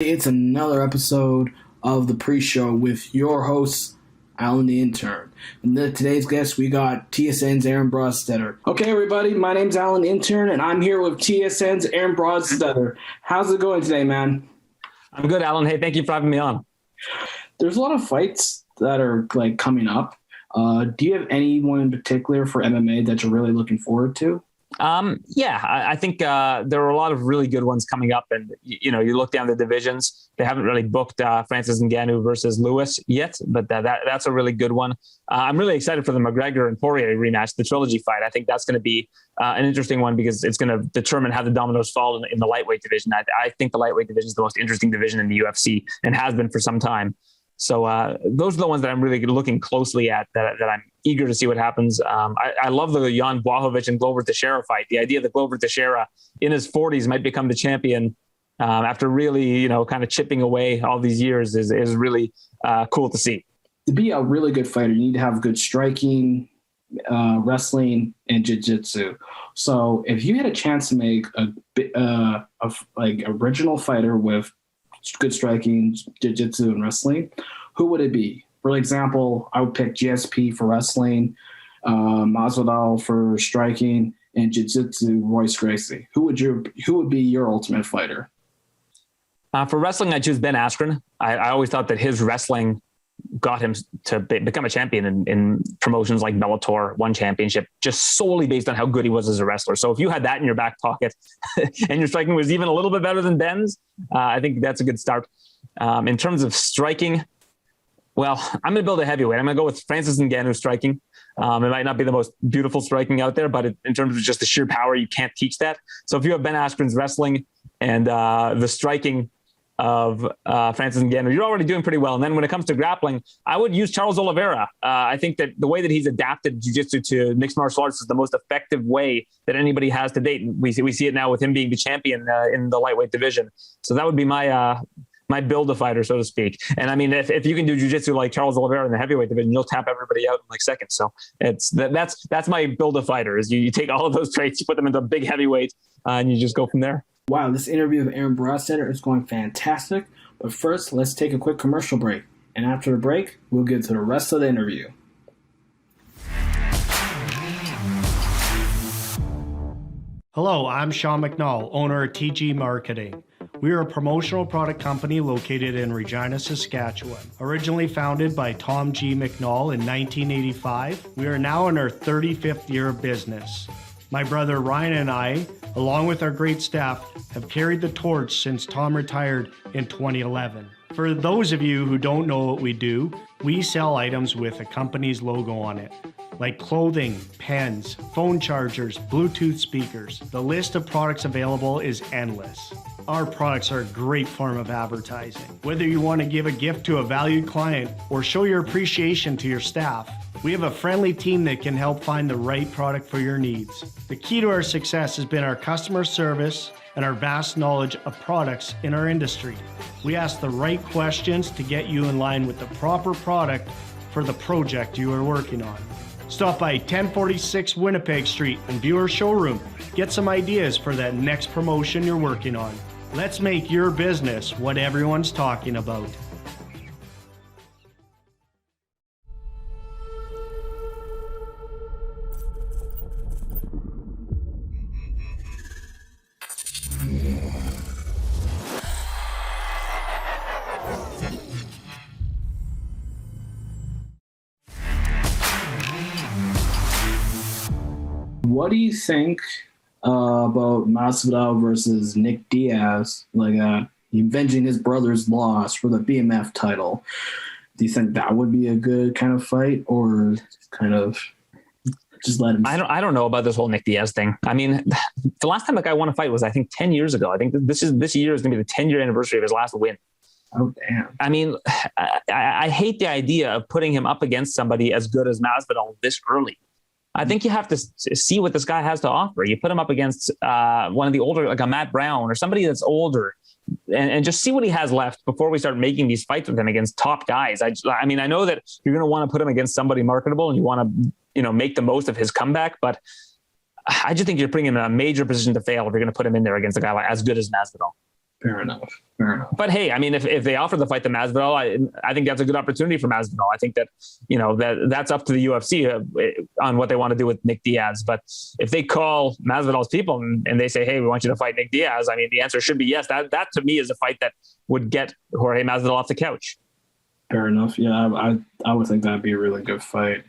It's another episode of the pre-show with your host, Alan the Intern. And today's guest, we got TSN's Aaron Brodstetter. Okay, everybody, my name's Alan the Intern, and I'm here with TSN's Aaron Brodstetter. How's it going today, man? I'm good, Alan. Hey, thank you for having me on. There's a lot of fights that are coming up. Do you have anyone in particular for MMA that you're really looking forward to? I think there are a lot of really good ones coming up, and you look down the divisions. They haven't really booked Francis Ngannou versus Lewis yet, but that's a really good one. I'm really excited for the McGregor and Poirier rematch, the trilogy fight. I think that's going to be an interesting one because it's going to determine how the dominoes fall in the lightweight division. I think the lightweight division is the most interesting division in the UFC and has been for some time. So those are the ones that I'm really looking closely at, that I'm eager to see what happens. I love the Jan Blachowicz and Glover Teixeira fight. The idea that Glover Teixeira in his 40s might become the champion after really, kind of chipping away all these years is really cool to see. To be a really good fighter, you need to have good striking, wrestling, and jiu-jitsu. So if you had a chance to make a original fighter with good striking, jiu-jitsu, and wrestling, who would it be? For example, I would pick GSP for wrestling, Masvidal for striking, and jiu-jitsu, Royce Gracie. Who would be your ultimate fighter? For wrestling, I choose Ben Askren. I always thought that his wrestling got him to become a champion in promotions like Bellator, won championship, just solely based on how good he was as a wrestler. So if you had that in your back pocket and your striking was even a little bit better than Ben's, I think that's a good start. In terms of striking, well, I'm going to build a heavyweight. I'm going to go with Francis Ngannou striking. It might not be the most beautiful striking out there, but in terms of just the sheer power, you can't teach that. So if you have Ben Askren's wrestling and the striking of Francis Ngannou, you're already doing pretty well. And then when it comes to grappling, I would use Charles Oliveira. I think that the way that he's adapted jiu-jitsu to mixed martial arts is the most effective way that anybody has to date. And we see it now with him being the champion in the lightweight division. So that would be my build-a-fighter, so to speak. And I mean, if you can do jiu-jitsu like Charles Oliveira in the heavyweight division, you'll tap everybody out in seconds. So that's my build-a-fighter is you take all of those traits, you put them into a big heavyweight, and you just go from there. Wow, this interview with Aaron Brodstetter is going fantastic. But first, let's take a quick commercial break. And after the break, we'll get to the rest of the interview. Hello, I'm Sean McNall, owner of TG Marketing. We are a promotional product company located in Regina, Saskatchewan. Originally founded by Tom G. McNall in 1985, we are now in our 35th year of business. My brother Ryan and I, along with our great staff, have carried the torch since Tom retired in 2011. For those of you who don't know what we do, we sell items with a company's logo on it, like clothing, pens, phone chargers, Bluetooth speakers. The list of products available is endless. Our products are a great form of advertising. Whether you want to give a gift to a valued client or show your appreciation to your staff, we have a friendly team that can help find the right product for your needs. The key to our success has been our customer service and our vast knowledge of products in our industry. We ask the right questions to get you in line with the proper product for the project you are working on. Stop by 1046 Winnipeg Street and view our showroom. Get some ideas for that next promotion you're working on. Let's make your business what everyone's talking about. What do you think about Masvidal versus Nick Diaz, avenging his brother's loss for the BMF title? Do you think that would be a good kind of fight, or kind of just let him? I don't know about this whole Nick Diaz thing. I mean, the last time a guy won a fight was, I think, 10 years ago. I think this year is going to be the 10-year anniversary of his last win. Oh, damn. I mean, I hate the idea of putting him up against somebody as good as Masvidal this early. I think you have to see what this guy has to offer. You put him up against one of the older, like a Matt Brown or somebody that's older, and just see what he has left before we start making these fights with him against top guys. I mean, I know that you're going to want to put him against somebody marketable and you want to, make the most of his comeback, but I just think you're putting him in a major position to fail if you're going to put him in there against a guy as good as Masvidal. Fair enough. But hey, I mean, if they offer the fight to Masvidal, I think that's a good opportunity for Masvidal. I think that, that's up to the UFC on what they want to do with Nick Diaz. But if they call Masvidal's people and they say, hey, we want you to fight Nick Diaz, I mean, the answer should be yes. That to me is a fight that would get Jorge Masvidal off the couch. Fair enough. Yeah, I would think that'd be a really good fight.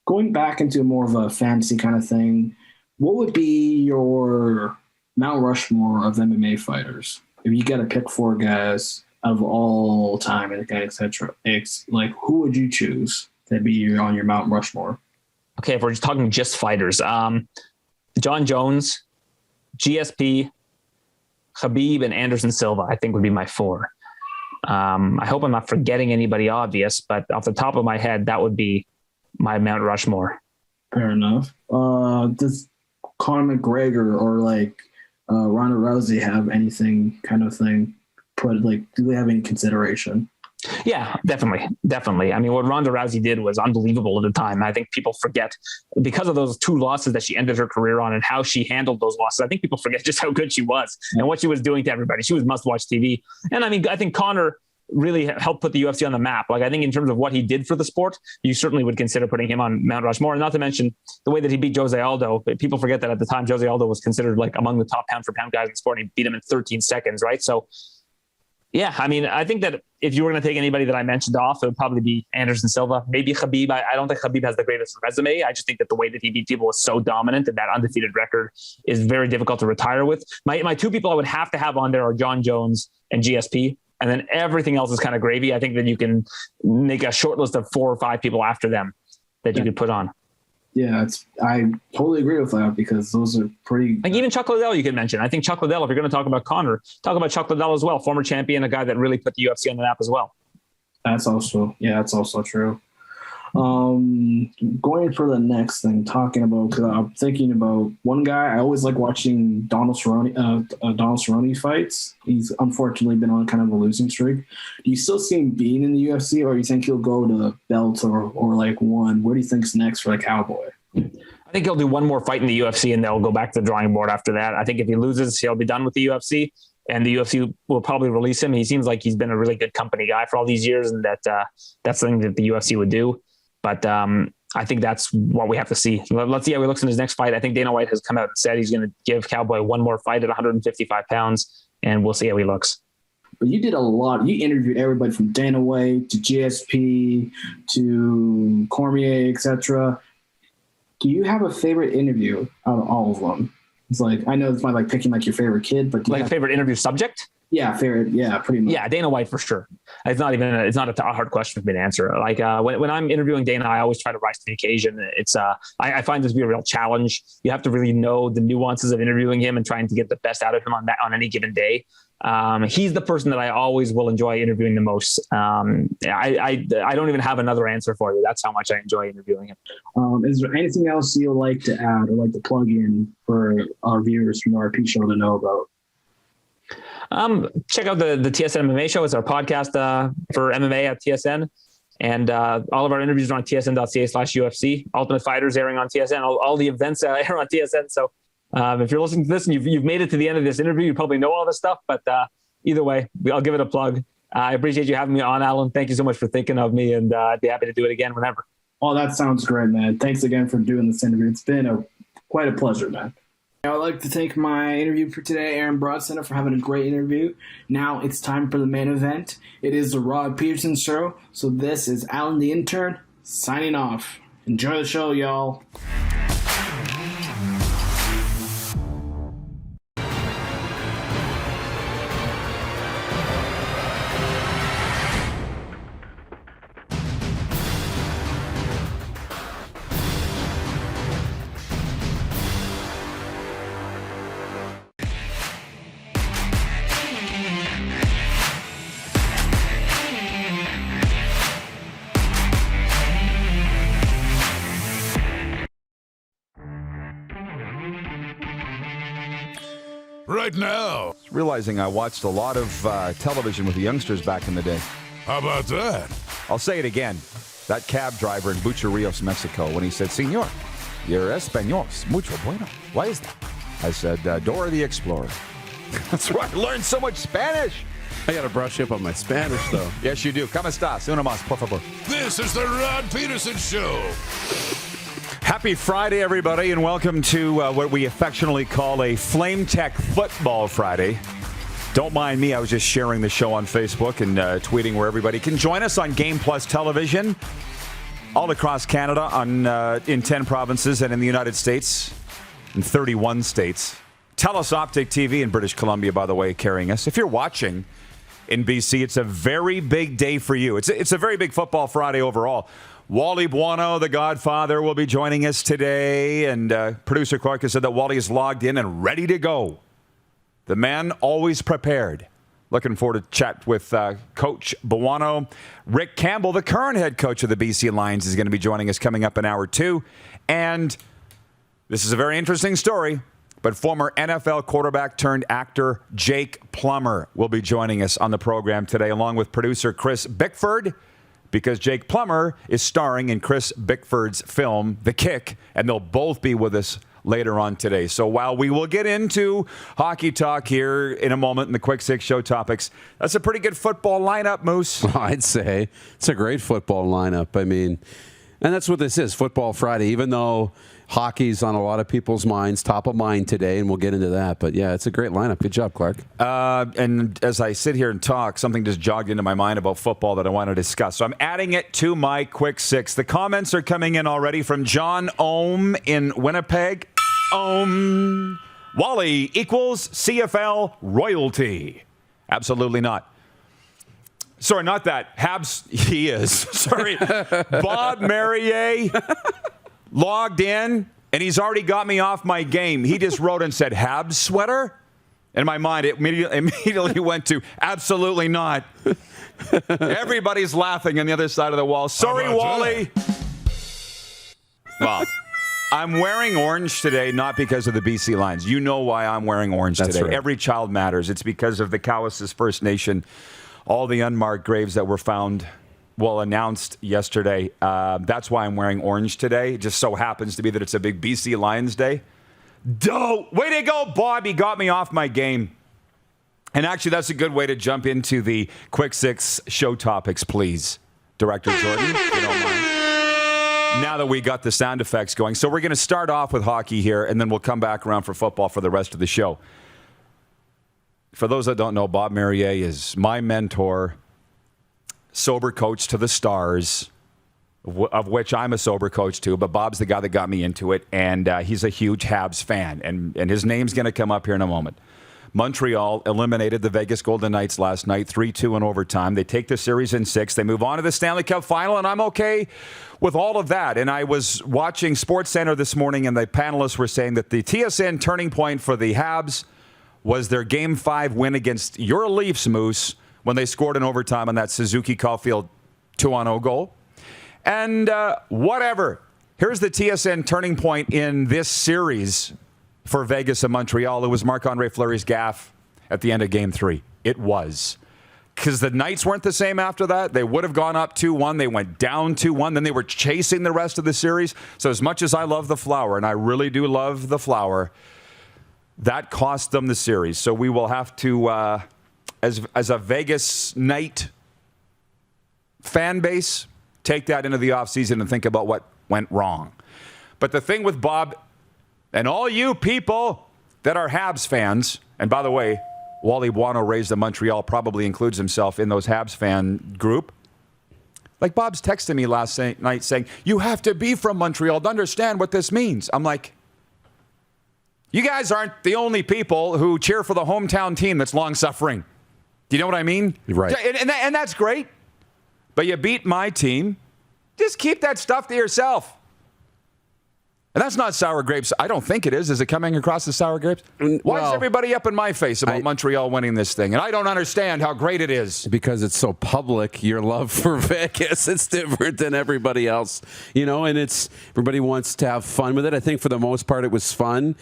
Going back into more of a fantasy kind of thing, what would be your Mount Rushmore of MMA fighters? If you got to pick 4 guys of all time, and etc., like who would you choose to be on your Mount Rushmore? Okay, if we're just talking just fighters, John Jones, GSP, Khabib, and Anderson Silva, I think would be my 4. I hope I'm not forgetting anybody obvious, but off the top of my head, that would be my Mount Rushmore. Fair enough. Does Conor McGregor or Ronda Rousey have anything kind of thing? Do they have any consideration? Yeah, definitely. I mean, what Ronda Rousey did was unbelievable at the time. I think people forget because of those 2 losses that she ended her career on and how she handled those losses. I think people forget just how good she was and what she was doing to everybody. She was must-watch TV. And I mean, I think Conor really helped put the UFC on the map. I think in terms of what he did for the sport, you certainly would consider putting him on Mount Rushmore. And not to mention the way that he beat Jose Aldo. But people forget that at the time, Jose Aldo was considered among the top pound for pound guys in the sport. And he beat him in 13 seconds, right? So, yeah, I mean, I think that if you were going to take anybody that I mentioned off, it would probably be Anderson Silva, maybe Khabib. I don't think Khabib has the greatest resume. I just think that the way that he beat people was so dominant and that undefeated record is very difficult to retire with. My 2 people I would have to have on there are John Jones and GSP. And then everything else is kind of gravy. I think that you can make a short list of 4 or 5 people after them that you could put on. Yeah, I totally agree with that because those are pretty. Even Chuck Liddell you could mention. I think Chuck Liddell, if you're going to talk about Conor, talk about Chuck Liddell as well, former champion, a guy that really put the UFC on the map as well. That's also true. Going for the next thing, talking about, because I'm thinking about one guy. I always like watching Donald Cerrone fights. He's unfortunately been on kind of a losing streak. Do you still see him being in the UFC, or do you think he'll go to belt or one? What do you think's next for the Cowboy? I think he'll do one more fight in the UFC and they'll go back to the drawing board after that. I think if he loses, he'll be done with the UFC. And the UFC will probably release him. He seems like he's been a really good company guy for all these years, and that's something that the UFC would do. But I think that's what we have to see. Let's see how he looks in his next fight. I think Dana White has come out and said he's going to give Cowboy one more fight at 155 pounds, and we'll see how he looks. But you did a lot. You interviewed everybody from Dana White to GSP to Cormier, etc. Do you have a favorite interview out of all of them? It's I know it's not picking your favorite kid, but favorite interview subject? Yeah, favorite. Yeah, pretty much. Yeah, Dana White for sure. It's not a hard question for me to answer. When I'm interviewing Dana, I always try to rise to the occasion. It's I find this to be a real challenge. You have to really know the nuances of interviewing him and trying to get the best out of him on any given day. He's the person that I always will enjoy interviewing the most. I don't even have another answer for you. That's how much I enjoy interviewing him. Is there anything else you'd like to add or like to plug in for our viewers from the RP show to know about? Check out the TSN MMA show. It's our podcast for MMA at TSN. And all of our interviews are on tsn.ca/UFC. Ultimate Fighters airing on TSN. All the events air on TSN. So if you're listening to this and you've made it to the end of this interview, you probably know all this stuff. But either way, I'll give it a plug. I appreciate you having me on, Alan. Thank you so much for thinking of me, and I'd be happy to do it again whenever. Oh, that sounds great, man. Thanks again for doing this interview. It's been quite a pleasure, man. I'd like to thank my interview for today, Aaron Broadcenter, for having a great interview. Now it's time for the main event. It is the Rod Pedersen Show. So this is Alan the Intern signing off. Enjoy the show, y'all. Right now. Realizing I watched a lot of television with the youngsters back in the day. How about that? I'll say it again. That cab driver in Bucharrios, Mexico, when he said, "Señor, your español es mucho bueno." Why is that? I said, Dora the Explorer. That's why I learned so much Spanish. I got to brush up on my Spanish, though. Yes, you do. ¿Cómo estás? Uno más, por favor. This is the Rod Pedersen Show. Happy Friday, everybody, and welcome to what we affectionately call a Flame Tech Football Friday. Don't mind me. I was just sharing the show on Facebook and tweeting where everybody can join us on Game Plus Television all across Canada in 10 provinces and in the United States in 31 states. TELUS Optic TV in British Columbia, by the way, carrying us. If you're watching in BC, it's a very big day for you. It's a very big Football Friday overall. Wally Buono, the Godfather, will be joining us today. And producer Clark has said that Wally is logged in and ready to go. The man always prepared. Looking forward to chat with Coach Buono. Rick Campbell, the current head coach of the BC Lions, is going to be joining us coming up in hour 2. And this is a very interesting story, but former NFL quarterback turned actor Jake Plummer will be joining us on the program today, along with producer Chris Bickford, because Jake Plummer is starring in Chris Bickford's film, The Kick, and they'll both be with us later on today. So while we will get into hockey talk here in a moment in the Quick Six show topics, that's a pretty good football lineup, Moose. I'd say it's a great football lineup. I mean, and that's what this is, Football Friday, even though hockey's on a lot of people's minds, top of mind today, and we'll get into that. But, yeah, it's a great lineup. Good job, Clark. And as I sit here and talk, something just jogged into my mind about football that I want to discuss. So I'm adding it to my Quick Six. The comments are coming in already from John Ohm in Winnipeg. Wally equals CFL royalty. Absolutely not. Sorry, not that. Habs, he is. Sorry. Bob Marrier logged in, and he's already got me off my game. He just wrote and said, Habs sweater? In my mind, it immediately went to, absolutely not. Everybody's laughing on the other side of the wall. Sorry, Wally. Well, I'm wearing orange today, not because of the BC Lions. You know why I'm wearing orange today. Right. Every child matters. It's because of the Cowessess First Nation, all the unmarked graves that were found, announced yesterday. That's why I'm wearing orange today. It just so happens to be that it's a big BC Lions Day. Way to go, Bob. He got me off my game. And actually, that's a good way to jump into the Quick Six show topics, please. Director Jordan, if you don't mind. Now that we got the sound effects going. So we're going to start off with hockey here, and then we'll come back around for football for the rest of the show. For those that don't know, Bob Marrier is my mentor, sober coach to the Stars, of which I'm a sober coach too, but Bob's the guy that got me into it, and he's a huge Habs fan, and his name's going to come up here in a moment. Montreal eliminated the Vegas Golden Knights last night, 3-2 in overtime. They take the series in 6. They move on to the Stanley Cup final, and I'm okay with all of that. And I was watching SportsCenter this morning, and the panelists were saying that the TSN turning point for the Habs was their Game 5 win against your Leafs, Moose, when they scored in overtime on that Suzuki Caulfield 2-0 goal. And whatever. Here's the TSN turning point in this series for Vegas and Montreal. It was Marc-Andre Fleury's gaffe at the end of Game 3. It was. Because the Knights weren't the same after that. They would have gone up 2-1. They went down 2-1. Then they were chasing the rest of the series. So as much as I love the Flower, and I really do love the Flower, that cost them the series. So we will have to, as a Vegas Knight fan base, take that into the offseason and think about what went wrong. But the thing with Bob and all you people that are Habs fans, and by the way, Wally Buono raised in Montreal probably includes himself in those Habs fan group. Like Bob's texting me last night saying, you have to be from Montreal to understand what this means. I'm like, you guys aren't the only people who cheer for the hometown team that's long-suffering. Do you know what I mean? Right. And that's great. But you beat my team. Just keep that stuff to yourself. And that's not sour grapes. I don't think it is. Is it coming across the sour grapes? Why is everybody up in my face about Montreal winning this thing? And I don't understand how great it is. Because it's so public, your love for Vegas. It's different than everybody else. You know, and everybody wants to have fun with it. I think for the most part it was fun.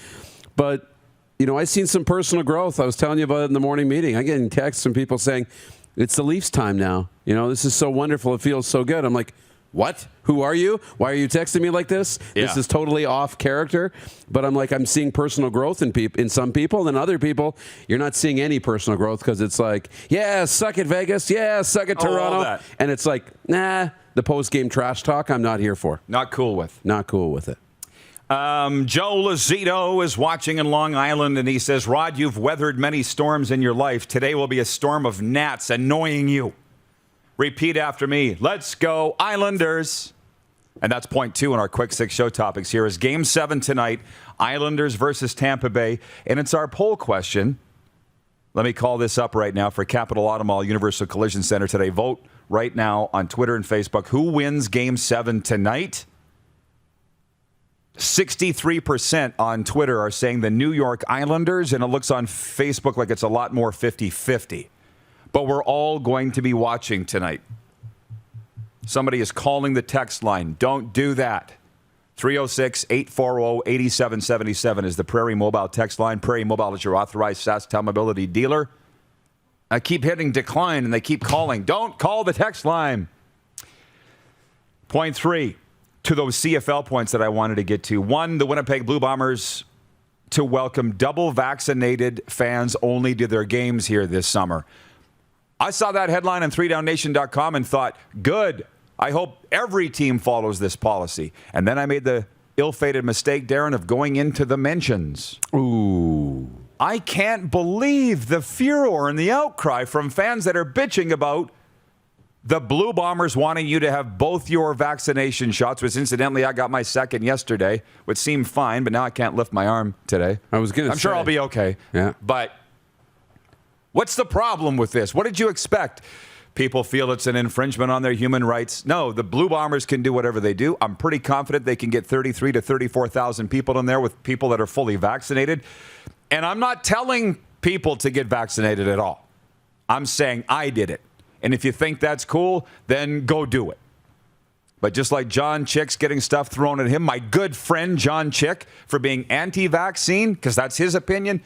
But, you know, I've seen some personal growth. I was telling you about it in the morning meeting. I'm getting texts from people saying, it's the Leafs time now. You know, this is so wonderful. It feels so good. I'm like, what? Who are you? Why are you texting me like this? Yeah. This is totally off character. But I'm like, I'm seeing personal growth in some people, and other people, you're not seeing any personal growth because it's like, yeah, suck it, Vegas. Yeah, suck it, Toronto. All that. And it's like, nah, the post-game trash talk, I'm not here for. Not cool with. Not cool with it. Joe Lazito is watching in Long Island, and he says, Rod, you've weathered many storms in your life. Today will be a storm of gnats annoying you. Repeat after me. Let's go, Islanders. And that's point 2 in our quick 6 show topics here is Game 7 tonight, Islanders versus Tampa Bay. And it's our poll question. Let me call this up right now for Capital Auto Mall Universal Collision Center today. Vote right now on Twitter and Facebook. Who wins Game 7 tonight? 63% on Twitter are saying the New York Islanders, and it looks on Facebook like it's a lot more 50-50. But we're all going to be watching tonight. Somebody is calling the text line. Don't do that. 306-840-8777 is the Prairie Mobile text line. Prairie Mobile is your authorized SaskTel mobility dealer. I keep hitting decline, and they keep calling. Don't call the text line. Point 3, to those CFL points that I wanted to get to. 1, the Winnipeg Blue Bombers to welcome double vaccinated fans only to their games here this summer. I saw that headline on 3downnation.com and thought, good. I hope every team follows this policy. And then I made the ill-fated mistake, Darren, of going into the mentions. Ooh. I can't believe the furor and the outcry from fans that are bitching about the Blue Bombers wanting you to have both your vaccination shots, which incidentally, I got my second yesterday, which seemed fine, but now I can't lift my arm today. I'm sure I'll be okay. Yeah. But what's the problem with this? What did you expect? People feel it's an infringement on their human rights. No, the Blue Bombers can do whatever they do. I'm pretty confident they can get 33 to 34,000 people in there with people that are fully vaccinated. And I'm not telling people to get vaccinated at all. I'm saying I did it. And if you think that's cool, then go do it. But just like John Chick's getting stuff thrown at him, my good friend John Chick for being anti-vaccine, because that's his opinion,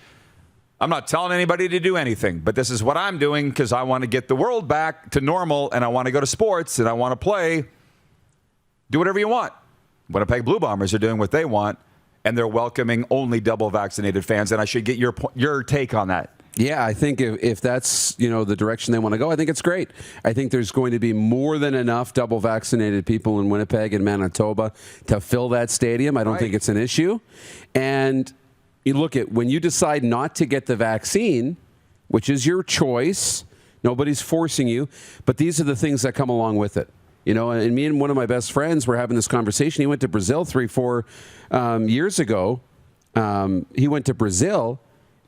I'm not telling anybody to do anything. But this is what I'm doing because I want to get the world back to normal, and I want to go to sports, and I want to play. Do whatever you want. Winnipeg Blue Bombers are doing what they want, and they're welcoming only double vaccinated fans. And I should get your take on that. Yeah, I think if that's, the direction they want to go, I think it's great. I think there's going to be more than enough double vaccinated people in Winnipeg and Manitoba to fill that stadium. I don't think it's an issue. And you look at when you decide not to get the vaccine, which is your choice, nobody's forcing you, but these are the things that come along with it. And me and one of my best friends were having this conversation. He went to Brazil 3-4 years ago. He went to Brazil.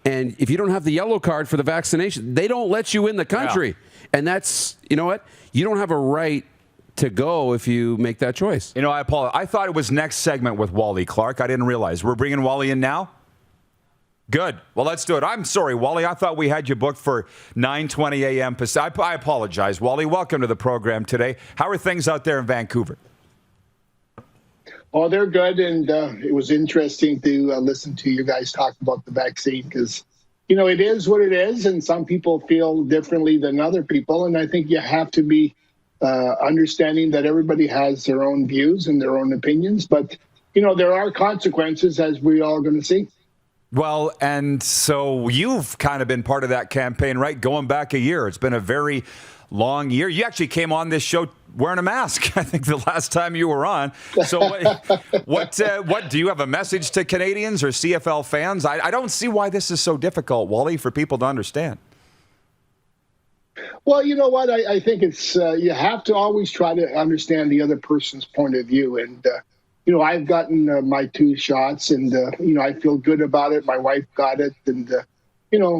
And if you don't have the yellow card for the vaccination, they don't let you in the country. Yeah. And that's, you know what? You don't have a right to go if you make that choice. I apologize. I thought it was next segment with Wally Clark. I didn't realize. We're bringing Wally in now? Good. Well, let's do it. I'm sorry, Wally. I thought we had you booked for 9:20 a.m. Pacific. I apologize, Wally. Welcome to the program today. How are things out there in Vancouver? Oh, they're good, and it was interesting to listen to you guys talk about the vaccine because, it is what it is, and some people feel differently than other people, and I think you have to be understanding that everybody has their own views and their own opinions, but, there are consequences, as we all going to see. Well, and so you've kind of been part of that campaign, right? Going back a year. It's been a very long year. You actually came on this show wearing a mask, I think, the last time you were on. So what do you have a message to Canadians or CFL fans? I don't see why this is so difficult, Wally, for people to understand. Well, you know what? I think it's you have to always try to understand the other person's point of view. And, I've gotten my 2 shots and, I feel good about it. My wife got it. And,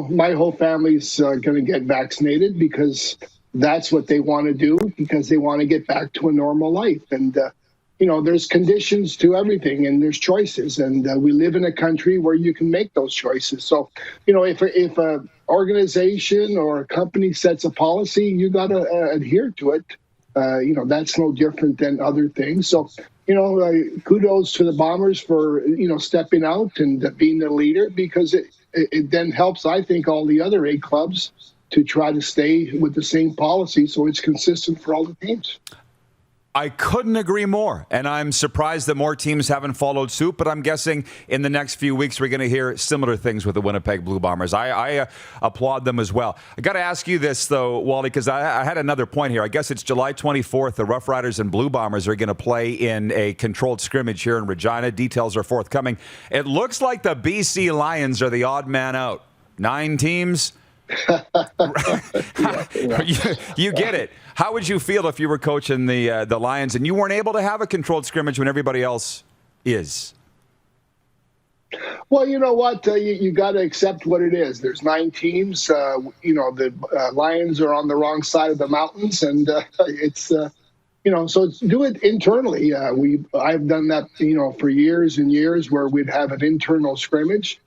my whole family's going to get vaccinated because that's what they want to do because they want to get back to a normal life. And, there's conditions to everything and there's choices. And we live in a country where you can make those choices. So, if an organization or a company sets a policy, you got to adhere to it. That's no different than other things. So, kudos to the Bombers for, stepping out and being the leader because it then helps, I think, all the other 8 clubs to try to stay with the same policy so it's consistent for all the teams. I couldn't agree more, and I'm surprised that more teams haven't followed suit, but I'm guessing in the next few weeks we're going to hear similar things with the Winnipeg Blue Bombers. I applaud them as well. I got to ask you this, though, Wally, because I had another point here. I guess it's July 24th. The Rough Riders and Blue Bombers are going to play in a controlled scrimmage here in Regina. Details are forthcoming. It looks like the BC Lions are the odd man out. 9 teams. You get it. How would you feel if you were coaching the Lions and you weren't able to have a controlled scrimmage when everybody else is? Well, you know what? You got to accept what it is. There's 9 teams. The Lions are on the wrong side of the mountains, and it's so do it internally. I've done that, for years and years, where we'd have an internal scrimmage,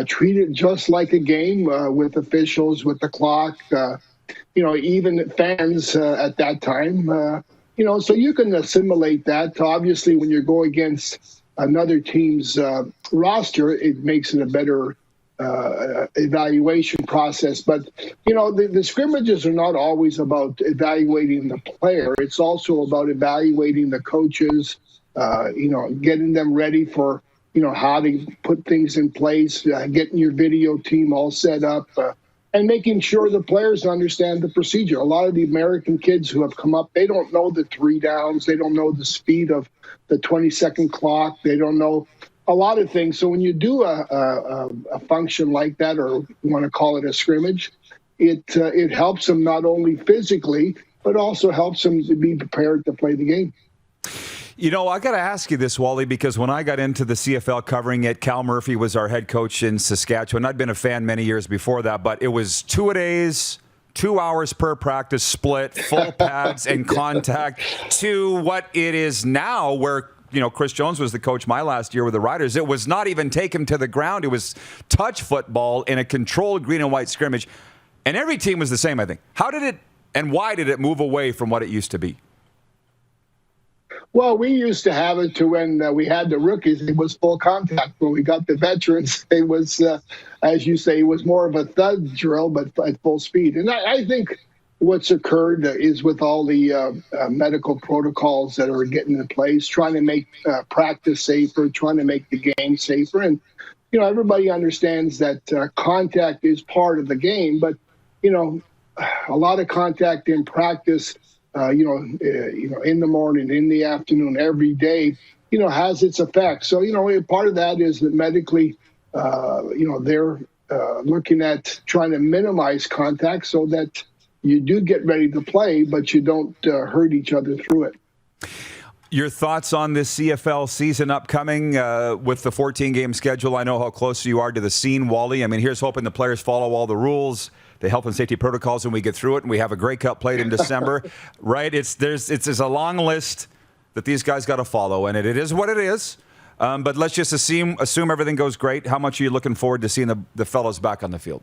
treat it just like a game with officials, with the clock, even fans at that time. So you can assimilate that. Obviously, when you go against another team's roster, it makes it a better evaluation process. But, the scrimmages are not always about evaluating the player. It's also about evaluating the coaches, getting them ready for, how to put things in place, getting your video team all set up, and making sure the players understand the procedure. A lot of the American kids who have come up, they don't know the 3 downs. They don't know the speed of the 20-second clock. They don't know a lot of things. So when you do a function like that, or you want to call it a scrimmage, it helps them not only physically, but also helps them to be prepared to play the game. I got to ask you this, Wally, because when I got into the CFL covering it, Cal Murphy was our head coach in Saskatchewan. I'd been a fan many years before that, but it was 2-a-days, 2 hours per practice split, full pads and contact, to what it is now, where Chris Jones was the coach my last year with the Riders. It was not even take him to the ground. It was touch football in a controlled green and white scrimmage. And every team was the same, I think. How did it and why did it move away from what it used to be? Well, we used to have it to when we had the rookies, it was full contact. When we got the veterans, it was, as you say, it was more of a thud drill, but at full speed. And I think what's occurred is with all the medical protocols that are getting in place, trying to make practice safer, trying to make the game safer. And, everybody understands that contact is part of the game, but, a lot of contact in practice, in the morning, in the afternoon, every day, has its effects. So, part of that is that medically, they're looking at trying to minimize contact so that you do get ready to play, but you don't hurt each other through it. Your thoughts on this CFL season upcoming with the 14-game schedule? I know how close you are to the scene, Wally. I mean, here's hoping the players follow all the rules, the health and safety protocols, and we get through it, and we have a Grey Cup played in December, right? It's a long list that these guys got to follow, and it is what it is. But let's just assume everything goes great. How much are you looking forward to seeing the fellows back on the field?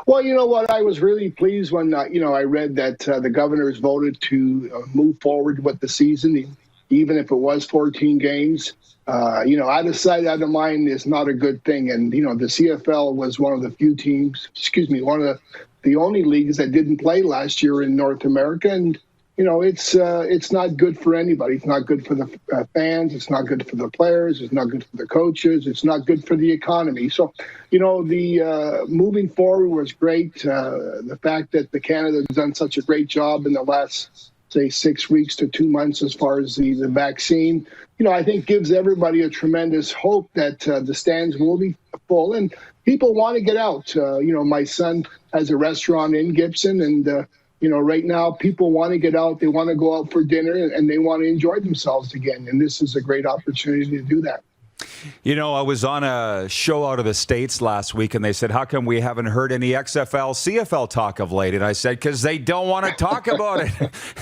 Well, you know what? I was really pleased when, I read that the governors voted to move forward with the season, even if it was 14 games. Out of sight, out of mind is not a good thing. And, the CFL was one of the few teams, one of the only leagues that didn't play last year in North America. And, it's not good for anybody. It's not good for the fans. It's not good for the players. It's not good for the coaches. It's not good for the economy. So, the moving forward was great. The fact that the Canada has done such a great job in the last, say, 6 weeks to 2 months as far as the vaccine, I think gives everybody a tremendous hope that the stands will be full and people want to get out. My son has a restaurant in Gibson, and right now people want to get out. They want to go out for dinner and they want to enjoy themselves again. And this is a great opportunity to do that. I was on a show out of the States last week, and they said, how come we haven't heard any XFL, CFL talk of late? And I said, because they don't want to talk about it.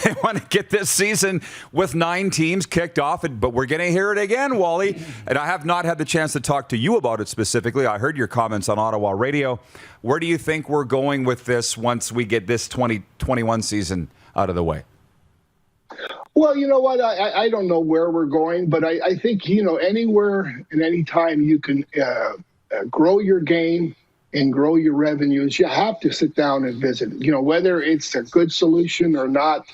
They want to get this season with 9 teams kicked off, but we're going to hear it again, Wally. And I have not had the chance to talk to you about it specifically. I heard your comments on Ottawa radio. Where do you think we're going with this once we get this 2021 season out of the way? Well, you know what? I don't know where we're going, but I think, anywhere and any time you can grow your game and grow your revenues, you have to sit down and visit. Whether it's a good solution or not,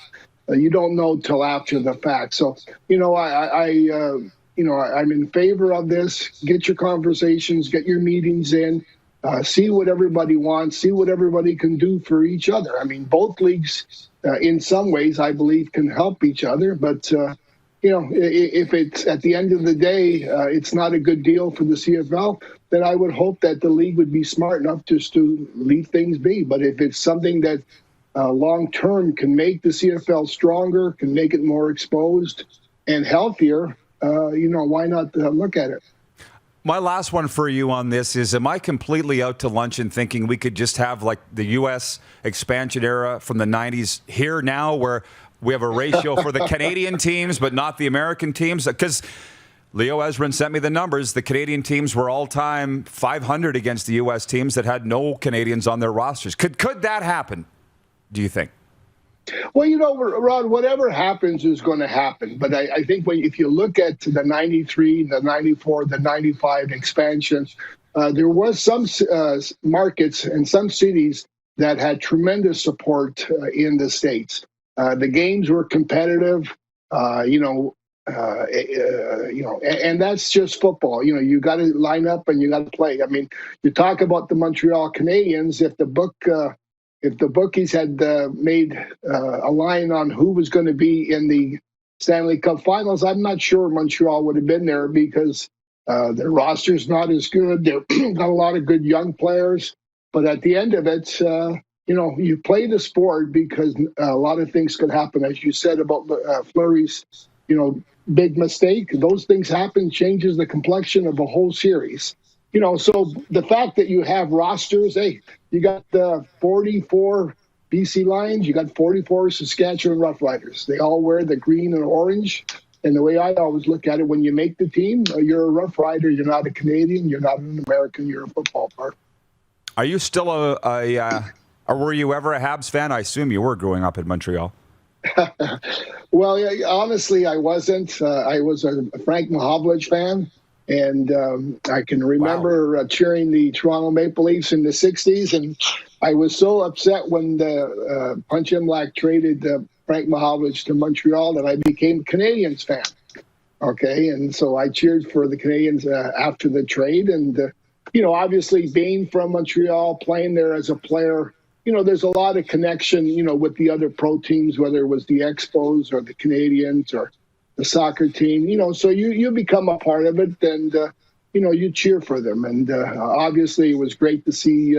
you don't know till after the fact. So, I'm in favor of this. Get your conversations, get your meetings in, see what everybody wants, see what everybody can do for each other. I mean, both leagues, in some ways, I believe, can help each other. But, if it's at the end of the day, it's not a good deal for the CFL, then I would hope that the league would be smart enough just to leave things be. But if it's something that long-term can make the CFL stronger, can make it more exposed and healthier, why not look at it? My last one for you on this is, am I completely out to lunch in thinking we could just have like the U.S. expansion era from the 90s here now, where we have a ratio for the Canadian teams but not the American teams? Because Leo Ezrin sent me the numbers. The Canadian teams were all-time 500 against the U.S. teams that had no Canadians on their rosters. Could that happen, do you think? Well, Rod, whatever happens is going to happen. But I think if you look at the 93, the 94, the 95 expansion, there was some markets and some cities that had tremendous support in the States. The games were competitive, and that's just football. You got to line up and you got to play. I mean, you talk about the Montreal Canadiens. If the bookies had made a line on who was going to be in the Stanley Cup Finals, I'm not sure Montreal would have been there because their roster's not as good. They've got a lot of good young players. But at the end of it, you play the sport because a lot of things could happen. As you said about Fleury's, big mistake. Those things happen, changes the complexion of a whole series. So the fact that you have rosters, hey, you got 44 BC Lions, you got 44 Saskatchewan Roughriders. They all wear the green and orange. And the way I always look at it, when you make the team, you're a Rough Rider. You're not a Canadian. You're not an American. You're a football player. Are you still or were you ever a Habs fan? I assume you were growing up in Montreal. Well, honestly, I wasn't. I was a Frank Mahovlich fan. And I can remember cheering the Toronto Maple Leafs in the 60s. And I was so upset when the Punch Imlach traded Frank Mahovlich to Montreal that I became a Canadiens fan. Okay. And so I cheered for the Canadiens after the trade. And, obviously being from Montreal, playing there as a player, there's a lot of connection, with the other pro teams, whether it was the Expos or the Canadians or the soccer team, so you become a part of it and, you cheer for them. And obviously it was great to see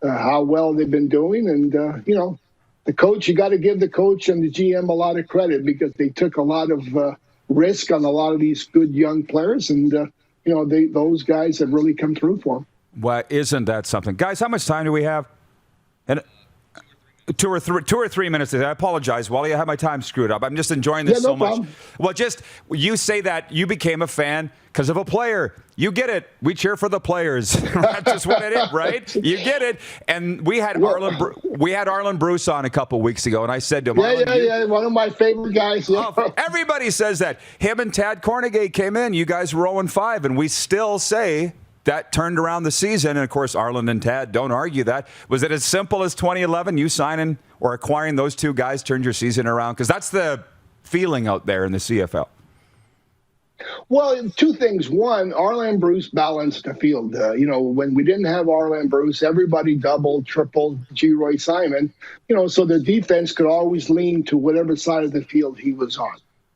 how well they've been doing. And, the coach, you got to give the coach and the GM a lot of credit because they took a lot of risk on a lot of these good young players. And, those guys have really come through for them. Well, isn't that something? Guys, how much time do we have? And Two or three minutes. I apologize, Wally. I have my time screwed up. I'm just enjoying this so much. Well, you say that you became a fan because of a player. You get it. We cheer for the players. That's just what it is, right? You get it. And we had Arlen Bruce on a couple weeks ago, and I said to him, yeah, one of my favorite guys. Yeah. Everybody says that. Him and Tad Cornegay came in. You guys were 0-5, and we still say that turned around the season. And, of course, Arlen and Tad don't argue that. Was it as simple as 2011, you signing or acquiring those two guys turned your season around? Because that's the feeling out there in the CFL. Well, two things. One, Arlen Bruce balanced the field. When we didn't have Arlen Bruce, everybody doubled, tripled G. Simon, so the defense could always lean to whatever side of the field he was on.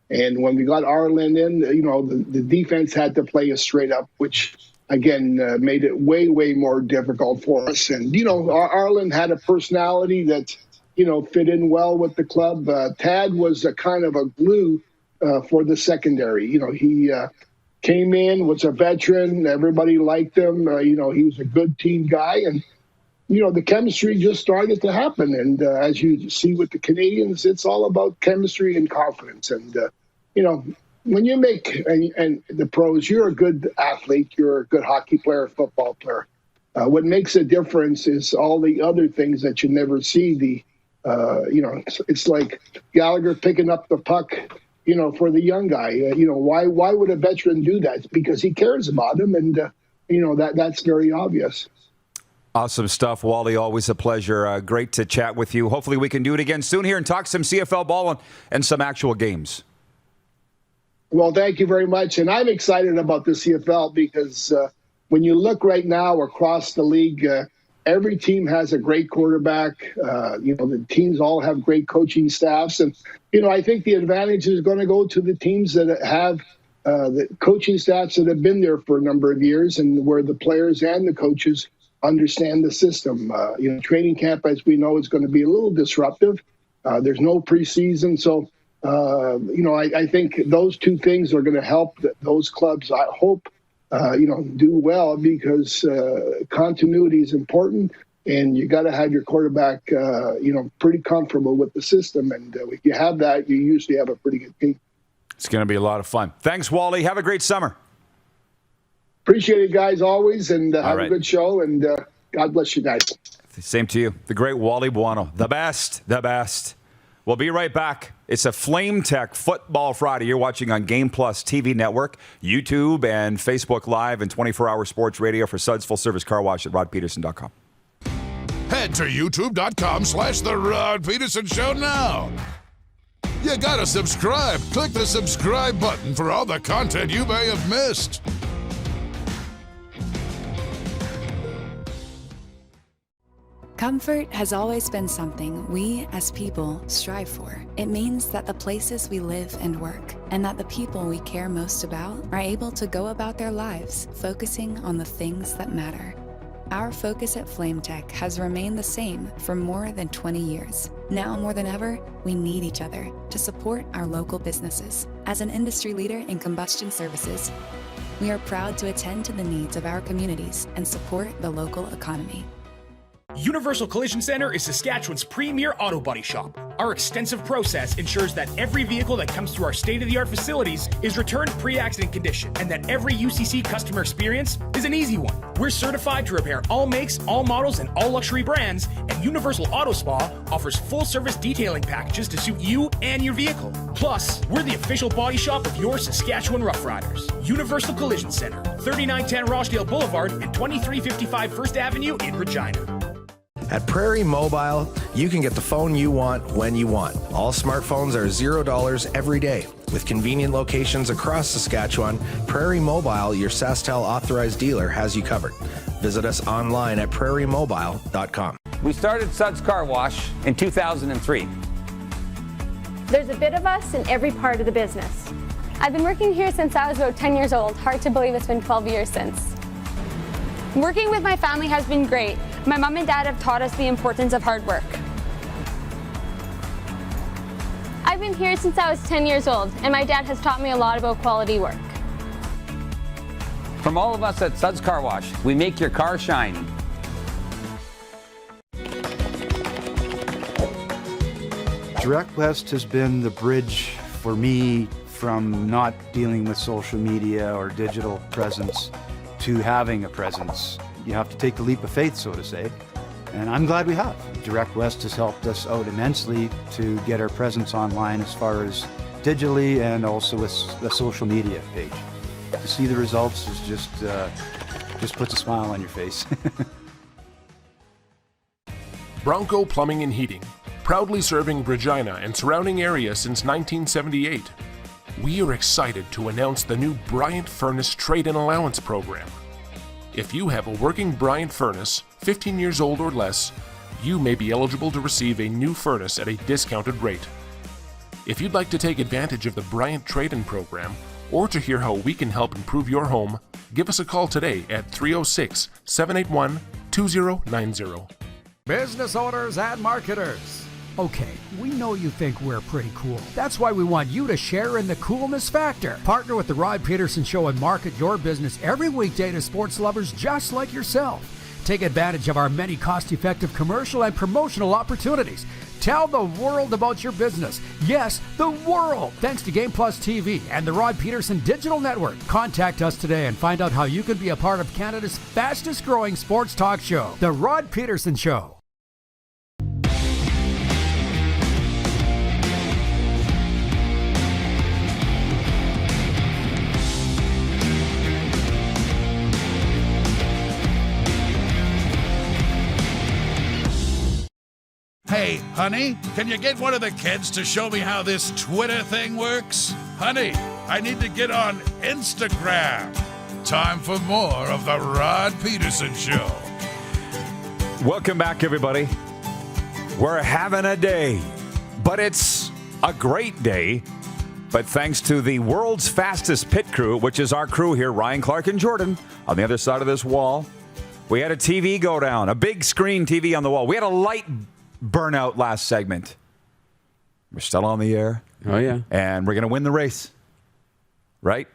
And when we got Arlen in, the defense had to play us straight up, which again, made it way, way more difficult for us. And, Arlen had a personality that, fit in well with the club. Tad was a kind of a glue for the secondary. He came in, was a veteran. Everybody liked him. He was a good team guy. And, the chemistry just started to happen. And as you see with the Canadians, it's all about chemistry and confidence. And, when you make and the pros, you're a good athlete, you're a good hockey player, football player. What makes a difference is all the other things that you never see. It's like Gallagher picking up the puck, for the young guy. Why would a veteran do that? It's because he cares about him, and that's very obvious. Awesome stuff, Wally. Always a pleasure. Great to chat with you. Hopefully we can do it again soon here and talk some CFL ball and some actual games. Well, thank you very much. And I'm excited about the CFL because when you look right now across the league, every team has a great quarterback. The teams all have great coaching staffs. And, I think the advantage is going to go to the teams that have the coaching staffs that have been there for a number of years and where the players and the coaches understand the system. Training camp, as we know, is going to be a little disruptive. There's no preseason. So, I think those two things are going to help those clubs, I hope, do well because continuity is important. And you got to have your quarterback, pretty comfortable with the system. And if you have that, you usually have a pretty good team. It's going to be a lot of fun. Thanks, Wally. Have a great summer. Appreciate it, guys, always. And have a good show. And God bless you guys. Same to you. The great Wally Buono. The best. We'll be right back. It's a Flame Tech Football Friday. You're watching on Game Plus TV Network, YouTube, and Facebook Live, and 24-hour sports radio for Suds Full Service Car Wash at rodpedersen.com. Head to youtube.com/The Rod Pedersen Show now. You gotta subscribe. Click the subscribe button for all the content you may have missed. Comfort has always been something we, as people, strive for. It means that the places we live and work, and that the people we care most about, are able to go about their lives, focusing on the things that matter. Our focus at Flame Tech has remained the same for more than 20 years. Now more than ever, we need each other to support our local businesses. As an industry leader in combustion services, we are proud to attend to the needs of our communities and support the local economy. Universal Collision Center is Saskatchewan's premier auto body shop. Our extensive process ensures that every vehicle that comes through our state-of-the-art facilities is returned pre-accident condition, and that every UCC customer experience is an easy one. We're certified to repair all makes, all models, and all luxury brands, and Universal Auto Spa offers full-service detailing packages to suit you and your vehicle. Plus, we're the official body shop of your Saskatchewan Rough Riders. Universal Collision Center, 3910 Rochdale Boulevard and 2355 First Avenue in Regina. At Prairie Mobile, you can get the phone you want when you want. All smartphones are $0 every day. With convenient locations across Saskatchewan, Prairie Mobile, your SaskTel authorized dealer, has you covered. Visit us online at prairiemobile.com. We started Suds Car Wash in 2003. There's a bit of us in every part of the business. I've been working here since I was about 10 years old. Hard to believe it's been 12 years since. Working with my family has been great. My mom and dad have taught us the importance of hard work. I've been here since I was 10 years old, and my dad has taught me a lot about quality work. From all of us at Suds Car Wash, we make your car shine. Direct West has been the bridge for me from not dealing with social media or digital presence to having a presence. You have to take the leap of faith, so to say, and I'm glad we have. Direct West has helped us out immensely to get our presence online as far as digitally and also with the social media page. To see the results is just puts a smile on your face. Bronco Plumbing and Heating, proudly serving Regina and surrounding areas since 1978. We are excited to announce the new Bryant Furnace Trade-in Allowance Program. If you have a working Bryant furnace, 15 years old or less, you may be eligible to receive a new furnace at a discounted rate. If you'd like to take advantage of the Bryant Trade-in Program, or to hear how we can help improve your home, give us a call today at 306-781-2090. Business owners and marketers. Okay, we know you think we're pretty cool. That's why we want you to share in the coolness factor. Partner with the Rod Pedersen Show and market your business every weekday to sports lovers just like yourself. Take advantage of our many cost-effective commercial and promotional opportunities. Tell the world about your business. Yes, the world. Thanks to Game Plus TV and the Rod Pedersen Digital Network. Contact us today and find out how you can be a part of Canada's fastest growing sports talk show, The Rod Pedersen Show. Hey, honey, can you get one of the kids to show me how this Twitter thing works? Honey, I need to get on Instagram. Time for more of the Rod Pedersen Show. Welcome back, everybody. We're having a day, but it's a great day. But thanks to the world's fastest pit crew, which is our crew here, Ryan, Clark, and Jordan, on the other side of this wall, we had a TV go down, a big screen TV on the wall. We had a light burnout last segment. We're still on the air. Oh, yeah. And we're going to win the race. Right?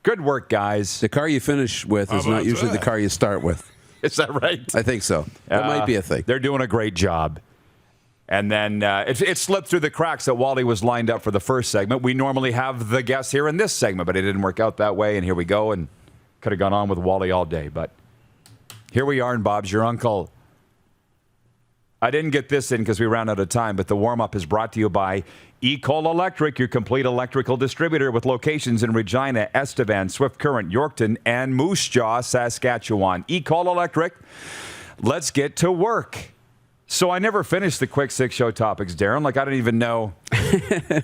Good work, guys. The car you finish with is not usually the car you start with. Is that right? I think so. That might be a thing. They're doing a great job. And then it slipped through the cracks that Wally was lined up for the first segment. We normally have the guest here in this segment, but it didn't work out that way. And here we go. And could have gone on with Wally all day. But here we are, and Bob's your uncle. I didn't get this in because we ran out of time, but the warm-up is brought to you by Ecol Electric, your complete electrical distributor with locations in Regina, Estevan, Swift Current, Yorkton, and Moose Jaw, Saskatchewan. Ecol Electric, let's get to work. So I never finished the quick six show topics, Darren. Like, I don't even know.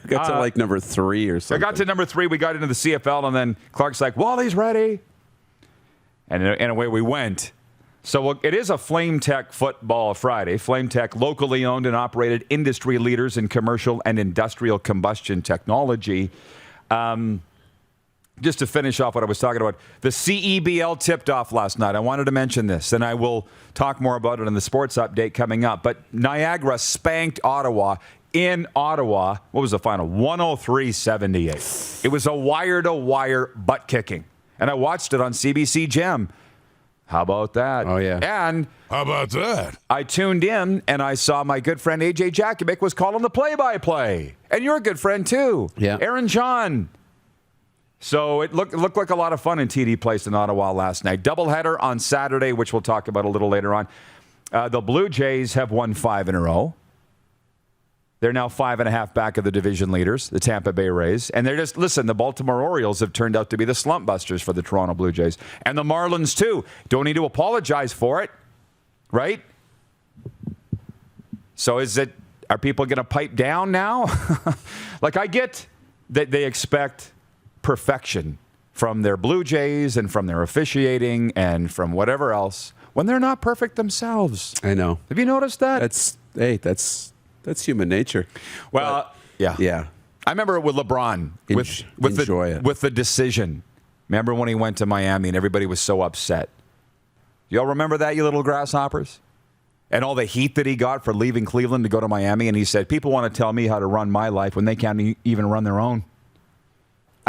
Got to like number 3 or something. I got to number 3. We got into the CFL, and then Clark's like, Wally's ready. And away we went. So it is a Flame Tech Football Friday. Flame Tech, locally owned and operated industry leaders in commercial and industrial combustion technology. Just to finish off what I was talking about, the CEBL tipped off last night. I wanted to mention this, and I will talk more about it in the sports update coming up. But Niagara spanked Ottawa in Ottawa. What was the final? 103-78. It was a wire-to-wire butt kicking. And I watched it on CBC Gem. How about that? Oh, yeah. And how about that? I tuned in, and I saw my good friend AJ Jakovic was calling the play-by-play. And you're a good friend, too. Yeah. Aaron John. So it looked like a lot of fun in TD Place in Ottawa last night. Doubleheader on Saturday, which we'll talk about a little later on. The Blue Jays have won 5 in a row. They're now 5.5 back of the division leaders, the Tampa Bay Rays. And they're just, listen, the Baltimore Orioles have turned out to be the slump busters for the Toronto Blue Jays. And the Marlins, too. Don't need to apologize for it, right? So are people going to pipe down now? Like, I get that they expect perfection from their Blue Jays and from their officiating and from whatever else when they're not perfect themselves. I know. Have you noticed that? That's human nature. Well, yeah. I remember it with LeBron with the decision. Remember when he went to Miami and everybody was so upset? Y'all remember that, you little grasshoppers? And all the heat that he got for leaving Cleveland to go to Miami, and he said, people want to tell me how to run my life when they can't even run their own.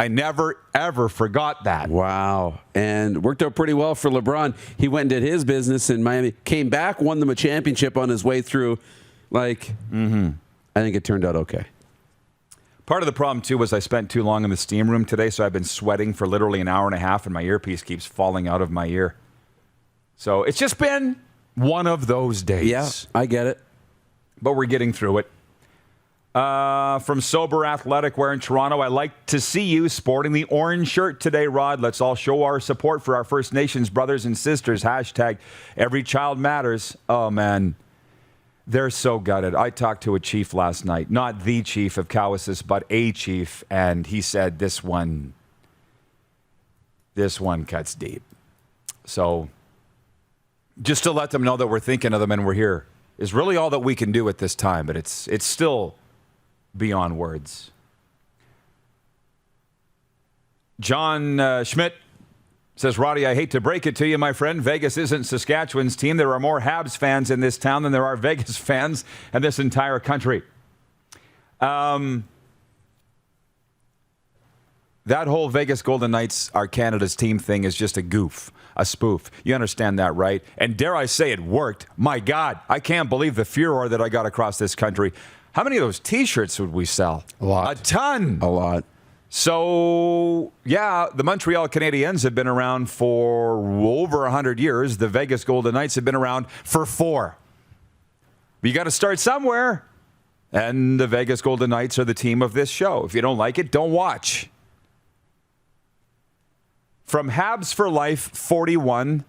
I never, ever forgot that. Wow. And worked out pretty well for LeBron. He went and did his business in Miami, came back, won them a championship on his way through. I think it turned out okay. Part of the problem, too, was I spent too long in the steam room today, so I've been sweating for literally an hour and a half, and my earpiece keeps falling out of my ear. So it's just been one of those days. Yeah, I get it. But we're getting through it. From Sober Athletic Wear in Toronto, I like to see you sporting the orange shirt today, Rod. Let's all show our support for our First Nations brothers and sisters. Hashtag Every Child Matters. Oh, man. They're so gutted. I talked to a chief last night, not the chief of Cowessess, but a chief, and he said this one cuts deep. So just to let them know that we're thinking of them and we're here is really all that we can do at this time, but it's still beyond words. John Schmidt says, Roddy, I hate to break it to you, my friend. Vegas isn't Saskatchewan's team. There are more Habs fans in this town than there are Vegas fans in this entire country. That whole Vegas Golden Knights are Canada's team thing is just a goof, a spoof. You understand that, right? And dare I say it worked. My God, I can't believe the furor that I got across this country. How many of those T-shirts would we sell? A lot. A ton. A lot. So, yeah, the Montreal Canadiens have been around for over 100 years. The Vegas Golden Knights have been around for 4. But you got to start somewhere. And the Vegas Golden Knights are the team of this show. If you don't like it, don't watch. From Habs for Life 41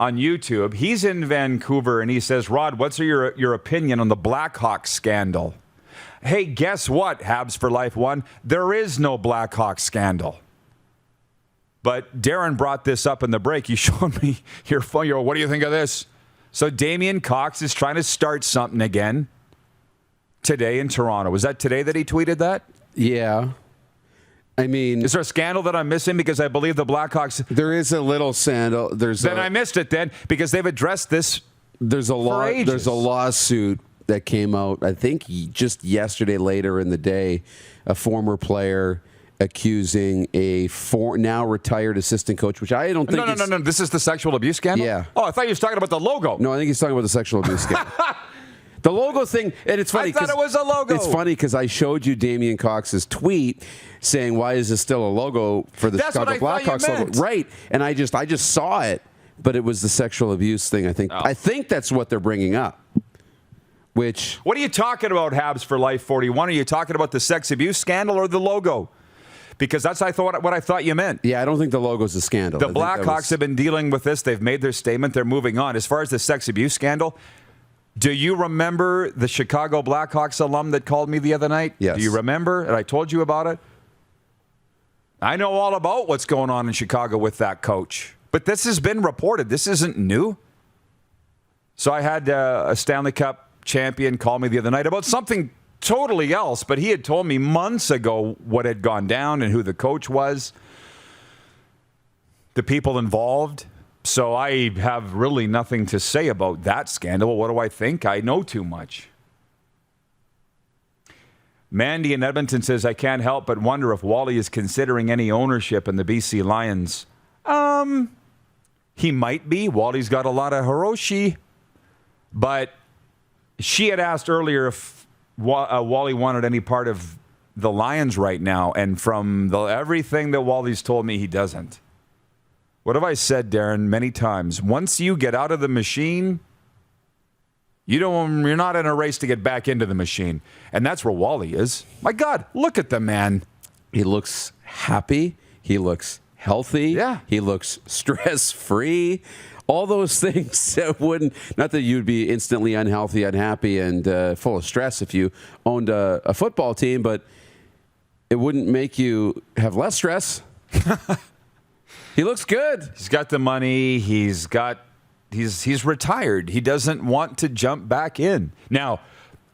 on YouTube. He's in Vancouver, and he says, Rod, what's your opinion on the Blackhawks scandal? Hey, guess what, Habs for Life 1? There is no Blackhawks scandal. But Darren brought this up in the break. You showed me your phone. You're, what do you think of this? So Damian Cox is trying to start something again today in Toronto. Was that today that he tweeted that? Yeah. I mean, is there a scandal that I'm missing? Because I believe the Blackhawks. There is a little scandal. I missed it then because they've addressed this. There's a lawsuit that came out, I think, just yesterday, later in the day, a former player accusing a now retired assistant coach, which I don't think. No. This is the sexual abuse scandal. Yeah. Oh, I thought you were talking about the logo. No, I think he's talking about the sexual abuse scandal. The logo thing, and it's funny. I thought it was a logo. It's funny because I showed you Damian Cox's tweet saying, "Why is this still a logo for the Chicago Blackhawks logo?" Right, and I just saw it, but it was the sexual abuse thing. I think that's what they're bringing up. Which what are you talking about, Habs for Life 41? Are you talking about the sex abuse scandal or the logo? Because that's what I thought you meant. Yeah, I don't think the logo's a scandal. The Blackhawks have been dealing with this. They've made their statement. They're moving on. As far as the sex abuse scandal, do you remember the Chicago Blackhawks alum that called me the other night? Yes. Do you remember? And I told you about it? I know all about what's going on in Chicago with that coach. But this has been reported. This isn't new. So I had a Stanley Cup champion call me the other night about something totally else, but he had told me months ago what had gone down and who the coach was, the people involved. So I have really nothing to say about that scandal. What do I think? I know too much. Mandy in Edmonton says, I can't help but wonder if Wally is considering any ownership in the BC Lions. He might be. Wally's got a lot of Hiroshi. But she had asked earlier if Wally wanted any part of the Lions right now. And from everything that Wally's told me, he doesn't. What have I said, Darren, many times? Once you get out of the machine, you're not in a race to get back into the machine. And that's where Wally is. My God, look at the man. He looks happy. He looks healthy. Yeah. He looks stress-free. All those things that wouldn't, not that you'd be instantly unhealthy, unhappy, and full of stress if you owned a football team, but it wouldn't make you have less stress. He looks good. He's got the money. He's retired. He doesn't want to jump back in. Now,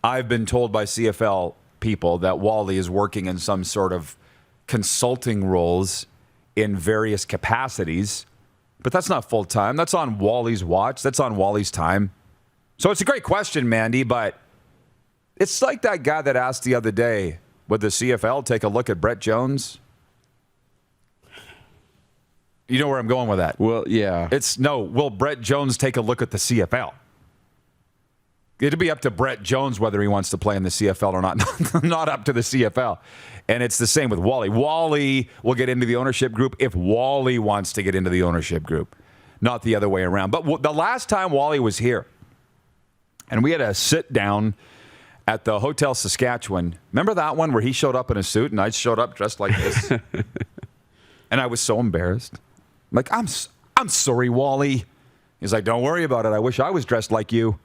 I've been told by CFL people that Wally is working in some sort of consulting roles in various capacities, but that's not full time. That's on Wally's watch. That's on Wally's time. So it's a great question, Mandy, but it's like that guy that asked the other day, would the CFL take a look at Brett Jones? You know where I'm going with that? Well, yeah. Will Brett Jones take a look at the CFL? It'll be up to Brett Jones whether he wants to play in the CFL or not. Not up to the CFL. And it's the same with Wally. Wally will get into the ownership group if Wally wants to get into the ownership group, not the other way around. But the last time Wally was here, and we had a sit down at the Hotel Saskatchewan. Remember that one where he showed up in a suit and I showed up dressed like this? And I was so embarrassed. I'm like, I'm sorry, Wally. He's like, don't worry about it. I wish I was dressed like you.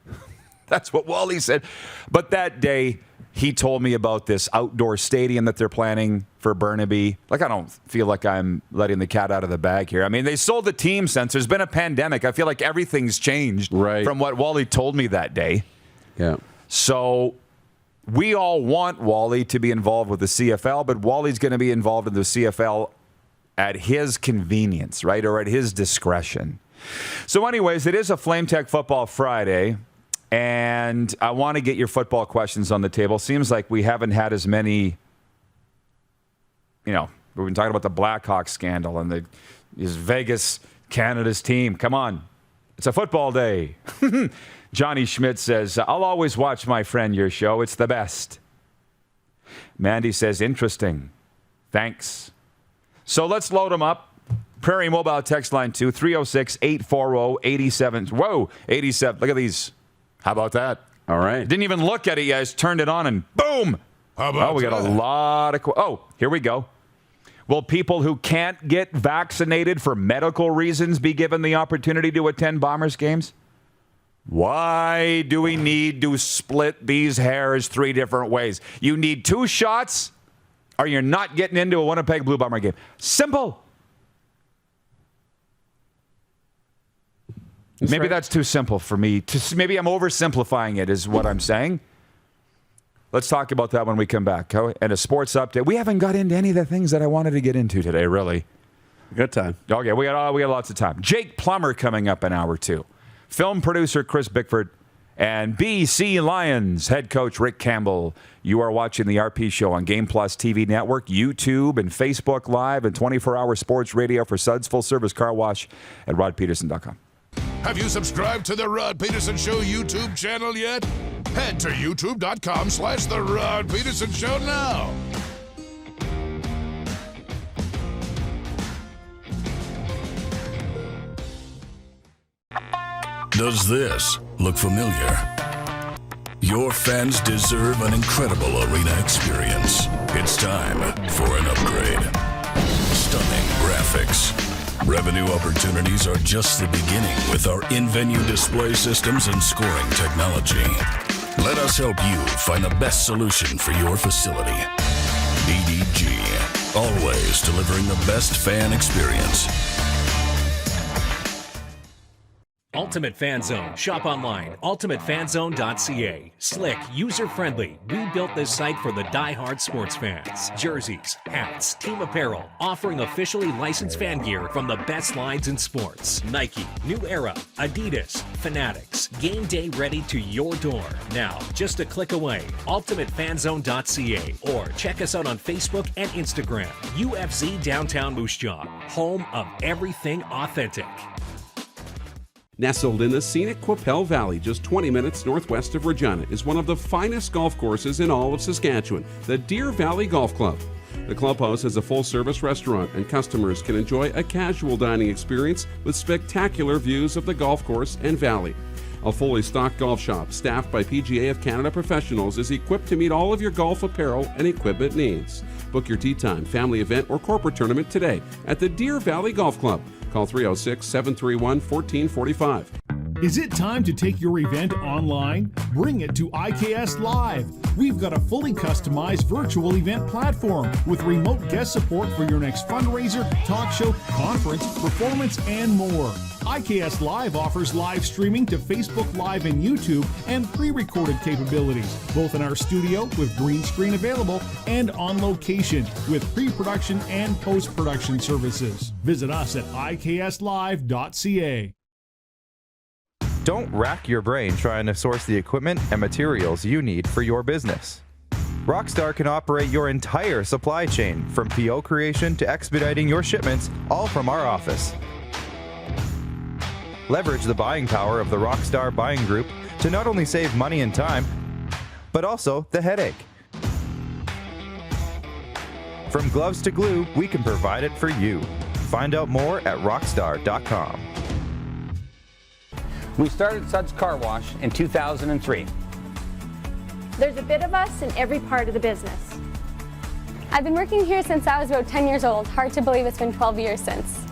That's what Wally said. But that day, he told me about this outdoor stadium that they're planning for Burnaby. Like, I don't feel like I'm letting the cat out of the bag here. I mean, they sold the team since there's been a pandemic. I feel like everything's changed from what Wally told me that day. Yeah. So we all want Wally to be involved with the CFL, but Wally's going to be involved in the CFL at his convenience, right? Or at his discretion. So anyways, it is a Flame Tech Football Friday, and I want to get your football questions on the table. Seems like we haven't had as many, we've been talking about the Blackhawks scandal and is Vegas Canada's team. Come on. It's a football day. Johnny Schmidt says, I'll always watch, my friend, your show. It's the best. Mandy says, interesting. Thanks. So let's load them up. Prairie Mobile text line 306-840-87. Whoa, 87. Look at these. How about that? All right. Didn't even look at it, you guys. Turned it on and boom. How about we got a lot of... here we go. Will people who can't get vaccinated for medical reasons be given the opportunity to attend Bombers games? Why do we need to split these hairs 3 different ways? You need 2 shots or you're not getting into a Winnipeg Blue Bomber game. Simple. Maybe that's too simple for me. Maybe I'm oversimplifying it is what I'm saying. Let's talk about that when we come back. And a sports update. We haven't got into any of the things that I wanted to get into today, really. Good time. Okay, we got lots of time. Jake Plummer coming up in hour 2. Film producer Chris Bickford. And BC Lions head coach Rick Campbell. You are watching the RP Show on Game Plus TV Network, YouTube, and Facebook Live, and 24-hour sports radio for Suds Full Service Car Wash at rodpedersen.com. Have you subscribed to the Rod Pedersen Show YouTube channel yet? Head to youtube.com/The Rod Pedersen Show now. Does this look familiar? Your fans deserve an incredible arena experience. It's time for an upgrade. Stunning graphics. Revenue opportunities are just the beginning with our in-venue display systems and scoring technology. Let us help you find the best solution for your facility. BDG, always delivering the best fan experience. Ultimate Fan Zone. Shop online. UltimateFanZone.ca. Slick, user-friendly. We built this site for the die-hard sports fans. Jerseys, hats, team apparel, offering officially licensed fan gear from the best lines in sports. Nike, New Era, Adidas, Fanatics. Game day ready to your door. Now, just a click away. UltimateFanZone.ca. Or check us out on Facebook and Instagram. UFC Downtown Moose Jaw. Home of everything authentic. Nestled in the scenic Qu'Appelle Valley, just 20 minutes northwest of Regina, is one of the finest golf courses in all of Saskatchewan, the Deer Valley Golf Club. The clubhouse has a full-service restaurant, and customers can enjoy a casual dining experience with spectacular views of the golf course and valley. A fully stocked golf shop, staffed by PGA of Canada professionals, is equipped to meet all of your golf apparel and equipment needs. Book your tee time, family event, or corporate tournament today at the Deer Valley Golf Club. Call 306-731-1445. Is it time to take your event online? Bring it to IKS Live. We've got a fully customized virtual event platform with remote guest support for your next fundraiser, talk show, conference, performance, and more. IKS Live offers live streaming to Facebook Live and YouTube and pre-recorded capabilities, both in our studio with green screen available and on location with pre-production and post-production services. Visit us at ikslive.ca. Don't rack your brain trying to source the equipment and materials you need for your business. Rockstar can operate your entire supply chain, from PO creation to expediting your shipments, all from our office. Leverage the buying power of the Rockstar buying group to not only save money and time, but also the headache. From gloves to glue, we can provide it for you. Find out more at rockstar.com. We started Suds Car Wash in 2003. There's a bit of us in every part of the business. I've been working here since I was about 10 years old. Hard to believe it's been 12 years since.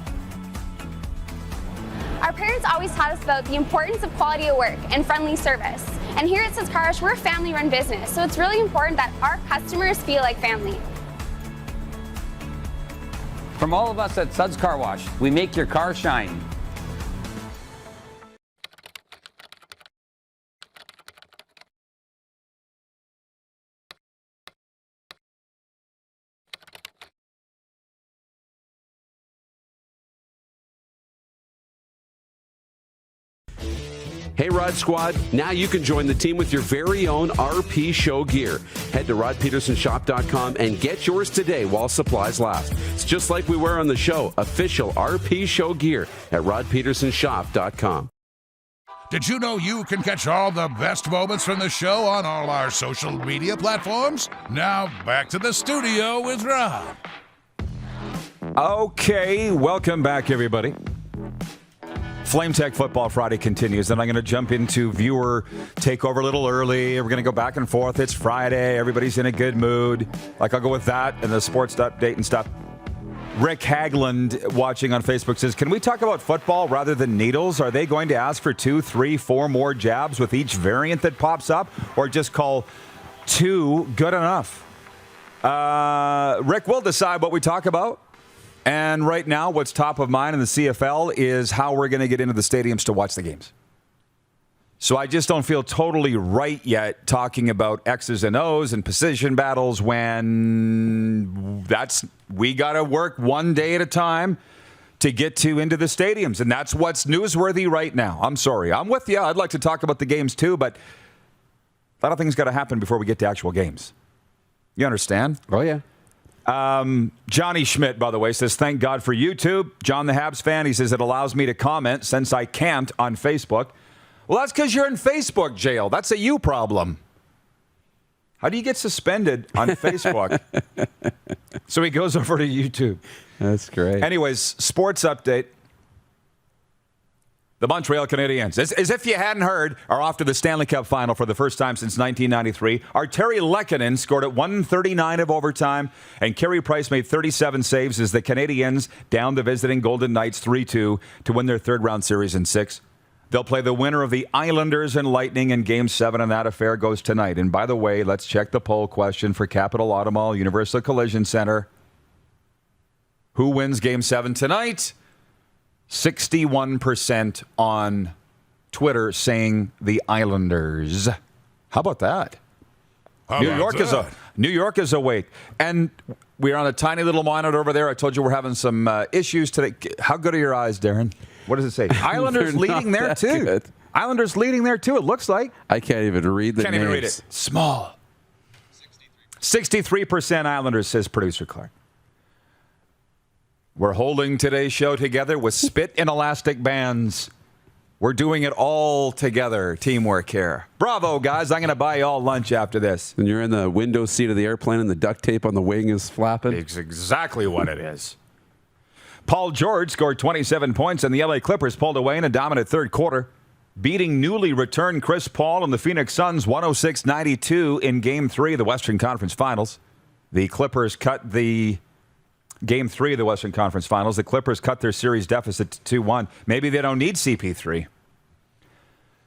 Our parents always taught us about the importance of quality of work and friendly service. And here at Suds Car Wash, we're a family-run business, so it's really important that our customers feel like family. From all of us at Suds Car Wash, we make your car shine. Hey Rod Squad, now you can join the team with your very own RP Show gear. Head to rodpedersenshop.com and get yours today while supplies last. It's just like we wear on the show, official RP Show gear at rodpedersenshop.com. Did you know you can catch all the best moments from the show on all our social media platforms? Now back to the studio with Rod. Okay, welcome back, everybody. Flame Tech Football Friday continues, and I'm going to jump into viewer takeover a little early. We're going to go back and forth. It's Friday. Everybody's in a good mood. I'll go with that and the sports update and stuff. Rick Hagland watching on Facebook says, can we talk about football rather than needles? Are they going to ask for 2, 3, 4 more jabs with each variant that pops up, or just call 2 good enough? Rick will decide what we talk about. And right now, what's top of mind in the CFL is how we're going to get into the stadiums to watch the games. So I just don't feel totally right yet talking about X's and O's and position battles when we got to work one day at a time to get into the stadiums. And that's what's newsworthy right now. I'm sorry. I'm with you. I'd like to talk about the games too, but a lot of things got to happen before we get to actual games. You understand? Oh, yeah. Johnny Schmidt, by the way, says, thank God for YouTube. John the Habs fan, he says, it allows me to comment since I can't on Facebook. Well, that's because you're in Facebook jail. That's a you problem. How do you get suspended on Facebook? So he goes over to YouTube. That's great. Anyways, sports update. The Montreal Canadiens, as if you hadn't heard, are off to the Stanley Cup final for the first time since 1993. Arturi Lehkonen scored at 1:39 of overtime, and Carey Price made 37 saves as the Canadiens downed the visiting Golden Knights 3-2 to win their third-round series in 6. They'll play the winner of the Islanders and Lightning in Game 7, and that affair goes tonight. And by the way, let's check the poll question for Capital Auto Mall Universal Collision Center. Who wins Game 7 tonight? 61% on Twitter saying the Islanders. How about that? New York is awake. And we're on a tiny little monitor over there. I told you we're having some issues today. How good are your eyes, Darren? What does it say? Islanders leading there, too. Good. Islanders leading there, too, it looks like. I can't even read the names. Can't even read it. Small. 63% Islanders, says producer Clark. We're holding today's show together with spit and elastic bands. We're doing it all together. Teamwork here. Bravo, guys. I'm going to buy you all lunch after this. And you're in the window seat of the airplane and the duct tape on the wing is flapping. It's exactly what it is. Paul George scored 27 points, and the LA Clippers pulled away in a dominant third quarter, beating newly returned Chris Paul and the Phoenix Suns 106-92 in Game 3 of the Western Conference Finals. The Clippers cut the Game 3 of the Western Conference Finals. The Clippers cut their series deficit to 2-1. Maybe they don't need CP3.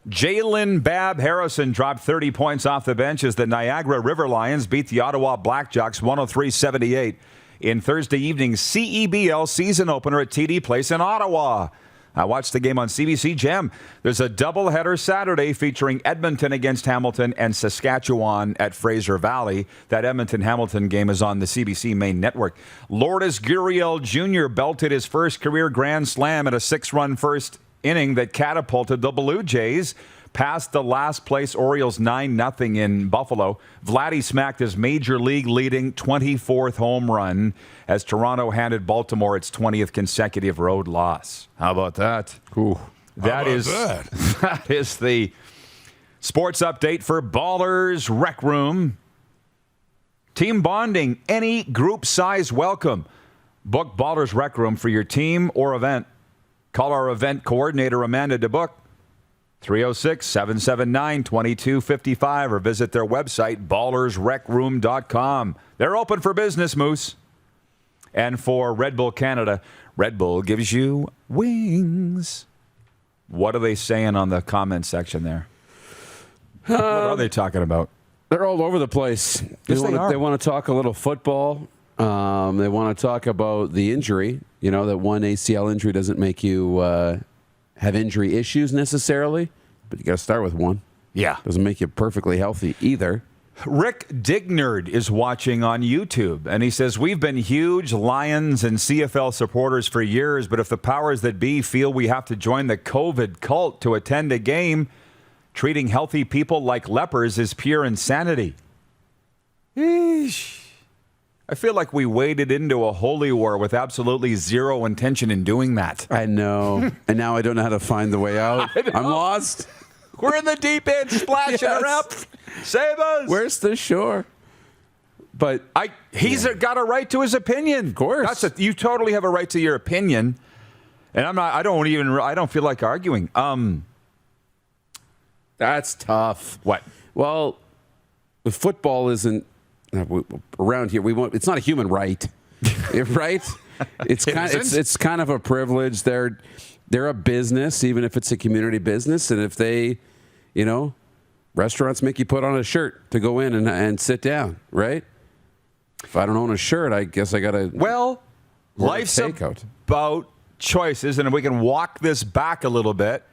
Jalen Bab Harrison dropped 30 points off the bench as the Niagara River Lions beat the Ottawa Blackjacks 103-78 in Thursday evening's CEBL season opener at TD Place in Ottawa. I watched the game on CBC Gem. There's a doubleheader Saturday featuring Edmonton against Hamilton and Saskatchewan at Fraser Valley. That Edmonton-Hamilton game is on the CBC main network. Lourdes Gurriel Jr. belted his first career grand slam at a 6-run first inning that catapulted the Blue Jays past the last-place Orioles 9-0 in Buffalo. Vladdy smacked his major league leading 24th home run as Toronto handed Baltimore its 20th consecutive road loss. How about that? Ooh. That is the sports update for Ballers Rec Room. Team bonding, any group size welcome. Book Ballers Rec Room for your team or event. Call our event coordinator, Amanda, to book. 306-779-2255 or visit their website, ballersrecroom.com. They're open for business, Moose. And for Red Bull Canada, Red Bull gives you wings. What are they saying on the comment section there? What are they talking about? They're all over the place. They want to talk a little football. They want to talk about the injury. You know, that one ACL injury doesn't make you have injury issues necessarily, but you got to start with one. Yeah. Doesn't make you perfectly healthy either. Rick Dignard is watching on YouTube, and he says, we've been huge Lions and CFL supporters for years, but if the powers that be feel we have to join the COVID cult to attend a game, treating healthy people like lepers is pure insanity. Eesh. I feel like we waded into a holy war with absolutely zero intention in doing that. I know. And now I don't know how to find the way out. I'm lost. We're in the deep end, splashing around. Save us. Where's the shore? But he's got a right to his opinion. Of course. You totally have a right to your opinion. And I don't feel like arguing. That's tough. What? Well, the football isn't around here. It's not a human right. Right? it's kind of a privilege. They're a business, even if it's a community business, and if they, restaurants make you put on a shirt to go in and sit down, right? If I don't own a shirt, I guess I got to. Well, life's about choices, and if we can walk this back a little bit,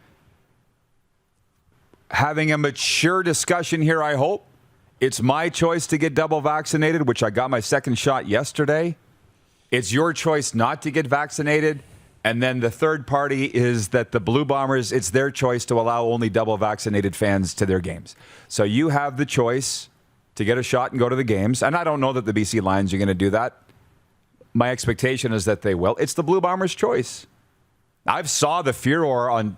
having a mature discussion here, I hope. It's my choice to get double vaccinated, which I got my second shot yesterday. It's your choice not to get vaccinated. And then the third party is that the Blue Bombers, it's their choice to allow only double vaccinated fans to their games. So you have the choice to get a shot and go to the games. And I don't know that the BC Lions are going to do that. My expectation is that they will. It's the Blue Bombers' choice. I've saw the furor on,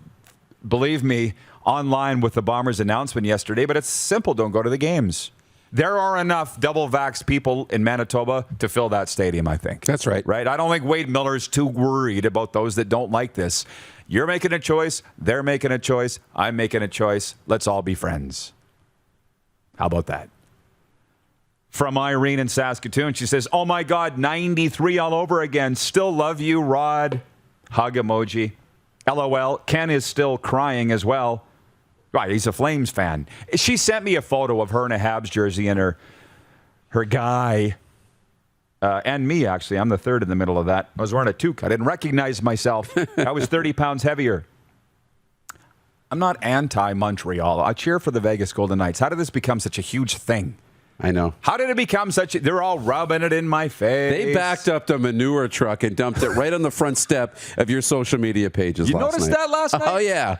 believe me, online with the Bombers announcement yesterday, but it's simple. Don't go to the games. There are enough double vax people in Manitoba to fill that stadium, I think. That's right. Right? I don't think Wade Miller's too worried about those that don't like this. You're making a choice. They're making a choice. I'm making a choice. Let's all be friends. How about that? From Irene in Saskatoon, she says, oh my God, 93 all over again. Still love you, Rod. Hug emoji. LOL. Ken is still crying as well. Right, he's a Flames fan. She sent me a photo of her in a Habs jersey and her guy, and me, actually. I'm the third in the middle of that. I was wearing a toque. I didn't recognize myself. I was 30 pounds heavier. I'm not anti-Montreal. I cheer for the Vegas Golden Knights. How did this become such a huge thing? I know. How did it become such a... They're all rubbing it in my face. They backed up the manure truck and dumped it right on the front step of your social media pages last night. You noticed that last night? Oh, yeah.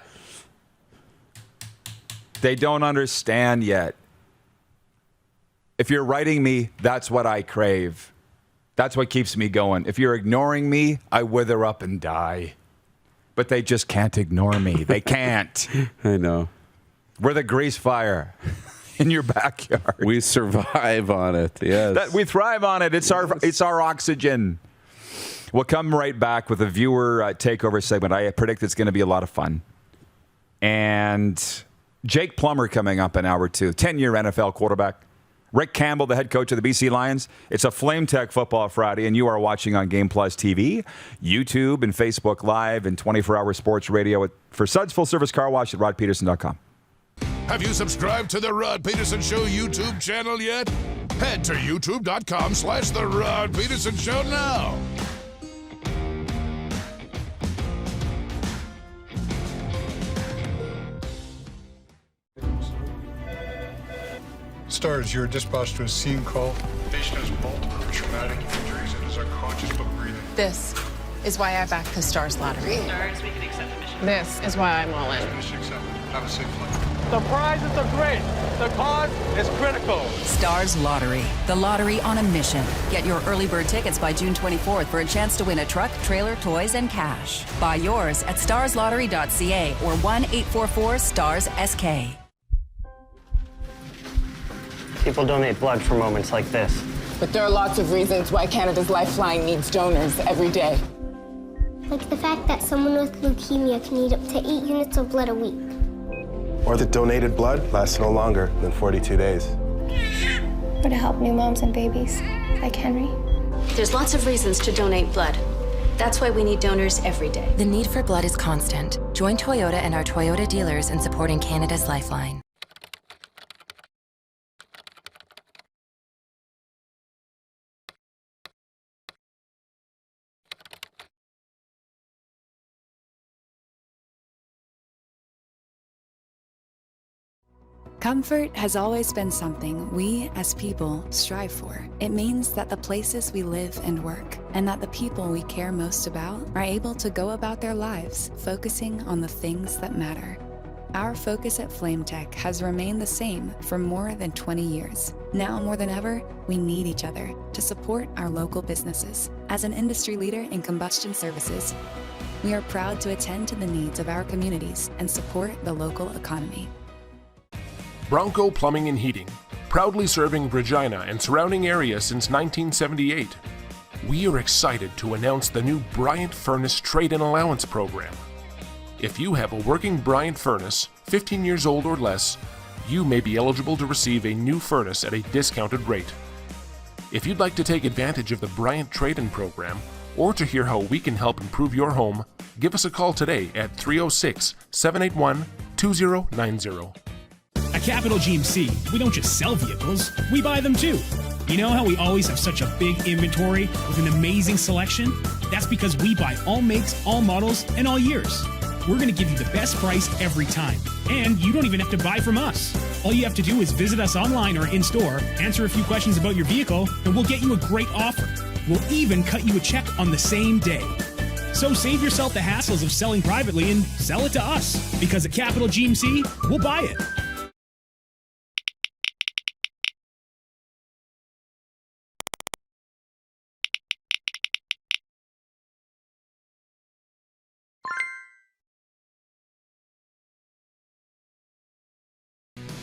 They don't understand yet. If you're writing me, that's what I crave. That's what keeps me going. If you're ignoring me, I wither up and die. But they just can't ignore me. They can't. I know. We're the grease fire in your backyard. We survive on it. Yes. We thrive on it. It's our oxygen. We'll come right back with a viewer takeover segment. I predict it's going to be a lot of fun. And Jake Plummer coming up in hour 2, 10-year NFL quarterback. Rick Campbell, the head coach of the BC Lions. It's a Flame Tech Football Friday, and you are watching on Game Plus TV, YouTube, and Facebook Live, and 24-hour sports radio for Suds Full Service Car Wash at rodpedersen.com. Have you subscribed to the Rod Pedersen Show YouTube channel yet? Head to youtube.com/The Rod Pedersen Show now. Stars, you're dispatched to a scene call. Patient has multiple traumatic injuries and is unconscious but breathing. This is why I backed the Stars lottery. Stars, we can accept admission. This is why I'm all in. Mission accepted. Have a safe flight. The prizes are great. The cause is critical. Stars Lottery, the lottery on a mission. Get your early bird tickets by June 24th for a chance to win a truck, trailer, toys, and cash. Buy yours at starslottery.ca or 1-844-STARS-SK. People donate blood for moments like this. But there are lots of reasons why Canada's Lifeline needs donors every day. Like the fact that someone with leukemia can need up to 8 units of blood a week. Or that donated blood lasts no longer than 42 days. Or to help new moms and babies, like Henry. There's lots of reasons to donate blood. That's why we need donors every day. The need for blood is constant. Join Toyota and our Toyota dealers in supporting Canada's Lifeline. Comfort has always been something we, as people, strive for. It means that the places we live and work, and that the people we care most about, are able to go about their lives, focusing on the things that matter. Our focus at Flame Tech has remained the same for more than 20 years. Now more than ever, we need each other to support our local businesses. As an industry leader in combustion services, we are proud to attend to the needs of our communities and support the local economy. Bronco Plumbing and Heating, proudly serving Regina and surrounding areas since 1978. We are excited to announce the new Bryant Furnace Trade-in Allowance Program. If you have a working Bryant furnace, 15 years old or less, you may be eligible to receive a new furnace at a discounted rate. If you'd like to take advantage of the Bryant Trade-in Program, or to hear how we can help improve your home, give us a call today at 306-781-2090. At Capital GMC, we don't just sell vehicles, we buy them too. You know how we always have such a big inventory with an amazing selection? That's because we buy all makes, all models, and all years. We're going to give you the best price every time. And you don't even have to buy from us. All you have to do is visit us online or in-store, answer a few questions about your vehicle, and we'll get you a great offer. We'll even cut you a check on the same day. So save yourself the hassles of selling privately and sell it to us. Because at Capital GMC, we'll buy it.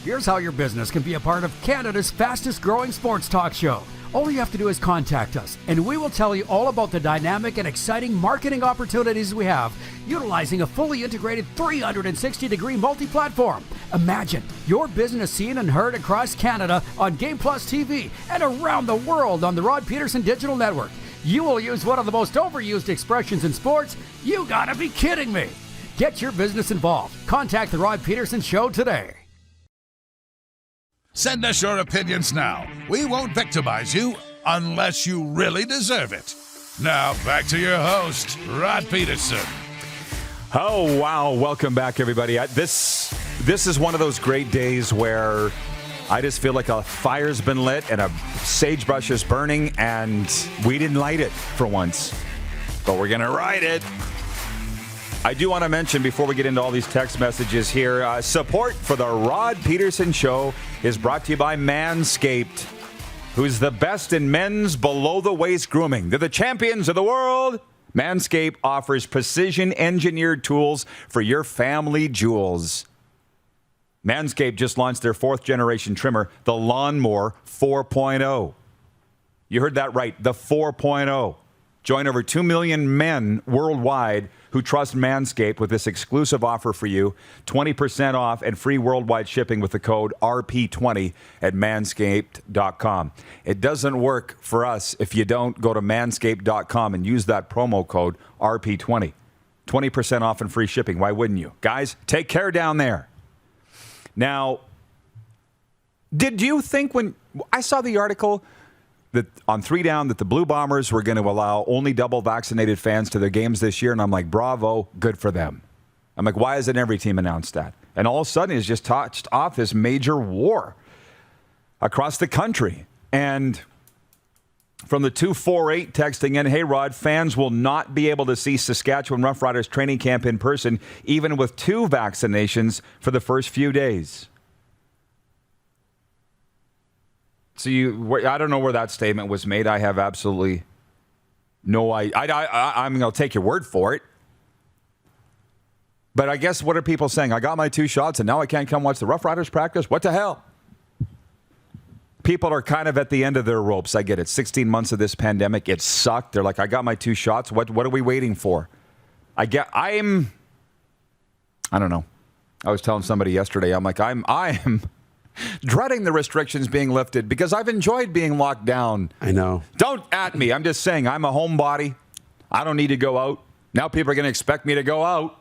Here's how your business can be a part of Canada's fastest growing sports talk show. All you have to do is contact us, and we will tell you all about the dynamic and exciting marketing opportunities we have, utilizing a fully integrated 360-degree multi-platform. Imagine your business seen and heard across Canada on Game Plus TV and around the world on the Rod Pedersen Digital Network. You will use one of the most overused expressions in sports. You gotta be kidding me. Get your business involved. Contact the Rod Pedersen Show today. Send us your opinions now. We won't victimize you unless you really deserve it. Now, back to your host, Rod Pedersen. Oh, wow. Welcome back, everybody. This is one of those great days where I just feel like a fire's been lit and a sagebrush is burning, and we didn't light it for once. But we're going to ride it. I do want to mention, before we get into all these text messages here, support for the Rod Pedersen Show is brought to you by Manscaped, who's the best in men's below-the-waist grooming. They're the champions of the world. Manscaped offers precision-engineered tools for your family jewels. Manscaped just launched their 4th-generation trimmer, the Lawnmower 4.0. You heard that right, the 4.0. Join over 2 million men worldwide who trust Manscaped with this exclusive offer for you. 20% off and free worldwide shipping with the code RP20 at manscaped.com. It doesn't work for us if you don't go to manscaped.com and use that promo code RP20. 20% off and free shipping. Why wouldn't you? Guys, take care down there. Now, did you think when I saw the article that on 3 Down that the Blue Bombers were going to allow only double vaccinated fans to their games this year? And I'm like, bravo, good for them. I'm like, why hasn't every team announced that? And all of a sudden, it's just touched off this major war across the country. And from the 248 texting in, hey, Rod, fans will not be able to see Saskatchewan Roughriders training camp in person, even with 2 vaccinations for the first few days. So I don't know where that statement was made. I have absolutely no idea. I'm going to take your word for it. But I guess what are people saying? I got my 2 shots and now I can't come watch the Rough Riders practice? What the hell? People are kind of at the end of their ropes. I get it. 16 months of this pandemic, it sucked. They're like, I got my 2 shots. What are we waiting for? I don't know. I was telling somebody yesterday, I'm like, I am dreading the restrictions being lifted because I've enjoyed being locked down. I know. Don't at me. I'm just saying I'm a homebody. I don't need to go out. Now people are going to expect me to go out.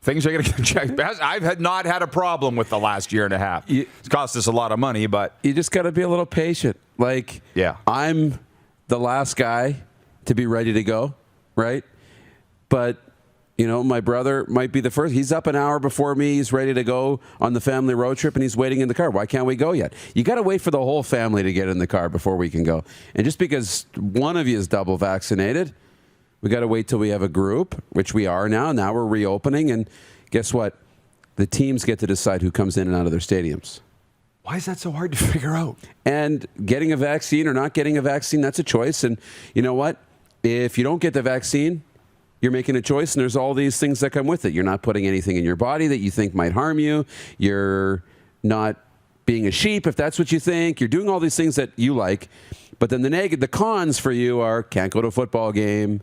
Things are going to get checked. I've not had a problem with the last year and a half. It's cost us a lot of money, but you just got to be a little patient. Like, yeah, I'm the last guy to be ready to go, right? But you know, my brother might be the first. He's up an hour before me. He's ready to go on the family road trip, and he's waiting in the car. Why can't we go yet? You got to wait for the whole family to get in the car before we can go. And just because one of you is double vaccinated, we got to wait till we have a group, which we are now. Now we're reopening, and guess what? The teams get to decide who comes in and out of their stadiums. Why is that so hard to figure out? And getting a vaccine or not getting a vaccine, that's a choice. And you know what? If you don't get the vaccine, you're making a choice, and there's all these things that come with it. You're not putting anything in your body that you think might harm you. You're not being a sheep, if that's what you think. You're doing all these things that you like. But then the cons for you are can't go to a football game,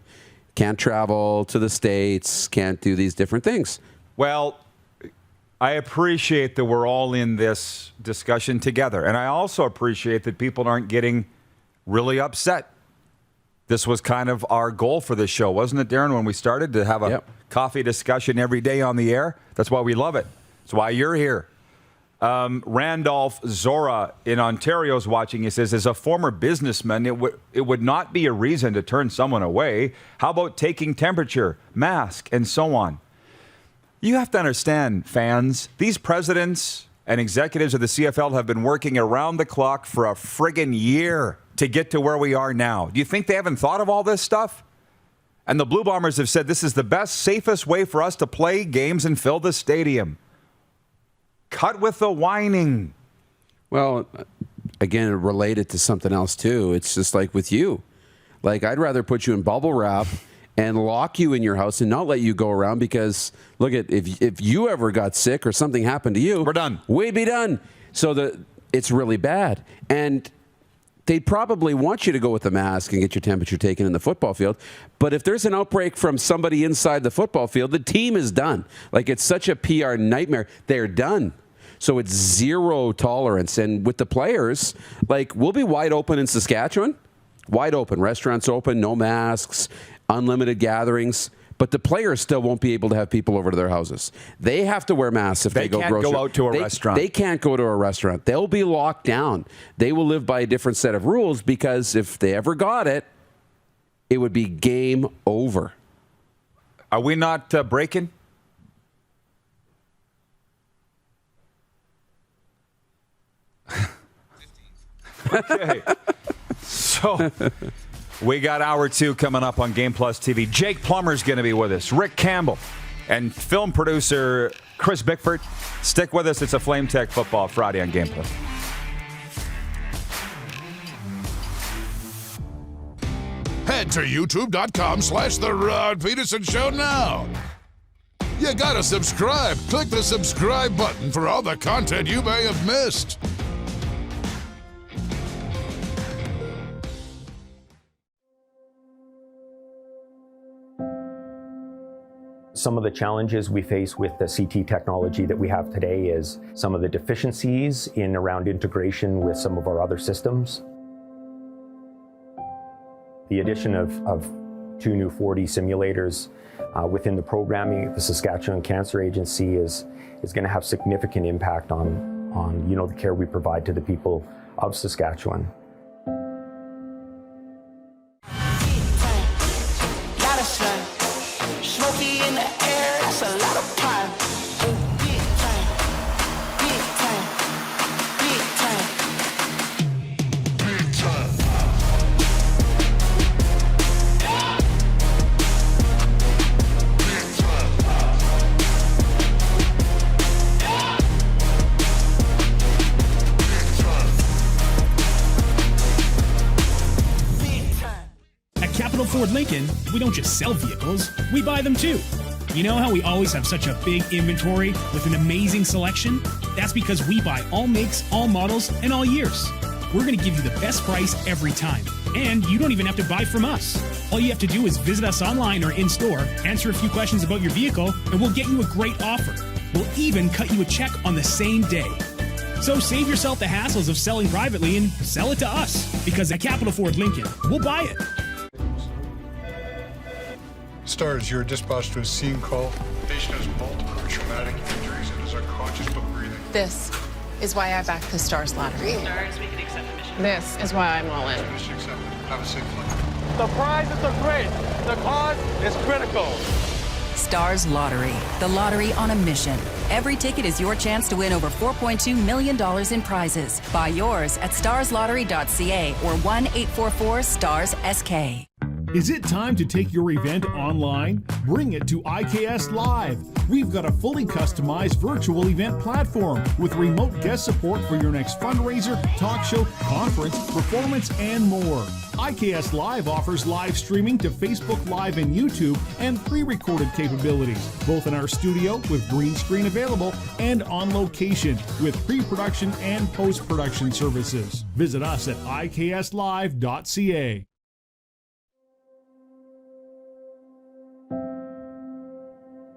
can't travel to the States, can't do these different things. Well, I appreciate that we're all in this discussion together. And I also appreciate that people aren't getting really upset. This was kind of our goal for this show, wasn't it, Darren, when we started to have a coffee discussion every day on the air? That's why we love it. That's why you're here. Randolph Zora in Ontario is watching. He says, as a former businessman, it would not be a reason to turn someone away. How about taking temperature, mask, and so on? You have to understand, fans, these presidents and executives of the CFL have been working around the clock for a friggin' year to get to where we are now. Do you think they haven't thought of all this stuff? And the Blue Bombers have said this is the best, safest way for us to play games and fill the stadium. Cut with the whining. Well, again, related to something else, too. It's just like with you. Like, I'd rather put you in bubble wrap and lock you in your house and not let you go around because, look, if you ever got sick or something happened to you, we're done. We'd be done. So it's really bad. And they'd probably want you to go with the mask and get your temperature taken in the football field. But if there's an outbreak from somebody inside the football field, the team is done. Like, it's such a PR nightmare. They're done. So it's zero tolerance. And with the players, like, we'll be wide open in Saskatchewan. Wide open. Restaurants open, no masks, unlimited gatherings. But the players still won't be able to have people over to their houses. They have to wear masks if they go grocery. They can't go out to a restaurant. They can't go to a restaurant. They'll be locked down. They will live by a different set of rules because if they ever got it, it would be game over. Are we not breaking? Okay. So we got hour 2 coming up on Game Plus TV. Jake Plummer's going to be with us. Rick Campbell and film producer Chris Bickford. Stick with us. It's a Flame Tech Football Friday on Game Plus. Head to youtube.com/The Rod Pedersen Show now. You gotta subscribe. Click the subscribe button for all the content you may have missed. Some of the challenges we face with the CT technology that we have today is some of the deficiencies in around integration with some of our other systems. The addition of 2 new 4D simulators within the programming of the Saskatchewan Cancer Agency is going to have significant impact on the care we provide to the people of Saskatchewan. Lincoln, we don't just sell vehicles, we buy them too. You know how we always have such a big inventory with an amazing selection? That's because we buy all makes, all models, and all years. We're going to give you the best price every time. And you don't even have to buy from us. All you have to do is visit us online or in-store, answer a few questions about your vehicle, and we'll get you a great offer. We'll even cut you a check on the same day. So save yourself the hassles of selling privately and sell it to us. Because at Capital Ford Lincoln, we'll buy it. Stars, you're dispatched to a scene call. The patient has multiple traumatic injuries and is unconscious but breathing. This is why I backed the Stars lottery. Stars, we can accept admission. This is why I'm all in. Admission accepted. Have a safe flight. The prizes are great. The cause is critical. Stars Lottery, the lottery on a mission. Every ticket is your chance to win over $4.2 million in prizes. Buy yours at starslottery.ca or 1-844-STARS-SK. Is it time to take your event online? Bring it to IKS Live. We've got a fully customized virtual event platform with remote guest support for your next fundraiser, talk show, conference, performance, and more. IKS Live offers live streaming to Facebook Live and YouTube and pre-recorded capabilities, both in our studio with green screen available and on location with pre-production and post-production services. Visit us at ikslive.ca.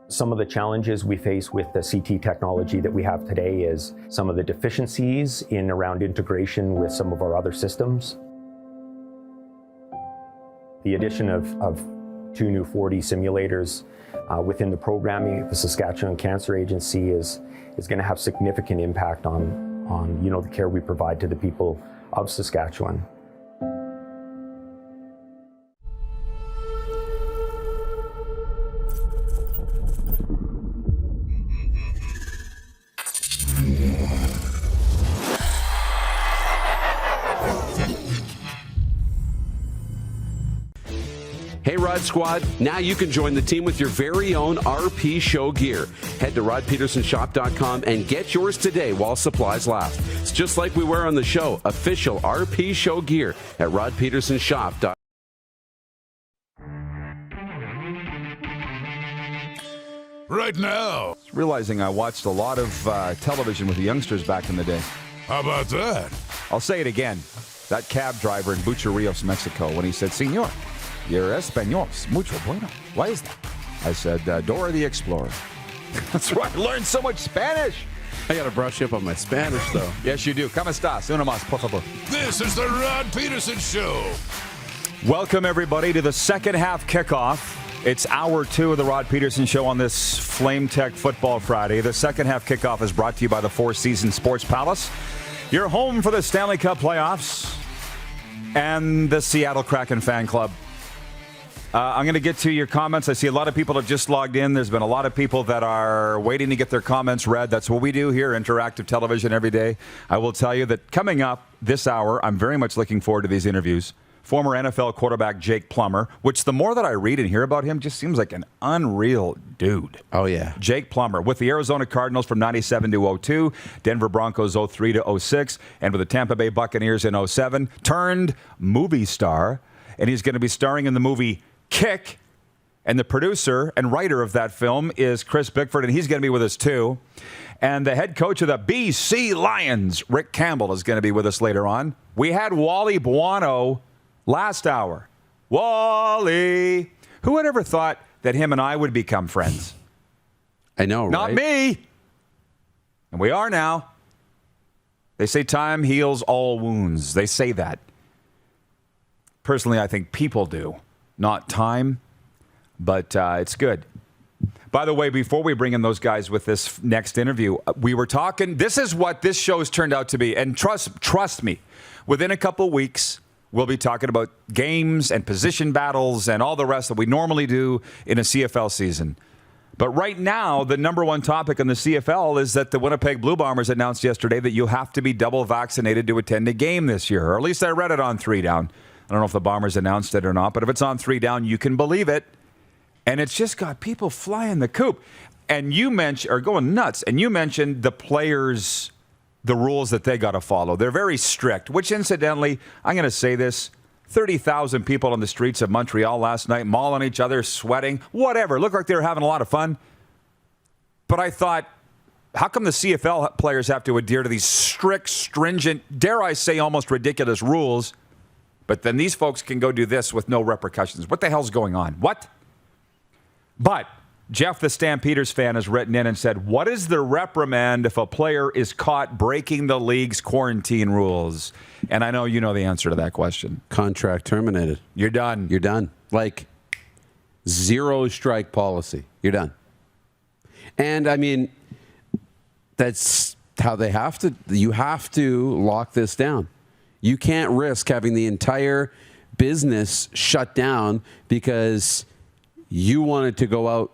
Some of the challenges we face with the CT technology that we have today is some of the deficiencies in around integration with some of our other systems. The addition of 2 new 4D simulators within the programming, the Saskatchewan Cancer Agency is going to have significant impact on the care we provide to the people of Saskatchewan. Hey, Rod Squad, now you can join the team with your very own RP Show gear. Head to rodpedersenshop.com and get yours today while supplies last. It's just like we wear on the show, official RP Show gear at rodpedersenshop.com. Right now. Realizing I watched a lot of television with the youngsters back in the day. How about that? I'll say it again. That cab driver in Bucharrios, Mexico, when he said, Señor, your Espanol es mucho bueno. Why is that? I said, Dora the Explorer. That's right. I learned so much Spanish. I got to brush up on my Spanish, though. Yes, you do. ¿Cómo estás? Uno más, por favor. This is the Rod Pedersen Show. Welcome, everybody, to the second half kickoff. It's hour 2 of the Rod Pedersen Show on this Flame Tech Football Friday. The second half kickoff is brought to you by the Four Seasons Sports Palace. You're home for the Stanley Cup playoffs and the Seattle Kraken fan club. I'm going to get to your comments. I see a lot of people have just logged in. There's been a lot of people that are waiting to get their comments read. That's what we do here, interactive television every day. I will tell you that coming up this hour, I'm very much looking forward to these interviews. Former NFL quarterback Jake Plummer, which the more that I read and hear about him, just seems like an unreal dude. Oh, yeah. Jake Plummer with the Arizona Cardinals from 97 to 02, Denver Broncos 03 to 06, and with the Tampa Bay Buccaneers in 07, turned movie star. And he's going to be starring in the movie Kick. And the producer and writer of that film is Chris Bickford, and he's going to be with us too. And the head coach of the BC Lions, Rick Campbell, is going to be with us later on. We had Wally Buono last hour. Wally. Who would ever thought that him and I would become friends? I know, right? Not me. And we are now. They say time heals all wounds. They say that. Personally, I think people do, not time. But it's good. By the way, before we bring in those guys with this next interview, we were talking. This is what this show's turned out to be. And trust me, within a couple weeks, we'll be talking about games and position battles and all the rest that we normally do in a CFL season. But right now, the number one topic in the CFL is that the Winnipeg Blue Bombers announced yesterday that you have to be double vaccinated to attend a game this year. Or at least I read it on 3 Down. I don't know if the Bombers announced it or not, but if it's on 3 Down, you can believe it. And it's just got people flying the coop. And you mentioned, or going nuts, and you mentioned the players, the rules that they got to follow. They're very strict, which incidentally, I'm going to say this, 30,000 people on the streets of Montreal last night, mauling each other, sweating, whatever. Looked like they were having a lot of fun. But I thought, how come the CFL players have to adhere to these strict, stringent, dare I say almost ridiculous rules, but then these folks can go do this with no repercussions? What the hell's going on? What? But Jeff, the Stampeders fan, has written in and said, what is the reprimand if a player is caught breaking the league's quarantine rules? And I know you know the answer to that question. Contract terminated. You're done. You're done. Like, 0 strike policy. You're done. And, I mean, that's how they have to. You have to lock this down. You can't risk having the entire business shut down because you wanted to go out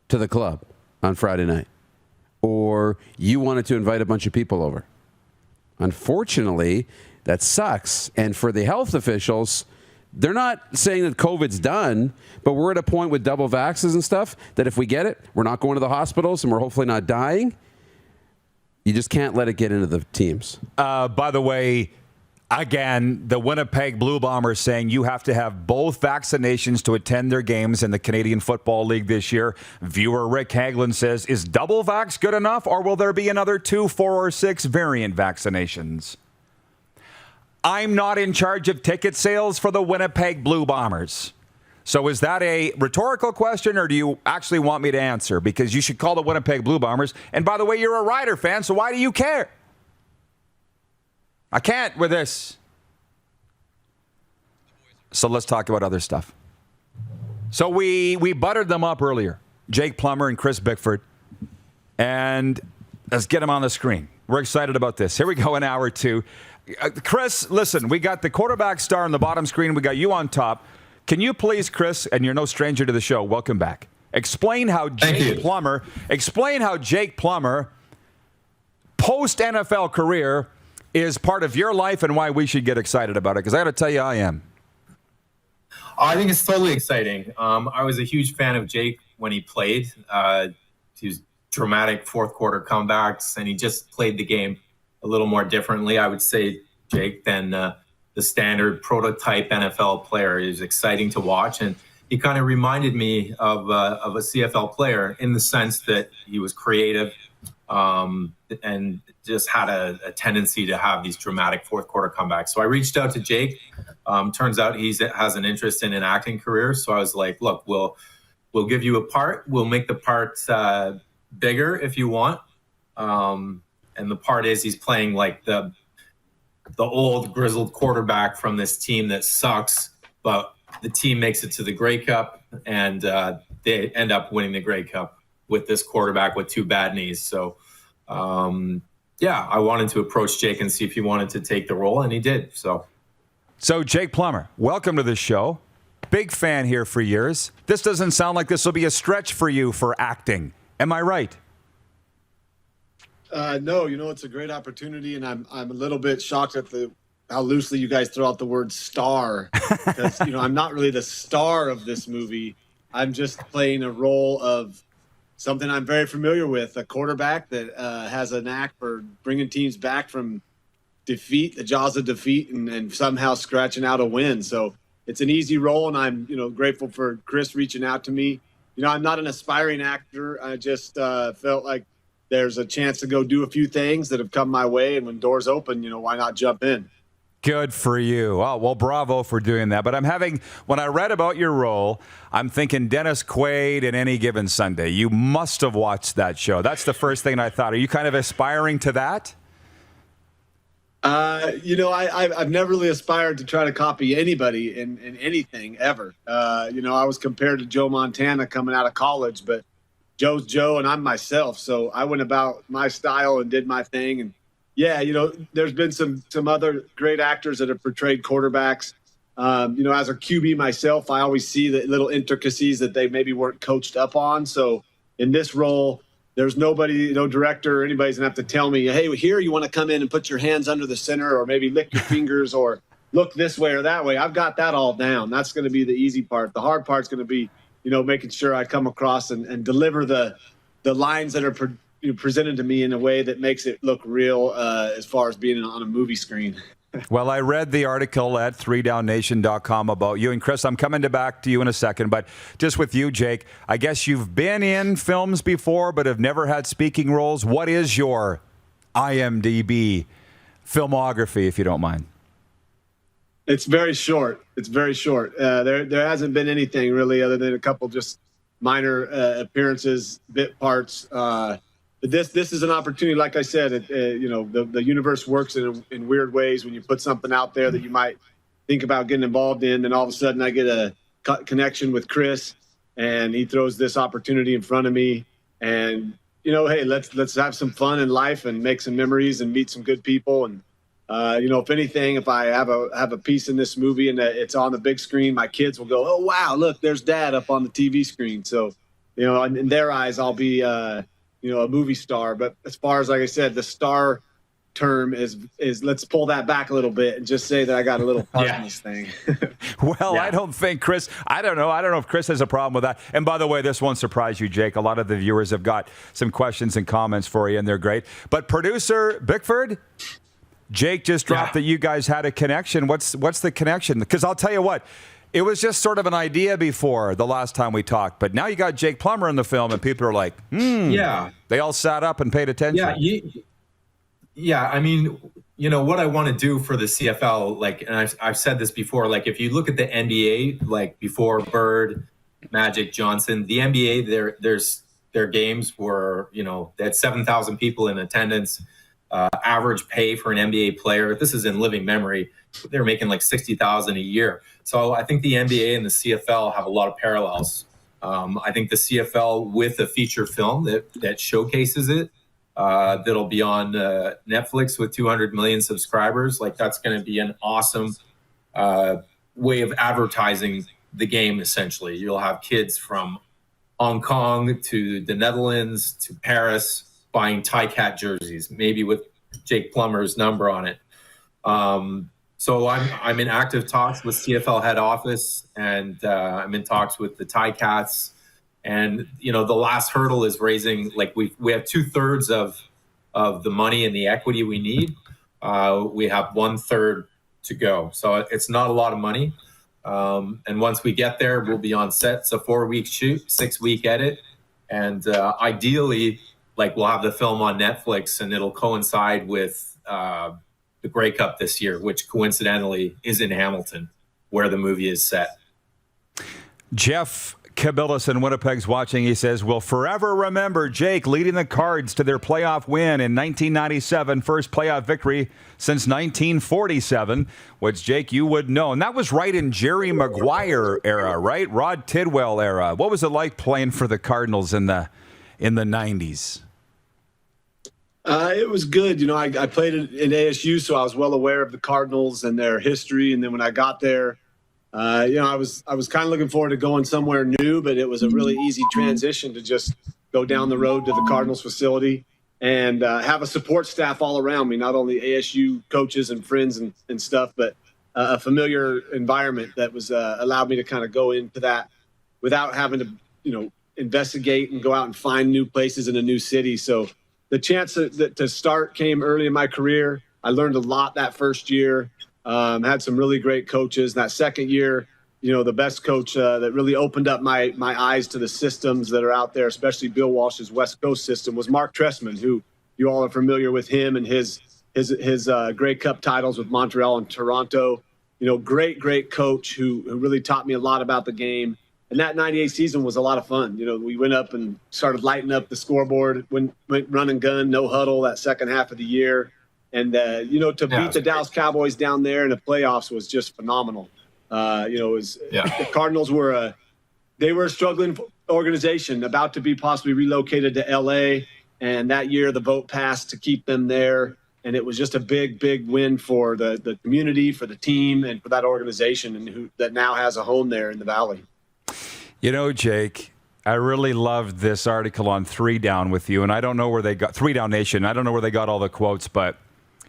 to the club on Friday night, or you wanted to invite a bunch of people over. Unfortunately, that sucks. And for the health officials, they're not saying that COVID's done, but we're at a point with double vaxxes and stuff that if we get it, we're not going to the hospitals and we're hopefully not dying. You just can't let it get into the teams. By the way, again, the Winnipeg Blue Bombers saying you have to have both vaccinations to attend their games in the Canadian Football League this year. Viewer Rick Hagelin says, is double vax good enough, or will there be another 2, 4, or 6 variant vaccinations? I'm not in charge of ticket sales for the Winnipeg Blue Bombers. So is that a rhetorical question, or do you actually want me to answer? Because you should call the Winnipeg Blue Bombers. And by the way, you're a Rider fan, so why do you care? I can't with this. So let's talk about other stuff. So we buttered them up earlier, Jake Plummer and Chris Bickford. And let's get them on the screen. We're excited about this. Here we go in hour 2. Chris, listen, we got the quarterback star on the bottom screen. We got you on top. Can you please, Chris, and you're no stranger to the show, welcome back. Explain how Jake Plummer, post-NFL career is part of your life and why we should get excited about it. Because I got to tell you, I am. I think it's totally exciting. I was a huge fan of Jake when he played. His dramatic fourth quarter comebacks, and he just played the game a little more differently, I would say, Jake, than the standard prototype NFL player. He was exciting to watch, and he kind of reminded me of a CFL player in the sense that he was creative and just had a tendency to have these dramatic fourth quarter comebacks. So I reached out to Jake. Turns out he has an interest in an acting career. So I was like, look, we'll give you a part. We'll make the part bigger if you want. And the part is he's playing like the old grizzled quarterback from this team that sucks, but the team makes it to the Grey Cup, and they end up winning the Grey Cup with this quarterback with 2 bad knees. So, I wanted to approach Jake and see if he wanted to take the role, and he did. So Jake Plummer, welcome to the show. Big fan here for years. This doesn't sound like this will be a stretch for you for acting. Am I right? No, it's a great opportunity, and I'm a little bit shocked at how loosely you guys throw out the word star, because I'm not really the star of this movie. I'm just playing a role of something I'm very familiar with, a quarterback that has a knack for bringing teams back from defeat, the jaws of defeat, and somehow scratching out a win. So it's an easy role, and I'm grateful for Chris reaching out to me. I'm not an aspiring actor. I just felt like there's a chance to go do a few things that have come my way, and when doors open, why not jump in? Good for you. Oh, well, bravo for doing that. But when I read about your role, I'm thinking Dennis Quaid and Any Given Sunday. You must have watched that show. That's the first thing I thought. Are you kind of aspiring to that? I've never really aspired to try to copy anybody in anything ever. I was compared to Joe Montana coming out of college, but Joe's Joe and I'm myself. So I went about my style and did my thing. And yeah, there's been some other great actors that have portrayed quarterbacks. As a QB myself, I always see the little intricacies that they maybe weren't coached up on. So in this role, there's nobody, no director or anybody's gonna have to tell me, hey, here you want to come in and put your hands under the center, or maybe lick your fingers, or look this way or that way. I've got that all down. That's going to be the easy part. The hard part's going to be, making sure I come across and deliver the lines that are presented to me in a way that makes it look real as far as being on a movie screen. Well, I read the article at 3downnation.com about you. And Chris, I'm coming back to you in a second. But just with you, Jake, I guess you've been in films before but have never had speaking roles. What is your IMDb filmography, if you don't mind? It's very short. There hasn't been anything really other than a couple just minor appearances, bit parts. This is an opportunity, like I said, the universe works in weird ways. When you put something out there that you might think about getting involved in, then all of a sudden I get a connection with Chris, and he throws this opportunity in front of me. And hey, let's have some fun in life and make some memories and meet some good people. And if anything, if I have a piece in this movie and it's on the big screen, my kids will go, "Oh wow, look, there's Dad up on the TV screen." So in their eyes, I'll be a movie star. But as far as, like I said, the star term is let's pull that back a little bit and just say that I got a little part in this thing. Well, yeah. I don't think Chris, I don't know if Chris has a problem with that. And by the way, this won't surprise you, Jake. A lot of the viewers have got some questions and comments for you, and they're great. But producer Bickford, Jake just dropped that you guys had a connection. What's the connection? Because I'll tell you what, it was just sort of an idea before the last time we talked, but now you got Jake Plummer in the film, and people are like, They all sat up and paid attention. Yeah. I mean, what I want to do for the CFL, and I've said this before, if you look at the NBA, before Bird, Magic, Johnson, the NBA, their games were, they had 7,000 people in attendance. average pay for an NBA player. This is in living memory. They're making like $60,000 a year. So I think the NBA and the CFL have a lot of parallels. I think the CFL with a feature film that showcases it, that'll be on Netflix with 200 million subscribers. Like, that's going to be an awesome way of advertising the game, essentially. You'll have kids from Hong Kong to the Netherlands to Paris buying Ticat jerseys, maybe with Jake Plummer's number on it. So I'm in active talks with CFL head office, and I'm in talks with the Ticats. And, you know, the last hurdle is raising, like, we have 2/3 of the money and the equity we need. We have 1/3 to go. So it's not a lot of money. And once we get there, we'll be on set. It's a 4-week shoot, 6-week edit. And ideally, like, we'll have the film on Netflix, and it'll coincide with the Grey Cup this year, which coincidentally is in Hamilton, where the movie is set. Jeff Cabillas in Winnipeg's watching. He says, "We'll forever remember Jake leading the Cards to their playoff win in 1997, first playoff victory since 1947, which, Jake, you would know." And that was right in Jerry Maguire era, right? Rod Tidwell era. What was it like playing for the Cardinals in the 90s? It was good. You know, I played in ASU, so I was well aware of the Cardinals and their history. And then when I got there, you know, I was kind of looking forward to going somewhere new, but it was a really easy transition to just go down the road to the Cardinals facility and have a support staff all around me, not only ASU coaches and friends and stuff, but a familiar environment that was allowed me to kind of go into that without having to, you know, investigate and go out and find new places in a new city. So the chance to start came early in my career. I learned a lot that first year. Had some really great coaches. That second year, you know, the best coach that really opened up my eyes to the systems that are out there, especially Bill Walsh's West Coast system, was Mark Trestman, who you all are familiar with him and his Grey Cup titles with Montreal and Toronto. You know, great coach who really taught me a lot about the game. And that 98 season was a lot of fun. You know, we went up and started lighting up the scoreboard, went run and gun, no huddle that second half of the year. And, you know, to beat the Dallas Cowboys down there in the playoffs was just phenomenal. You know, the Cardinals were a struggling organization about to be possibly relocated to L.A. And that year the vote passed to keep them there. And it was just a big win for the community, for the team, and for that organization, and that now has a home there in the Valley. You know, Jake, I really loved this article on 3 Down with you, and I don't know where they got 3 Down Nation. I don't know where they got all the quotes, but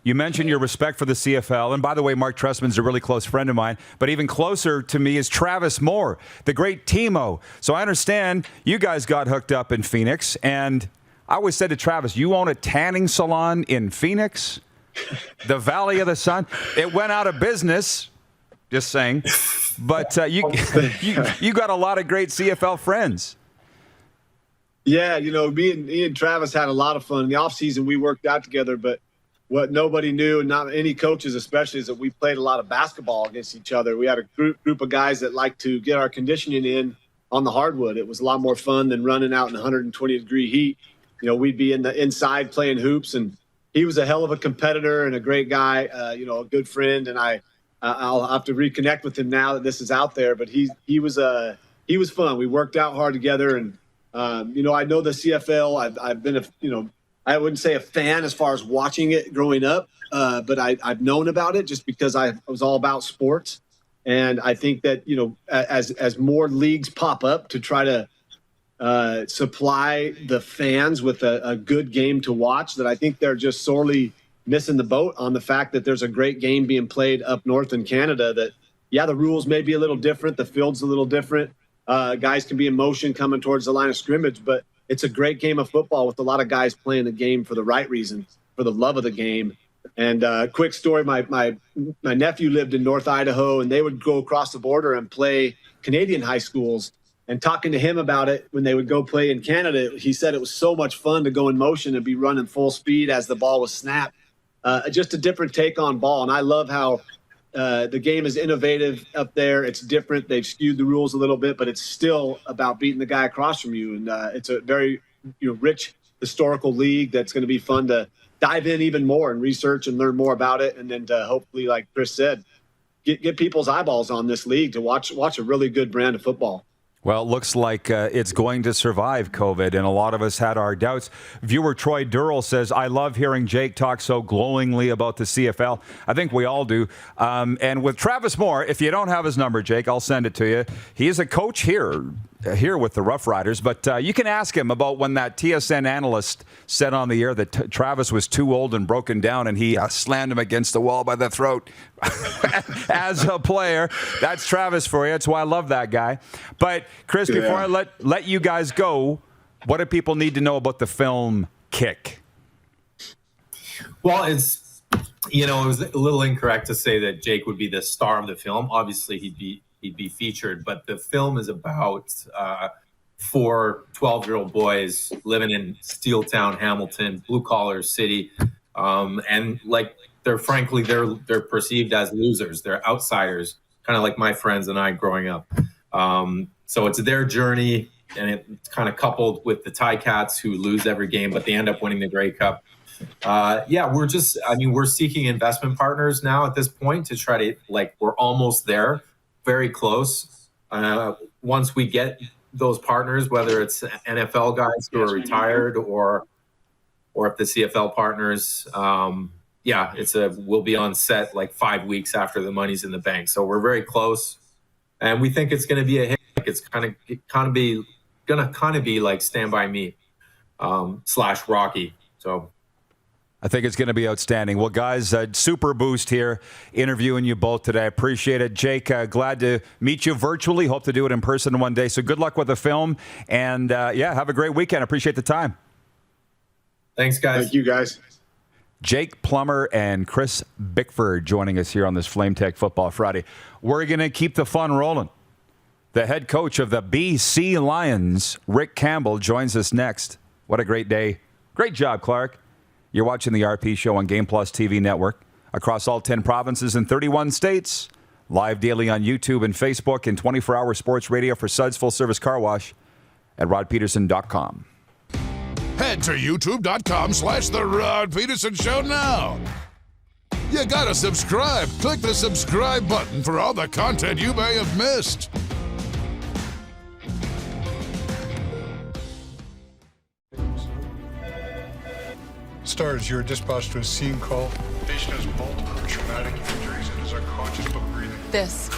you mentioned your respect for the CFL. And by the way, Mark Trestman's a really close friend of mine, but even closer to me is Travis Moore, the great Timo. So I understand you guys got hooked up in Phoenix, and I always said to Travis, you own a tanning salon in Phoenix, the Valley of the Sun. It went out of business, just saying. But you got a lot of great CFL friends. Yeah, you know, me and Travis had a lot of fun. In the offseason, we worked out together, but what nobody knew, and not any coaches especially, is that we played a lot of basketball against each other. We had a group of guys that liked to get our conditioning in on the hardwood. It was a lot more fun than running out in 120-degree heat. You know, we'd be inside playing hoops, and he was a hell of a competitor and a great guy, you know, a good friend, and I'll have to reconnect with him now that this is out there. But he was fun. We worked out hard together, and you know, I know the CFL. I've been I wouldn't say a fan as far as watching it growing up, but I've known about it just because I was all about sports, and I think that, you know, as more leagues pop up to try to supply the fans with a good game to watch, that I think they're just sorely missing the boat on the fact that there's a great game being played up north in Canada. That, yeah, the rules may be a little different, the field's a little different, guys can be in motion coming towards the line of scrimmage, but it's a great game of football with a lot of guys playing the game for the right reasons, for the love of the game. And quick story, my nephew lived in North Idaho, and they would go across the border and play Canadian high schools. And talking to him about it when they would go play in Canada, he said it was so much fun to go in motion and be running full speed as the ball was snapped. Just a different take on ball. And I love how the game is innovative up there. It's different. They've skewed the rules a little bit, but it's still about beating the guy across from you. And it's a very, you know, rich historical league that's going to be fun to dive in even more and research and learn more about it. And then to hopefully, like Chris said, get people's eyeballs on this league to watch a really good brand of football. Well, it looks like it's going to survive COVID, and a lot of us had our doubts. Viewer Troy Durrell says, I love hearing Jake talk so glowingly about the CFL. I think we all do. And with Travis Moore, if you don't have his number, Jake, I'll send it to you. He is a coach here with the Rough Riders, but you can ask him about when that TSN analyst said on the air that Travis was too old and broken down, and he slammed him against the wall by the throat as a player. That's Travis for you. That's why I love that guy. But Chris, before I let you guys go, what do people need to know about the film Kick? Well, it was a little incorrect to say that Jake would be the star of the film. Obviously, he'd be featured, but the film is about 4 12-year-old boys living in Steeltown, Hamilton, blue-collar city, and like they're perceived as losers. They're outsiders, kind of like my friends and I growing up. So it's their journey, and it's kind of coupled with the Ticats who lose every game, but they end up winning the Grey Cup. We're seeking investment partners now at this point to try to, we're almost there, very close. Once we get those partners, whether it's NFL guys who are retired or if the CFL partners, we'll be on set like 5 weeks after the money's in the bank. So we're very close, and we think it's going to be a hit. It's going to be like Stand By Me / Rocky. So I think it's going to be outstanding. Well, guys, super boost here interviewing you both today. I appreciate it. Jake, glad to meet you virtually. Hope to do it in person one day. So good luck with the film. And, have a great weekend. Appreciate the time. Thanks, guys. Thank you, guys. Jake Plummer and Chris Bickford joining us here on this Flame Tech Football Friday. We're going to keep the fun rolling. The head coach of the BC Lions, Rick Campbell, joins us next. What a great day. Great job, Clark. You're watching the RP Show on Game Plus TV network across all 10 provinces and 31 states. Live daily on YouTube and Facebook, and 24-hour sports radio for Suds Full Service Car Wash at rodpedersen.com. Head to youtube.com/The Rod Pedersen Show now. You gotta subscribe. Click the subscribe button for all the content you may have missed. Stars, you are dispatched to a scene call. Patient has multiple traumatic injuries and is unconscious but breathing. This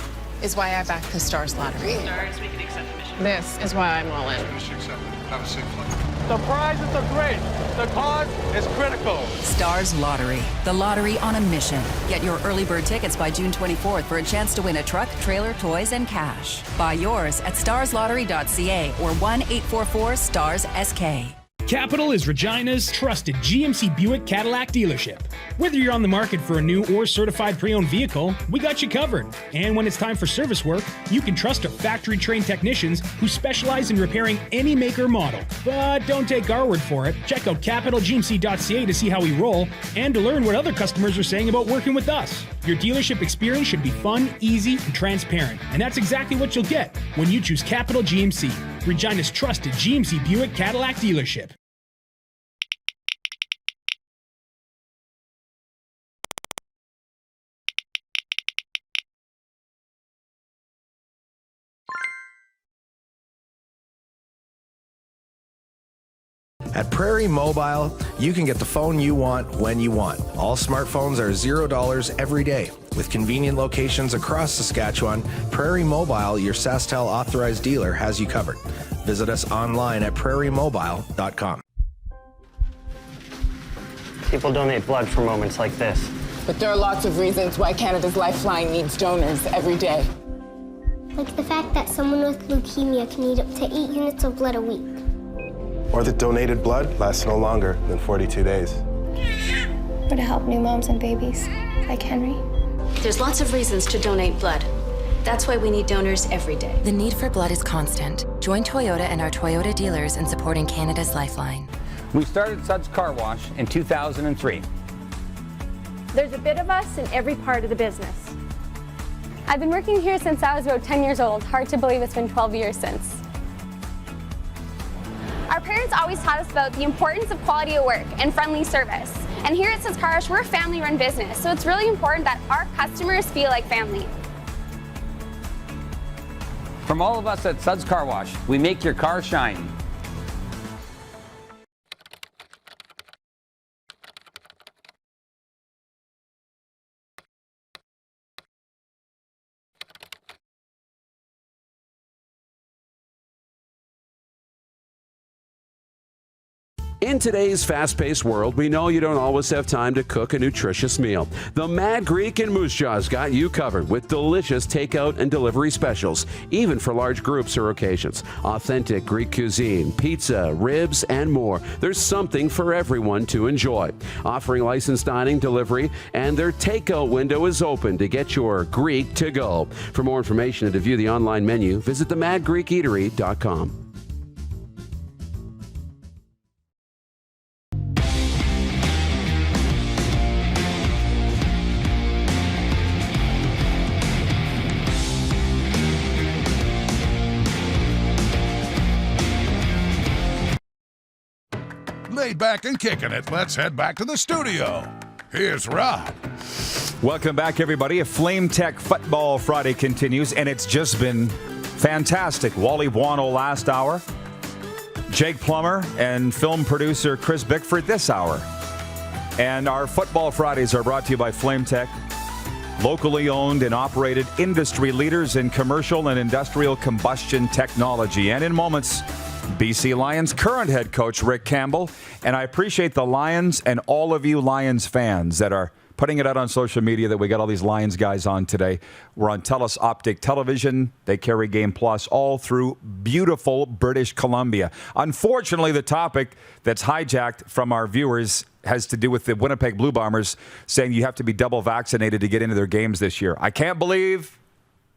is why I back the Stars lottery. Stars, we can accept the mission. This is why I'm all in. Mission accepted. Have a safe flight. The prizes are great. The cause is critical. Stars Lottery, the lottery on a mission. Get your early bird tickets by June 24th for a chance to win a truck, trailer, toys, and cash. Buy yours at starslottery.ca or 1-844-STARS-SK. Capital is Regina's trusted GMC Buick Cadillac dealership. Whether you're on the market for a new or certified pre-owned vehicle, we got you covered. And when it's time for service work, you can trust our factory-trained technicians who specialize in repairing any make or model. But don't take our word for it. Check out capitalgmc.ca to see how we roll and to learn what other customers are saying about working with us. Your dealership experience should be fun, easy, and transparent. And that's exactly what you'll get when you choose Capital GMC, Regina's trusted GMC Buick Cadillac dealership. At Prairie Mobile, you can get the phone you want when you want. All smartphones are $0 every day. With convenient locations across Saskatchewan, Prairie Mobile, your SaskTel authorized dealer, has you covered. Visit us online at prairiemobile.com. People donate blood for moments like this. But there are lots of reasons why Canada's Lifeline needs donors every day. Like the fact that someone with leukemia can need up to 8 units of blood a week. Or that donated blood lasts no longer than 42 days. Or to help new moms and babies, like Henry. There's lots of reasons to donate blood. That's why we need donors every day. The need for blood is constant. Join Toyota and our Toyota dealers in supporting Canada's Lifeline. We started Suds Car Wash in 2003. There's a bit of us in every part of the business. I've been working here since I was about 10 years old. Hard to believe it's been 12 years since. Our parents always taught us about the importance of quality of work and friendly service. And here at Suds Car Wash, we're a family-run business, so it's really important that our customers feel like family. From all of us at Suds Car Wash, we make your car shine. In today's fast-paced world, we know you don't always have time to cook a nutritious meal. The Mad Greek in Moose Jaw's got you covered with delicious takeout and delivery specials, even for large groups or occasions. Authentic Greek cuisine, pizza, ribs, and more. There's something for everyone to enjoy. Offering licensed dining, delivery, and their takeout window is open to get your Greek to go. For more information and to view the online menu, visit themadgreekeatery.com. Laid back and kicking it, let's head back to the studio. Here's Rod. Welcome back, everybody. A Flame Tech Football Friday continues, and it's just been fantastic. Wally Buono last hour, Jake Plummer, and film producer Chris Bickford this hour. And our Football Fridays are brought to you by Flame Tech, locally owned and operated industry leaders in commercial and industrial combustion technology. And in moments, BC Lions current head coach Rick Campbell. And I appreciate the Lions and all of you Lions fans that are putting it out on social media that we got all these Lions guys on today. We're on TELUS Optic Television. They carry Game Plus all through beautiful British Columbia. Unfortunately, the topic that's hijacked from our viewers has to do with the Winnipeg Blue Bombers saying you have to be double vaccinated to get into their games this year. I can't believe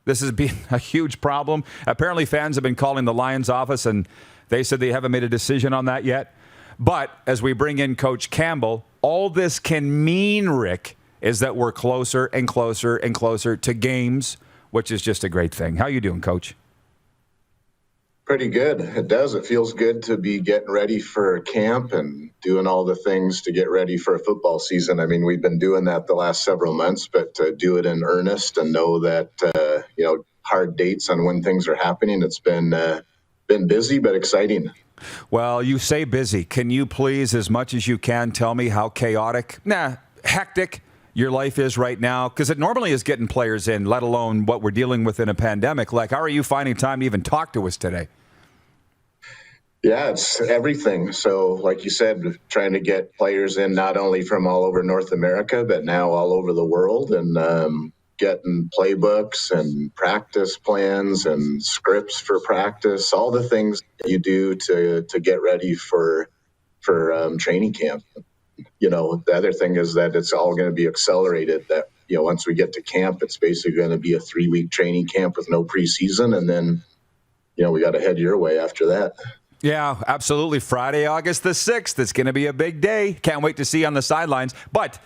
this has been a huge problem. Apparently, fans have been calling the Lions office, and they said they haven't made a decision on that yet. But as we bring in Coach Campbell, all this can mean, Rick, is that we're closer and closer and closer to games, which is just a great thing. How you doing, Coach? Pretty good. It does. It feels good to be getting ready for camp and doing all the things to get ready for a football season. I mean, we've been doing that the last several months, but to do it in earnest and know that, hard dates on when things are happening, it's been busy but exciting. Well, you say busy. Can you please, as much as you can, tell me how chaotic, hectic your life is right now? Because it normally is getting players in, let alone what we're dealing with in a pandemic. Like, how are you finding time to even talk to us today? Yeah, it's everything. So, like you said, trying to get players in not only from all over North America, but now all over the world, and getting playbooks and practice plans and scripts for practice, all the things that you do to get ready for training camp. The other thing is that it's all going to be accelerated, that, once we get to camp, it's basically going to be a 3-week training camp with no preseason. And then, we got to head your way after that. Yeah, absolutely. Friday, August the 6th. It's going to be a big day. Can't wait to see you on the sidelines. But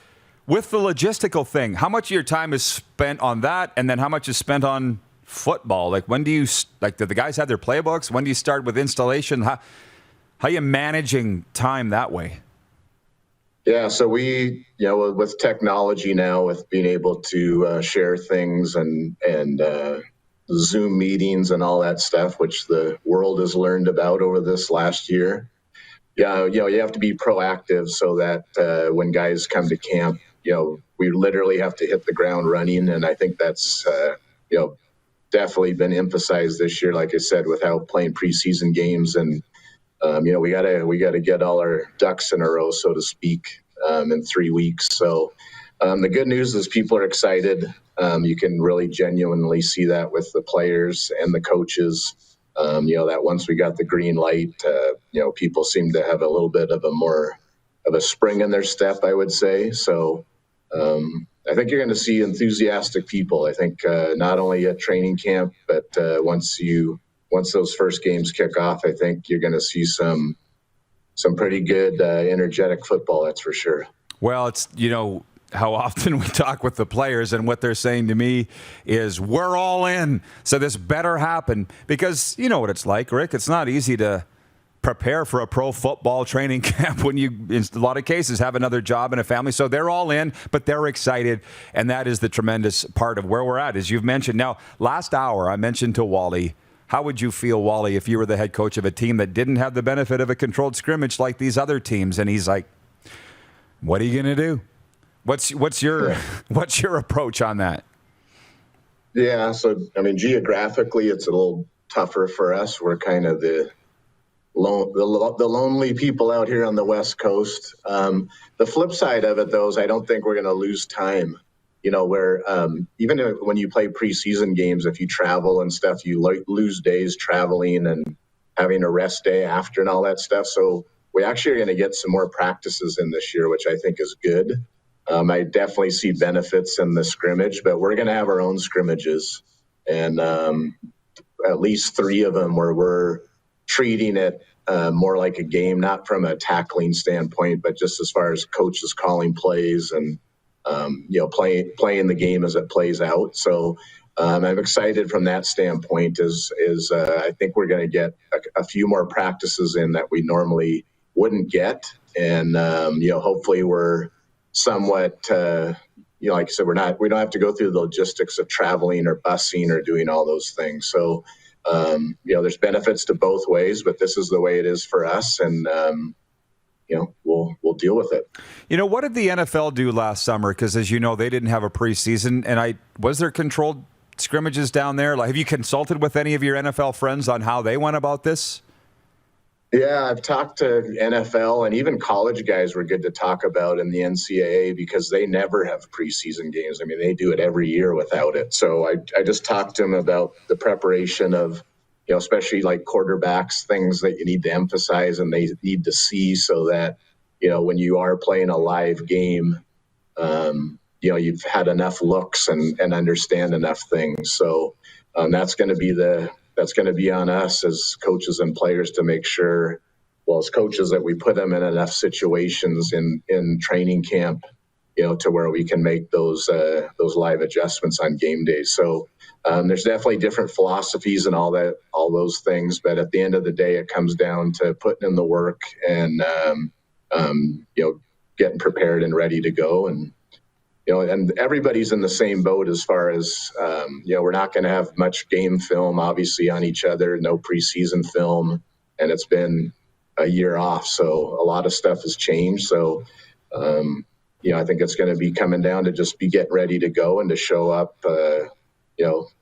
with the logistical thing, how much of your time is spent on that? And then how much is spent on football? Like, when do you, do the guys have their playbooks? When do you start with installation? How are you managing time that way? Yeah, so we, with technology now, with being able to share things and Zoom meetings and all that stuff, which the world has learned about over this last year. Yeah, you have to be proactive so that when guys come to camp, we literally have to hit the ground running. And I think that's, definitely been emphasized this year, like I said, without playing preseason games. And, we gotta get all our ducks in a row, so to speak, in 3 weeks. So the good news is people are excited. You can really genuinely see that with the players and the coaches. That once we got the green light, people seem to have a little bit of a spring in their step, I would say. So I think you're going to see enthusiastic people. I think not only at training camp, but once those first games kick off, I think you're going to see some pretty good energetic football. That's for sure. Well, it's how often we talk with the players, and what they're saying to me is, we're all in, so this better happen. Because you know what it's like, Rick. It's not easy to prepare for a pro football training camp when you, in a lot of cases, have another job and a family. So they're all in, but they're excited. And that is the tremendous part of where we're at, as you've mentioned. Now, last hour, I mentioned to Wally, how would you feel, Wally, if you were the head coach of a team that didn't have the benefit of a controlled scrimmage like these other teams? And he's like, what are you going to do? What's your approach on that? Yeah, so, I mean, geographically, it's a little tougher for us. We're kind of the lonely people out here on the West Coast. The flip side of it, though, is I don't think we're going to lose time. Where even when you play preseason games, if you travel and stuff, you lose days traveling and having a rest day after and all that stuff. So we actually are going to get some more practices in this year, which I think is good. I definitely see benefits in the scrimmage, but we're going to have our own scrimmages, and at least 3 of them where we're treating it more like a game, not from a tackling standpoint, but just as far as coaches calling plays and playing the game as it plays out. So I'm excited from that standpoint. I think we're going to get a few more practices in that we normally wouldn't get, and hopefully we're somewhat. Like I said, we don't have to go through the logistics of traveling or busing or doing all those things. So there's benefits to both ways, but this is the way it is for us, and we'll deal with it. What did the NFL do last summer? Because as you know, they didn't have a preseason, and was there controlled scrimmages down there? Like, have you consulted with any of your NFL friends on how they went about this? Yeah, I've talked to NFL, and even college guys were good to talk about in the NCAA because they never have preseason games. I mean, they do it every year without it. So I just talked to them about the preparation of, especially like quarterbacks, things that you need to emphasize and they need to see so that, when you are playing a live game, you've had enough looks and understand enough things. So that's going to be on us as coaches and players to make sure, as coaches, that we put them in enough situations in training camp, to where we can make those live adjustments on game days. So there's definitely different philosophies and all those things, but at the end of the day, it comes down to putting in the work and getting prepared and ready to go. And and everybody's in the same boat as far as, we're not going to have much game film, obviously, on each other, no preseason film, and it's been a year off. So a lot of stuff has changed. So, I think it's going to be coming down to just be getting ready to go and to show up,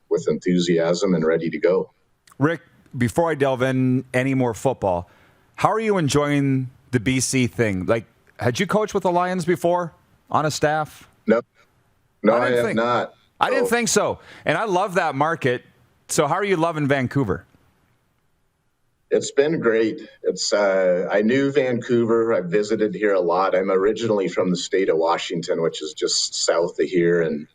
with enthusiasm and ready to go. Rick, before I delve in any more football, how are you enjoying the BC thing? Like, had you coached with the Lions before on a staff? No, I have not. I didn't think so. And I love that market. So how are you loving Vancouver? It's been great. I knew Vancouver. I visited here a lot. I'm originally from the state of Washington, which is just south of here, and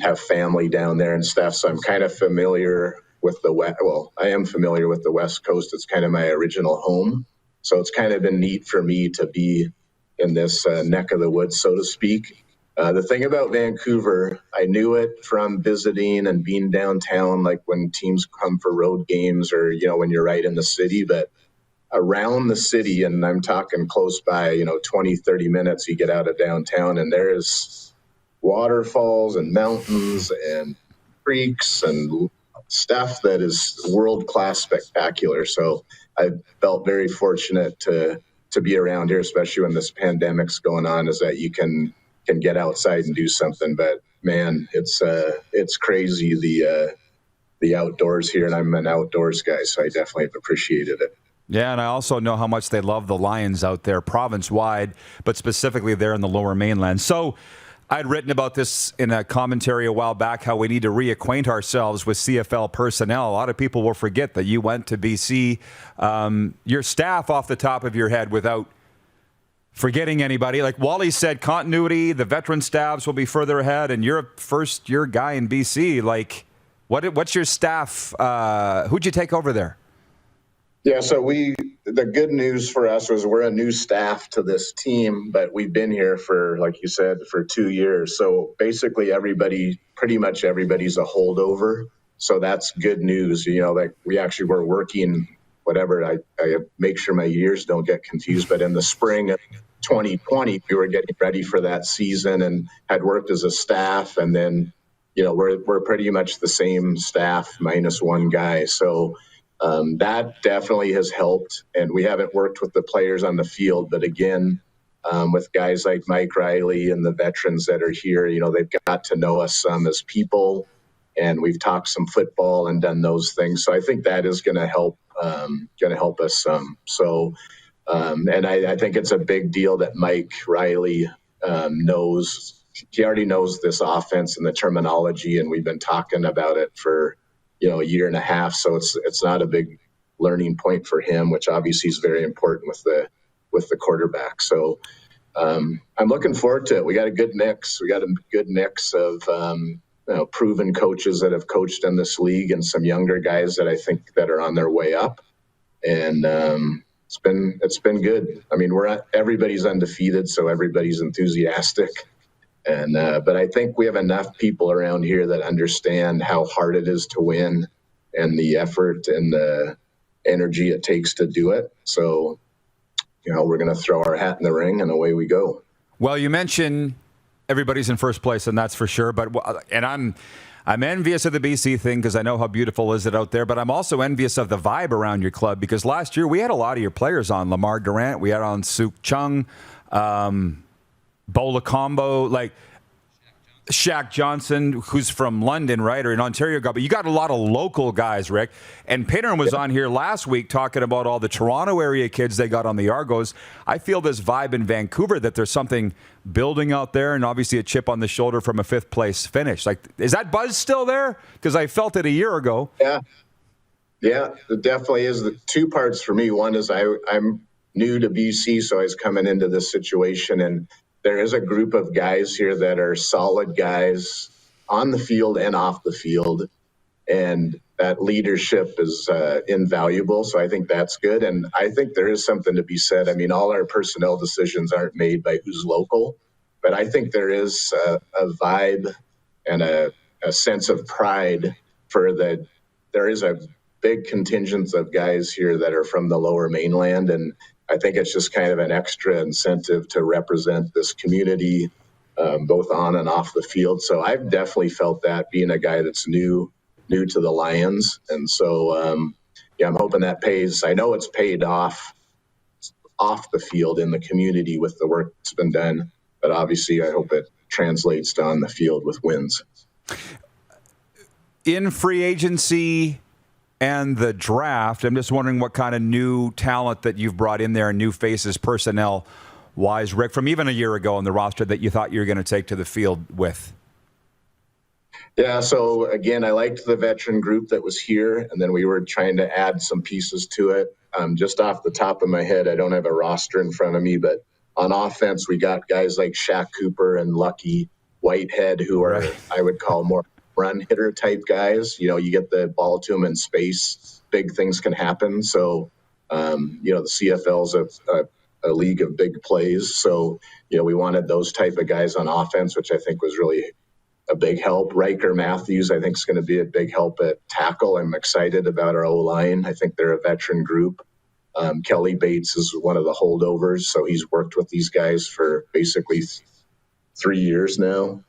have family down there and stuff. So I'm kind of familiar with I am familiar with the West Coast. It's kind of my original home. So it's kind of been neat for me to be in this neck of the woods, so to speak. The thing about Vancouver, I knew it from visiting and being downtown, like when teams come for road games or, when you're right in the city, but around the city, and I'm talking close by, 20, 30 minutes, you get out of downtown and there's waterfalls and mountains and creeks and stuff that is world-class spectacular. So I felt very fortunate to be around here, especially when this pandemic's going on, is that you can get outside and do something. But man, it's crazy, the outdoors here, and I'm an outdoors guy, so I definitely have appreciated it. Yeah, and I also know how much they love the Lions out there, province-wide, but specifically there in the Lower Mainland. So I'd written about this in a commentary a while back, how we need to reacquaint ourselves with CFL personnel. A lot of people will forget that you went to BC. Your staff, off the top of your head, without forgetting anybody, like Wally said, continuity, the veteran staffs will be further ahead, and you're a first-year guy in BC. Like, what's your staff? Who'd you take over there? Yeah, so the good news for us was we're a new staff to this team, but we've been here for, like you said, for 2 years. So basically pretty much everybody's a holdover. So that's good news. Like we actually were working whatever. I make sure my years don't get confused. But in the spring of 2020, we were getting ready for that season and had worked as a staff. And then, we're pretty much the same staff minus one guy. So that definitely has helped. And we haven't worked with the players on the field. But again, with guys like Mike Riley and the veterans that are here, they've got to know us some as people. And we've talked some football and done those things. So I think that is going to help us some. So, and I think it's a big deal that Mike Riley knows. He already knows this offense and the terminology, and we've been talking about it for, a year and a half. So it's not a big learning point for him, which obviously is very important with the quarterback. So I'm looking forward to it. We got a good mix. We got a good mix of proven coaches that have coached in this league and some younger guys that I think that are on their way up. And it's been good. I mean, everybody's undefeated, so everybody's enthusiastic. And but I think we have enough people around here that understand how hard it is to win and the effort and the energy it takes to do it. So, we're going to throw our hat in the ring and away we go. Well, you mentioned everybody's in first place, and that's for sure. And I'm envious of the BC thing because I know how beautiful is it out there. But I'm also envious of the vibe around your club because last year we had a lot of your players on. Lamar Durant, we had on Suk Chung, Bola Combo, like Shaq Johnson, who's from London, right, or in Ontario. But you got a lot of local guys, Rick. And Pedersen was on here last week talking about all the Toronto area kids they got on the Argos. I feel this vibe in Vancouver that there's something building out there, and obviously a chip on the shoulder from a fifth place finish. Like, is that buzz still there? Because I felt it a year ago. Yeah, it definitely is. The two parts for me. One is I'm new to BC, so I was coming into this situation, and there is a group of guys here that are solid guys on the field and off the field, and that leadership is invaluable. So I think that's good. And I think there is something to be said. I mean, all our personnel decisions aren't made by who's local, but I think there is a vibe and a sense of pride there is a big contingent of guys here that are from the Lower Mainland, and I think it's just kind of an extra incentive to represent this community, both on and off the field. So I've definitely felt that being a guy that's new to the Lions. And so, I'm hoping that pays. I know it's paid off the field in the community with the work that's been done, but obviously I hope it translates to on the field with wins. In free agency and the draft, I'm just wondering what kind of new talent that you've brought in there and new faces personnel-wise, Rick, from even a year ago on the roster that you thought you were going to take to the field with. Yeah, so again, I liked the veteran group that was here, and then we were trying to add some pieces to it. Just off the top of my head, I don't have a roster in front of me, but on offense, we got guys like Shaq Cooper and Lucky Whitehead, who are, I would call, more run hitter type guys. You get the ball to them in space, big things can happen. So, the CFL's a league of big plays. So, we wanted those type of guys on offense, which I think was really a big help. Riker Matthews, I think, is going to be a big help at tackle. I'm excited about our O-line. I think they're a veteran group. Kelly Bates is one of the holdovers, so he's worked with these guys for basically 3 years now.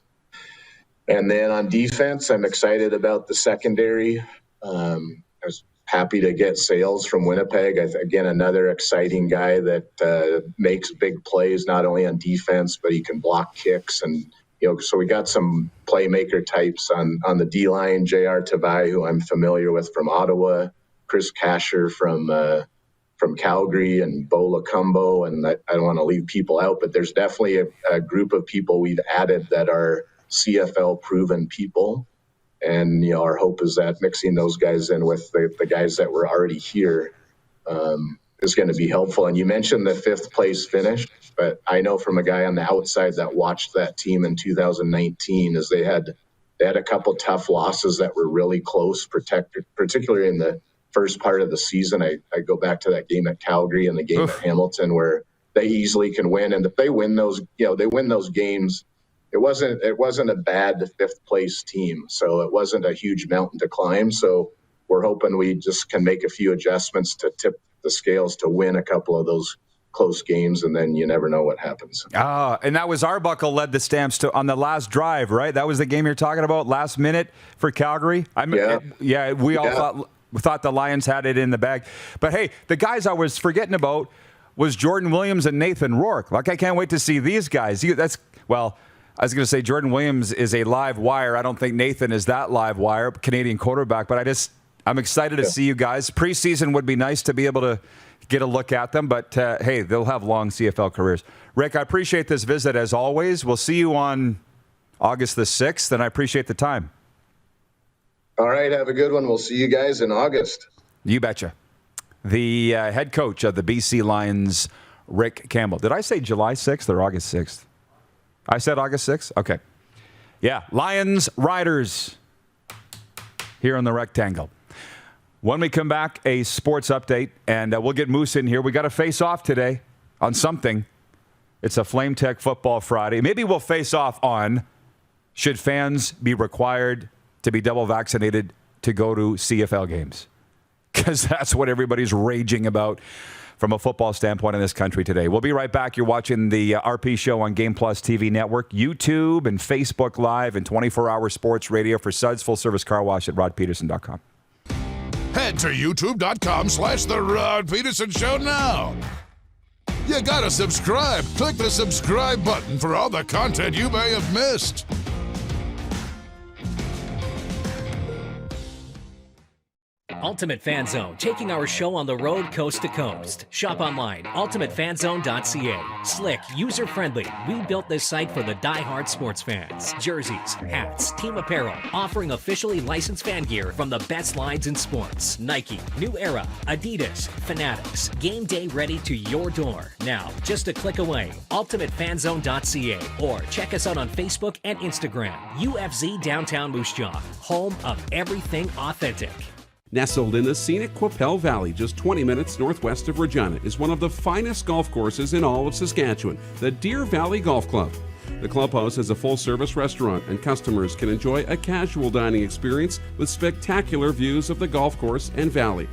And then on defense, I'm excited about the secondary. I was happy to get Sales from Winnipeg. Again, another exciting guy that makes big plays, not only on defense, but he can block kicks. And, so we got some playmaker types on the D-line, J.R. Tavai, who I'm familiar with from Ottawa, Chris Kasher from Calgary, and Bola Combo. And I don't want to leave people out, but there's definitely a group of people we've added that are CFL proven people. And, our hope is that mixing those guys in with the guys that were already here is going to be helpful. And you mentioned the fifth place finish, but I know from a guy on the outside that watched that team in 2019 is they had a couple tough losses that were really close, particularly in the first part of the season. I go back to that game at Calgary and the game at Hamilton where they easily can win. And if they win those, they win those games. It wasn't a bad fifth place team, so it wasn't a huge mountain to climb. So we're hoping we just can make a few adjustments to tip the scales to win a couple of those close games, and then you never know what happens. And that was Arbuckle led the Stamps on the last drive, right? That was the game you're talking about, last minute for Calgary. We all thought the Lions had it in the bag. But hey, the guys I was forgetting about was Jordan Williams and Nathan Rourke. Like, I can't wait to see these guys. I was going to say Jordan Williams is a live wire. I don't think Nathan is that live wire, Canadian quarterback. But I'm excited to see you guys. Preseason would be nice to be able to get a look at them. But, hey, they'll have long CFL careers. Rick, I appreciate this visit as always. We'll see you on August the 6th, and I appreciate the time. All right, have a good one. We'll see you guys in August. You betcha. The head coach of the BC Lions, Rick Campbell. Did I say July 6th or August 6th? I said August 6th? Okay. Yeah, Lions Riders here on the Rectangle. When we come back, a sports update, and we'll get Moose in here. We got to face off today on something. It's a Flame Tech Football Friday. Maybe we'll face off on, should fans be required to be double vaccinated to go to CFL games? Because that's what everybody's raging about from a football standpoint in this country today. We'll be right back. You're watching the RP Show on Game Plus TV Network, YouTube and Facebook Live, and 24-hour sports radio for Suds Full Service Car Wash at rodpedersen.com. Head to youtube.com/The Rod Pedersen Show now. You gotta subscribe. Click the subscribe button for all the content you may have missed. Ultimate Fan Zone, taking our show on the road coast to coast. Shop online, ultimatefanzone.ca. Slick, user-friendly. We built this site for the die-hard sports fans. Jerseys, hats, team apparel, offering officially licensed fan gear from the best lines in sports. Nike, New Era, Adidas, Fanatics. Game day ready to your door. Now, just a click away. ultimatefanzone.ca, or check us out on Facebook and Instagram. UFZ Downtown Moose Jaw, home of everything authentic. Nestled in the scenic Qu'Appelle Valley, just 20 minutes northwest of Regina, is one of the finest golf courses in all of Saskatchewan, the Deer Valley Golf Club. The clubhouse has a full-service restaurant, and customers can enjoy a casual dining experience with spectacular views of the golf course and valley.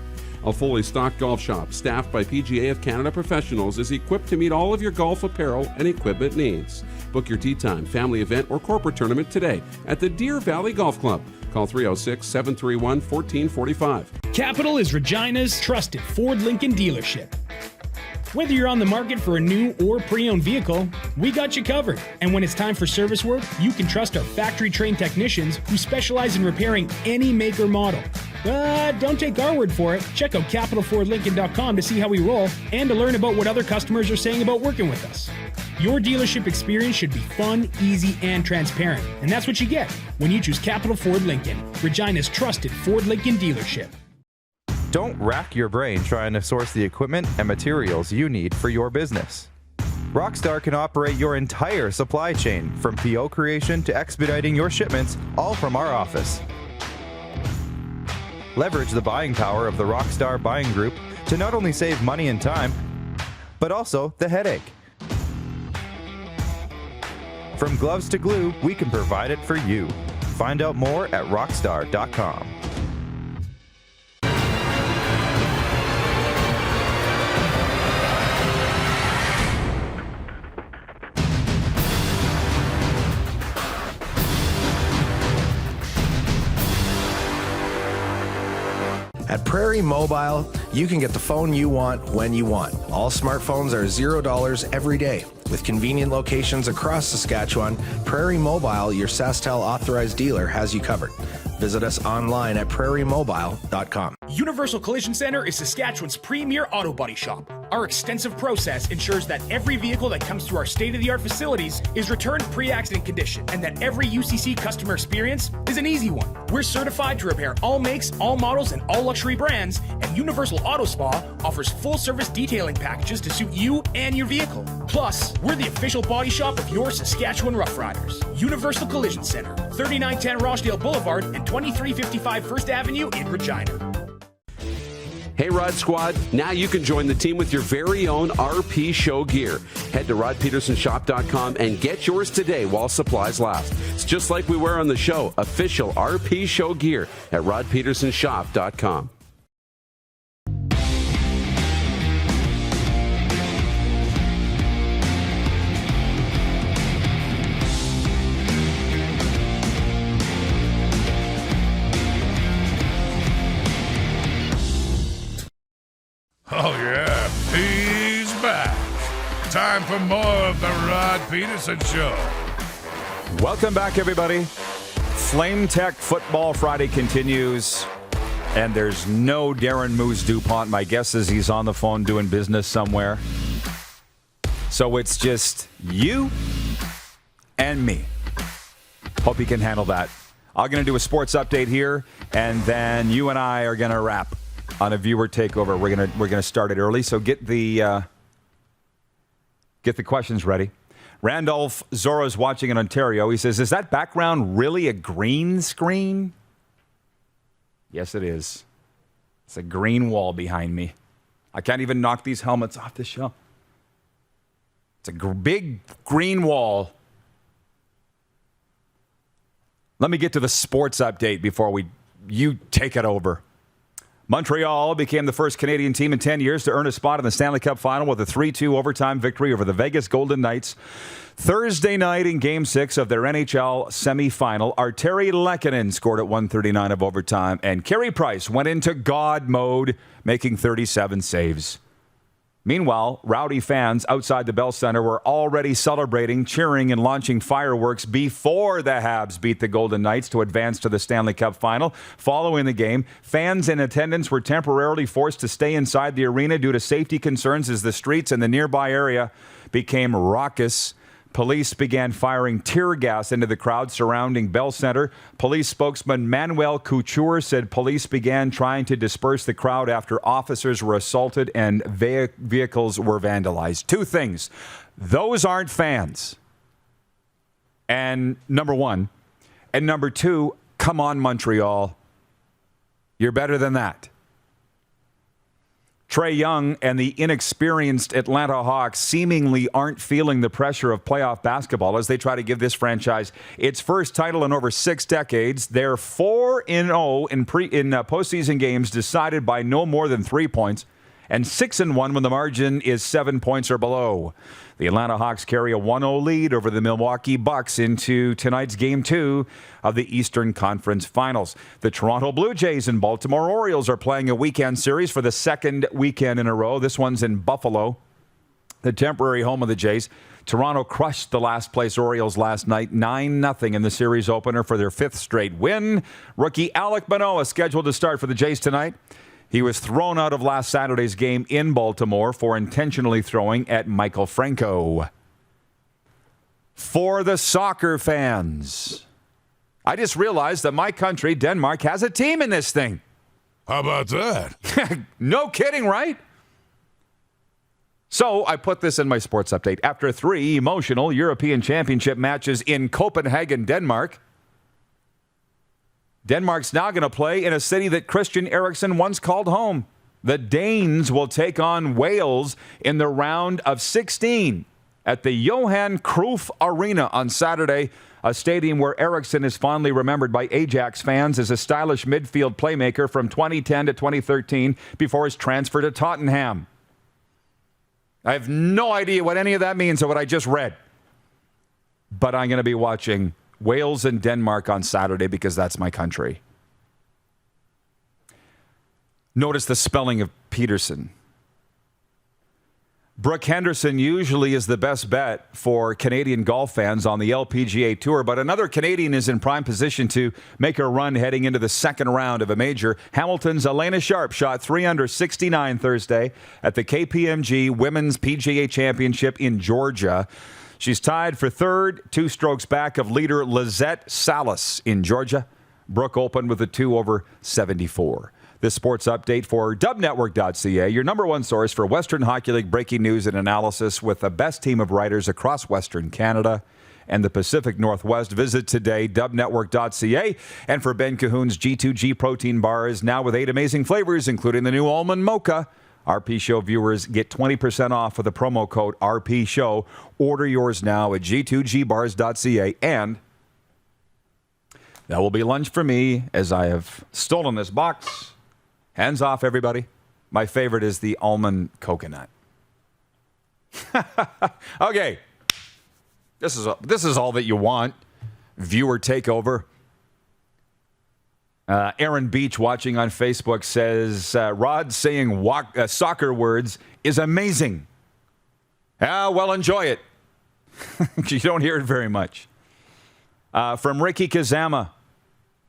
A fully stocked golf shop, staffed by PGA of Canada professionals, is equipped to meet all of your golf apparel and equipment needs. Book your tee time, family event, or corporate tournament today at the Deer Valley Golf Club. Call 306-731-1445. Capital is Regina's trusted Ford Lincoln dealership. Whether you're on the market for a new or pre-owned vehicle, we got you covered. And when it's time for service work, you can trust our factory-trained technicians who specialize in repairing any make or model. But don't take our word for it. Check out capitalfordlincoln.com to see how we roll and to learn about what other customers are saying about working with us. Your dealership experience should be fun, easy, and transparent. And that's what you get when you choose Capital Ford Lincoln, Regina's trusted Ford Lincoln dealership. Don't rack your brain trying to source the equipment and materials you need for your business. Rockstar can operate your entire supply chain, from PO creation to expediting your shipments, all from our office. Leverage the buying power of the Rockstar buying group to not only save money and time, but also the headache. From gloves to glue, we can provide it for you. Find out more at rockstar.com. At Prairie Mobile, you can get the phone you want when you want. All smartphones are $0 every day. With convenient locations across Saskatchewan, Prairie Mobile, your SaskTel authorized dealer, has you covered. Visit us online at prairiemobile.com. Universal Collision Center is Saskatchewan's premier auto body shop. Our extensive process ensures that every vehicle that comes through our state-of-the-art facilities is returned pre-accident condition, and that every UCC customer experience is an easy one. We're certified to repair all makes, all models, and all luxury brands, and Universal Auto Spa offers full-service detailing packages to suit you and your vehicle. Plus, we're the official body shop of your Saskatchewan Rough Riders. Universal Collision Center, 3910 Rochdale Boulevard and 2355 First Avenue in Regina. Hey, Rod Squad, now you can join the team with your very own RP Show gear. Head to rodpedersenshop.com and get yours today while supplies last. just like we wear on the show. Official RP Show gear at rodpedersenshop.com. Oh, yeah, he's back. Time for more of the Rod Pedersen Show. Welcome back, everybody. Flame Tech Football Friday continues, and there's no Darren Moose DuPont. My guess is he's on the phone doing business somewhere. So it's just you and me. Hope you can handle that. I'm going to do a sports update here, and then you and I are going to wrap on a viewer takeover. We're gonna start it early, so get the questions ready. Randolph Zora's watching in Ontario. He says, "Is that background really a green screen?" Yes, it is. It's a green wall behind me. I can't even knock these helmets off the shelf. It's a big green wall. Let me get to the sports update before you take it over. Montreal became the first Canadian team in 10 years to earn a spot in the Stanley Cup final with a 3-2 overtime victory over the Vegas Golden Knights. Thursday night in Game 6 of their NHL semifinal, Arturi Lehkonen scored at 1:39 of overtime, and Carey Price went into God mode, making 37 saves. Meanwhile, rowdy fans outside the Bell Center were already celebrating, cheering, and launching fireworks before the Habs beat the Golden Knights to advance to the Stanley Cup final. Following the game, fans in attendance were temporarily forced to stay inside the arena due to safety concerns as the streets in the nearby area became raucous. Police began firing tear gas into the crowd surrounding Bell Center. Police spokesman Manuel Couture said police began trying to disperse the crowd after officers were assaulted and vehicles were vandalized. Two things. Those aren't fans. And number one. And number two, come on, Montreal. You're better than that. Trae Young and the inexperienced Atlanta Hawks seemingly aren't feeling the pressure of playoff basketball as they try to give this franchise its first title in over 6 decades. They're 4-0 in postseason games decided by no more than 3 points, and 6-1 when the margin is 7 points or below. The Atlanta Hawks carry a 1-0 lead over the Milwaukee Bucks into tonight's Game 2 of the Eastern Conference Finals. The Toronto Blue Jays and Baltimore Orioles are playing a weekend series for the second weekend in a row. This one's in Buffalo, the temporary home of the Jays. Toronto crushed the last-place Orioles last night, 9-0 in the series opener for their 5th straight win. Rookie Alek Manoah scheduled to start for the Jays tonight. He was thrown out of last Saturday's game in Baltimore for intentionally throwing at Michael Franco. For the soccer fans, I just realized that my country, Denmark, has a team in this thing. How about that? No kidding, right? So I put this in my sports update. After 3 emotional European Championship matches in Copenhagen, Denmark, Denmark's now going to play in a city that Christian Eriksen once called home. The Danes will take on Wales in the round of 16 at the Johan Cruyff Arena on Saturday, a stadium where Eriksen is fondly remembered by Ajax fans as a stylish midfield playmaker from 2010 to 2013 before his transfer to Tottenham. I have no idea what any of that means or what I just read. But I'm going to be watching Wales and Denmark on Saturday because that's my country. Notice the spelling of Pedersen. Brooke Henderson usually is the best bet for Canadian golf fans on the LPGA Tour, but another Canadian is in prime position to make a run heading into the second round of a major. Hamilton's Elena Sharp shot 3 under 69 Thursday at the KPMG Women's PGA Championship in Georgia. She's tied for third, 2 strokes back of leader Lizette Salas in Georgia. Brooke opened with a 2 over 74. This sports update for dubnetwork.ca, your number one source for Western Hockey League breaking news and analysis with the best team of writers across Western Canada and the Pacific Northwest. Visit today, dubnetwork.ca. And for Ben Cahoon's G2G protein bars, now with 8 amazing flavors, including the new almond mocha. RP Show viewers get 20% off with the promo code RP Show. Order yours now at g2gbars.ca and That will be lunch for me as I have stolen this box. Hands off, everybody. My favorite is the almond coconut. Okay. This is all that you want. Viewer takeover. Aaron Beach watching on Facebook says, Rod saying soccer words is amazing. Well, enjoy it. You don't hear it very much. From Ricky Kazama,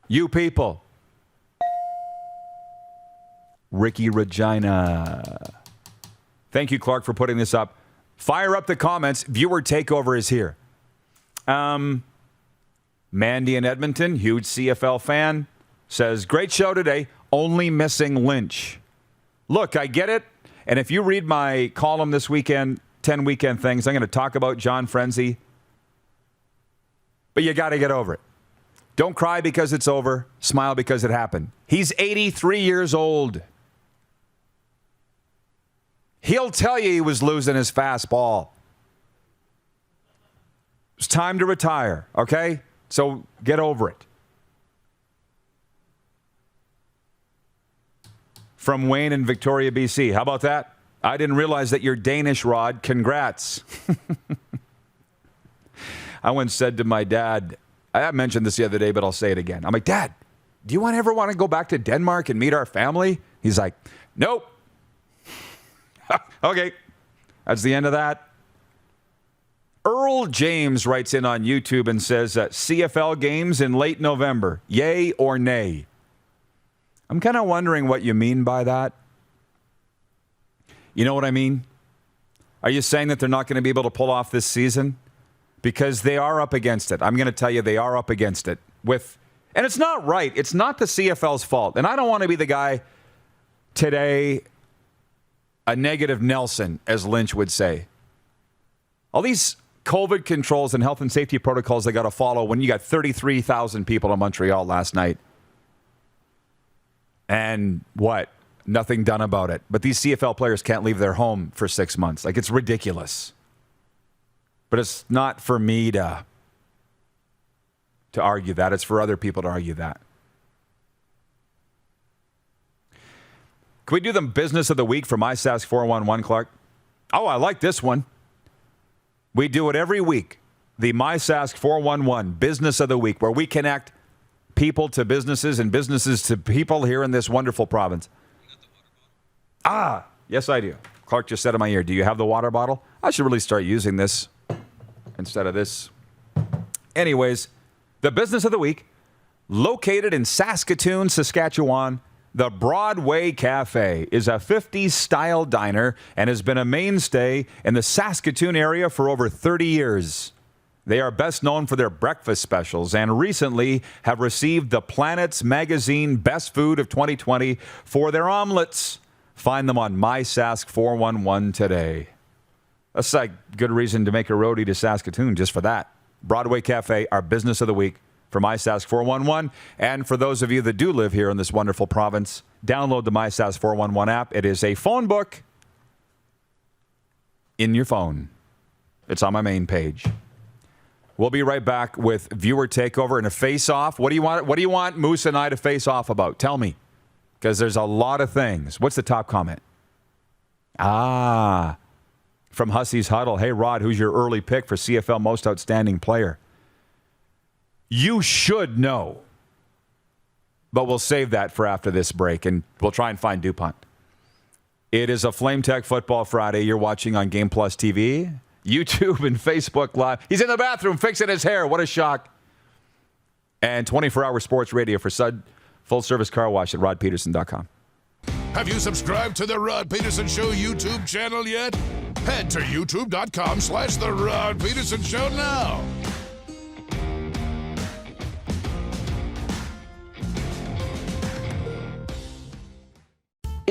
you people. Ricky Regina. Thank you, Clark, for putting this up. Fire up the comments. Viewer takeover is here. Mandy in Edmonton, huge CFL fan, says, great show today, only missing Lynch. Look, I get it. And if you read my column this weekend, 10 weekend things, I'm going to talk about John Frenzy. But you got to get over it. Don't cry because it's over. Smile because it happened. He's 83 years old. He'll tell you he was losing his fastball. It's time to retire, okay? So get over it. From Wayne in Victoria, BC. How about that? I didn't realize that you're Danish, Rod. Congrats. I once said to my dad, I mentioned this the other day, but I'll say it again. I'm like, Dad, do you ever want to go back to Denmark and meet our family? He's like, nope. Okay, that's the end of that. Earl James writes in on YouTube and says, CFL games in late November, yay or nay? I'm kind of wondering what you mean by that. You know what I mean? Are you saying that they're not going to be able to pull off this season? Because they are up against it. I'm going to tell you they are up against it. And it's not right. It's not the CFL's fault. And I don't want to be the guy today, a negative Nelson, as Lynch would say. All these COVID controls and health and safety protocols they got to follow when you got 33,000 people in Montreal last night. And what? Nothing done about it. But these CFL players can't leave their home for 6 months. Like, it's ridiculous. But it's not for me to argue that. It's for other people to argue that. Can we do the business of the week for MySask 411, Clark? Oh, I like this one. We do it every week. The MySask 411 business of the week, where we connect people to businesses and businesses to people here in this wonderful province. Yes, I do. Clark just said in my ear, do you have the water bottle? I should really start using this instead of this. Anyways, the business of the week, located in Saskatoon, Saskatchewan, the Broadway Cafe is a 50s-style diner and has been a mainstay in the Saskatoon area for over 30 years. They are best known for their breakfast specials and recently have received the Planet's Magazine Best Food of 2020 for their omelets. Find them on MySask 411 today. That's a good reason to make a roadie to Saskatoon just for that. Broadway Cafe, our business of the week for MySask 411. And for those of you that do live here in this wonderful province, download the MySask 411 app. It is a phone book in your phone. It's on my main page. We'll be right back with viewer takeover and a face-off. What do you want Moose and I to face off about? Tell me. Because there's a lot of things. What's the top comment? From Hussey's Huddle. Hey, Rod, who's your early pick for CFL Most Outstanding Player? You should know. But we'll save that for after this break, and we'll try and find DuPont. It is a Flame Tech Football Friday. You're watching on Game Plus TV, YouTube, and Facebook Live. He's in the bathroom fixing his hair. What a shock. And 24-hour sports radio for Sud full-service car wash at rodpedersen.com. Have you subscribed to the Rod Pedersen Show YouTube channel yet? Head to youtube.com/The Rod Pedersen Show now.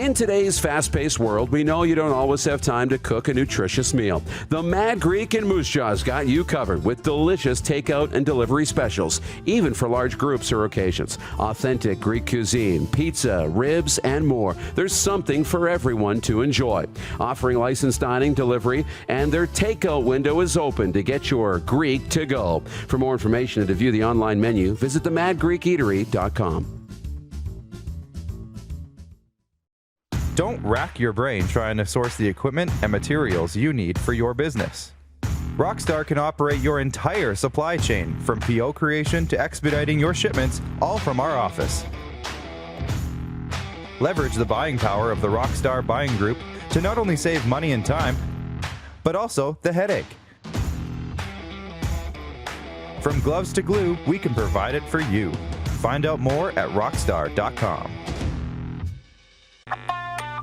In today's fast-paced world, we know you don't always have time to cook a nutritious meal. The Mad Greek in Moose Jaw's got you covered with delicious takeout and delivery specials, even for large groups or occasions. Authentic Greek cuisine, pizza, ribs, and more. There's something for everyone to enjoy. Offering licensed dining, delivery, and their takeout window is open to get your Greek to go. For more information and to view the online menu, visit themadgreekeatery.com. Don't rack your brain trying to source the equipment and materials you need for your business. Rockstar can operate your entire supply chain, from PO creation to expediting your shipments, all from our office. Leverage the buying power of the Rockstar buying group to not only save money and time, but also the headache. From gloves to glue, we can provide it for you. Find out more at rockstar.com.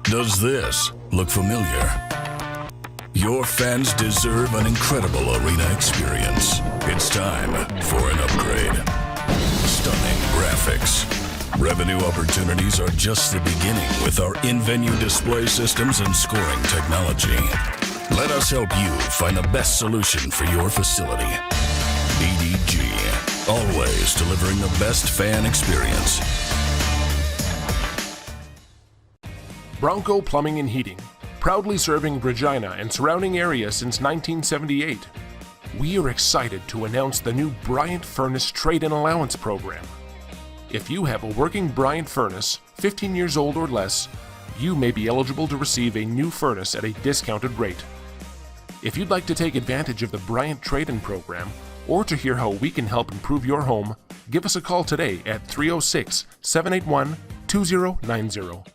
Does this look familiar? Your fans deserve an incredible arena experience. It's time for an upgrade. Stunning graphics. Revenue opportunities are just the beginning with our in-venue display systems and scoring technology. Let us help you find the best solution for your facility. EDG, always delivering the best fan experience. Bronco Plumbing and Heating, proudly serving Regina and surrounding areas since 1978. We are excited to announce the new Bryant Furnace Trade-in Allowance Program. If you have a working Bryant furnace, 15 years old or less, you may be eligible to receive a new furnace at a discounted rate. If you'd like to take advantage of the Bryant Trade-in Program, or to hear how we can help improve your home, give us a call today at 306-781-2090.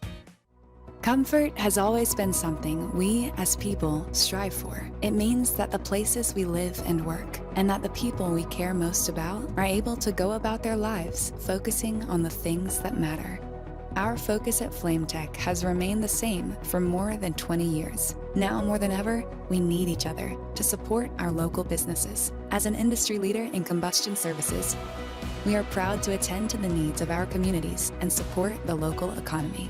Comfort has always been something we, as people, strive for. It means that the places we live and work, and that the people we care most about, are able to go about their lives focusing on the things that matter. Our focus at FlameTech has remained the same for more than 20 years. Now more than ever, we need each other to support our local businesses. As an industry leader in combustion services, we are proud to attend to the needs of our communities and support the local economy.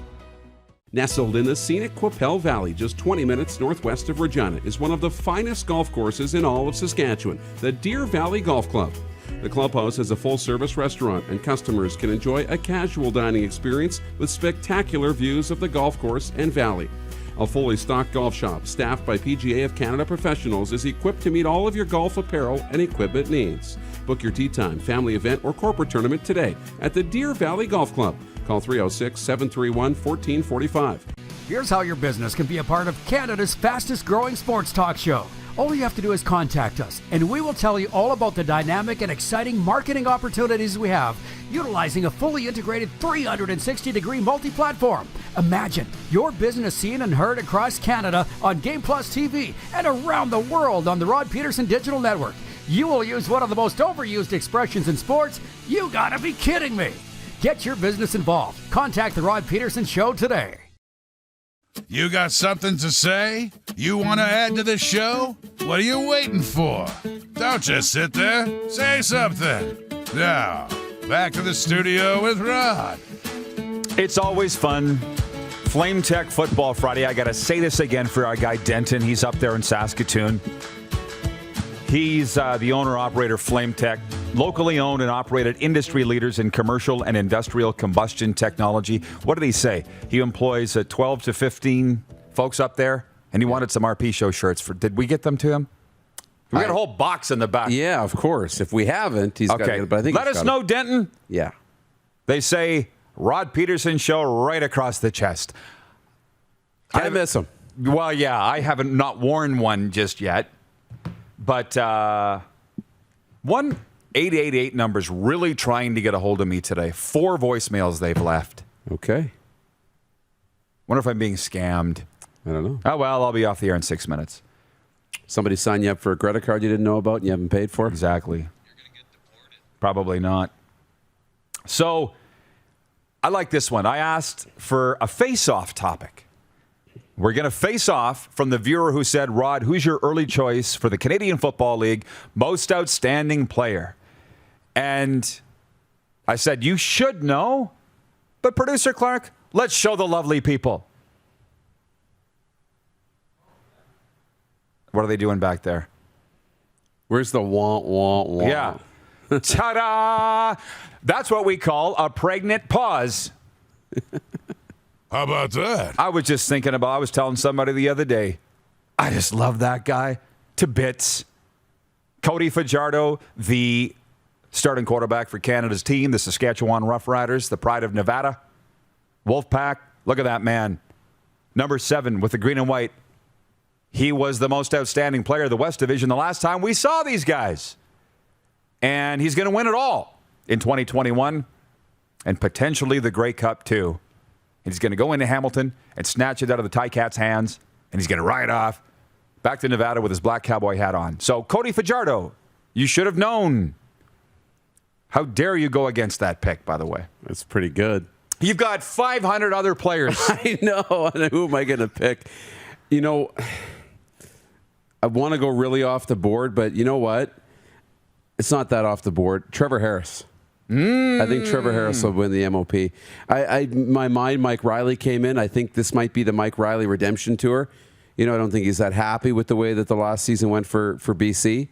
Nestled in the scenic Qu'Appelle Valley, just 20 minutes northwest of Regina, is one of the finest golf courses in all of Saskatchewan, the Deer Valley Golf Club. The clubhouse has a full-service restaurant, and customers can enjoy a casual dining experience with spectacular views of the golf course and valley. A fully stocked golf shop, staffed by PGA of Canada professionals, is equipped to meet all of your golf apparel and equipment needs. Book your tee time, family event, or corporate tournament today at the Deer Valley Golf Club. Call 306-731-1445. Here's how your business can be a part of Canada's fastest growing sports talk show. All you have to do is contact us, and we will tell you all about the dynamic and exciting marketing opportunities we have, utilizing a fully integrated 360-degree multi-platform. Imagine your business seen and heard across Canada on Game Plus TV and around the world on the Rod Pedersen Digital Network. You will use one of the most overused expressions in sports. You gotta be kidding me. Get your business involved. Contact the Rod Pedersen Show today. You got something to say? You want to add to the show? What are you waiting for? Don't just sit there. Say something. Now, back to the studio with Rod. It's always fun. Flame Tech Football Friday. I got to say this again for our guy Denton. He's up there in Saskatoon. He's the owner-operator Flame Tech, locally owned and operated industry leaders in commercial and industrial combustion technology. What did he say? He employs 12 to 15 folks up there, and he wanted some RP Show shirts. Did we get them to him? We got a whole box in the back. Yeah, of course. If we haven't, he's got it. But I think let us know, Denton. Yeah. They say Rod Pedersen Show right across the chest. I miss him. Well, yeah, I haven't not worn one just yet. But 1-888 number's really trying to get a hold of me today. 4 voicemails they've left. Okay. Wonder if I'm being scammed. I don't know. Oh, well, I'll be off the air in 6 minutes. Somebody signed you up for a credit card you didn't know about and you haven't paid for? Exactly. You're going to get deported. Probably not. So, I like this one. I asked for a face-off topic. We're going to face off from the viewer who said, Rod, who's your early choice for the Canadian Football League most outstanding player? And I said, you should know. But producer Clark, let's show the lovely people. What are they doing back there? Where's the wah? Yeah. Ta-da! That's what we call a pregnant pause. How about that? I was just thinking about, I was telling somebody the other day, I just love that guy to bits. Cody Fajardo, the starting quarterback for Canada's team, the Saskatchewan Roughriders, the pride of Nevada. Wolfpack, look at that man. Number 7 with the green and white. He was the most outstanding player of the West Division the last time we saw these guys. And he's going to win it all in 2021 and potentially the Grey Cup too. He's going to go into Hamilton and snatch it out of the Ticats' hands, and he's going to ride off back to Nevada with his black cowboy hat on. So, Cody Fajardo, you should have known. How dare you go against that pick, by the way? That's pretty good. You've got 500 other players. I know. Who am I going to pick? You know, I want to go really off the board, but you know what? It's not that off the board. Trevor Harris. I think Trevor Harris will win the MOP. My mind, Mike Riley came in. I think this might be the Mike Riley redemption tour. You know, I don't think he's that happy with the way that the last season went for BC,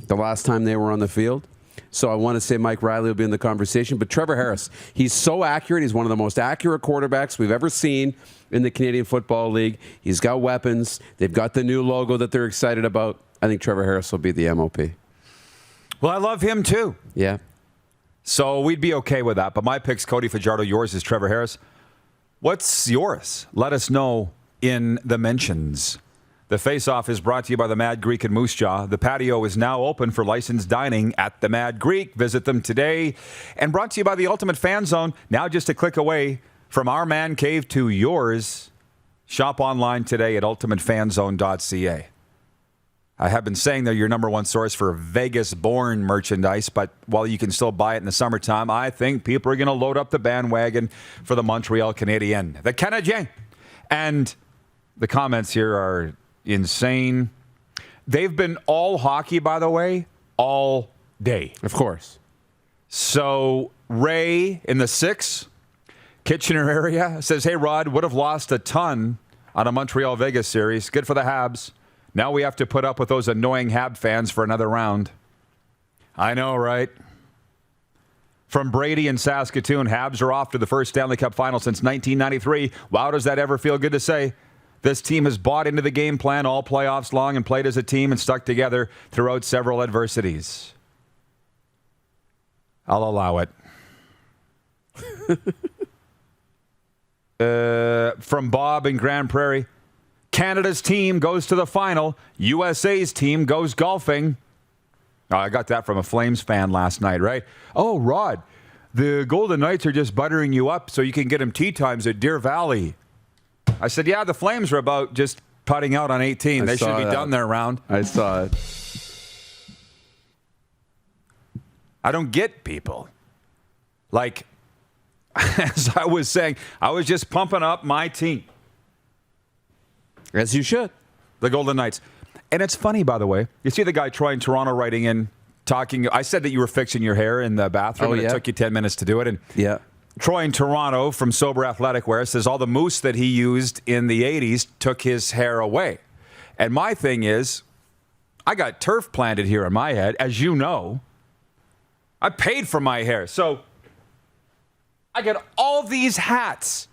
the last time they were on the field. So I want to say Mike Riley will be in the conversation. But Trevor Harris, he's so accurate. He's one of the most accurate quarterbacks we've ever seen in the Canadian Football League. He's got weapons. They've got the new logo that they're excited about. I think Trevor Harris will be the MOP. Well, I love him too. Yeah. So we'd be okay with that. But my pick's Cody Fajardo. Yours is Trevor Harris. What's yours? Let us know in the mentions. The Face-Off is brought to you by the Mad Greek and Moose Jaw. The patio is now open for licensed dining at the Mad Greek. Visit them today. And brought to you by the Ultimate Fan Zone. Now just a click away from our man cave to yours. Shop online today at ultimatefanzone.ca. I have been saying they're your number one source for Vegas-born merchandise, but while you can still buy it in the summertime, I think people are going to load up the bandwagon for the Montreal Canadiens, the Canadiens. And the comments here are insane. They've been all hockey, by the way, all day. Of course. So Ray in the 6, Kitchener area, says, hey, Rod, would have lost a ton on a Montreal-Vegas series. Good for the Habs. Now we have to put up with those annoying Hab fans for another round. I know, right? From Brady in Saskatoon, Habs are off to the first Stanley Cup final since 1993. Wow, does that ever feel good to say? This team has bought into the game plan all playoffs long and played as a team and stuck together throughout several adversities. I'll allow it. From Bob in Grand Prairie. Canada's team goes to the final. USA's team goes golfing. Oh, I got that from a Flames fan last night, right? Oh, Rod, the Golden Knights are just buttering you up so you can get them tee times at Deer Valley. I said, yeah, the Flames are about just putting out on 18. They should be done their round. I saw it. I don't get people. Like, as I was saying, I was just pumping up my team. As you should. The Golden Knights. And it's funny, by the way. You see the guy Troy in Toronto writing in, talking. I said that you were fixing your hair in the bathroom, and it took you 10 minutes to do it. And yeah. Troy in Toronto from Sober Athletic Wear says all the mousse that he used in the 80s took his hair away. And my thing is, I got turf planted here in my head, as you know. I paid for my hair. So I get all these hats.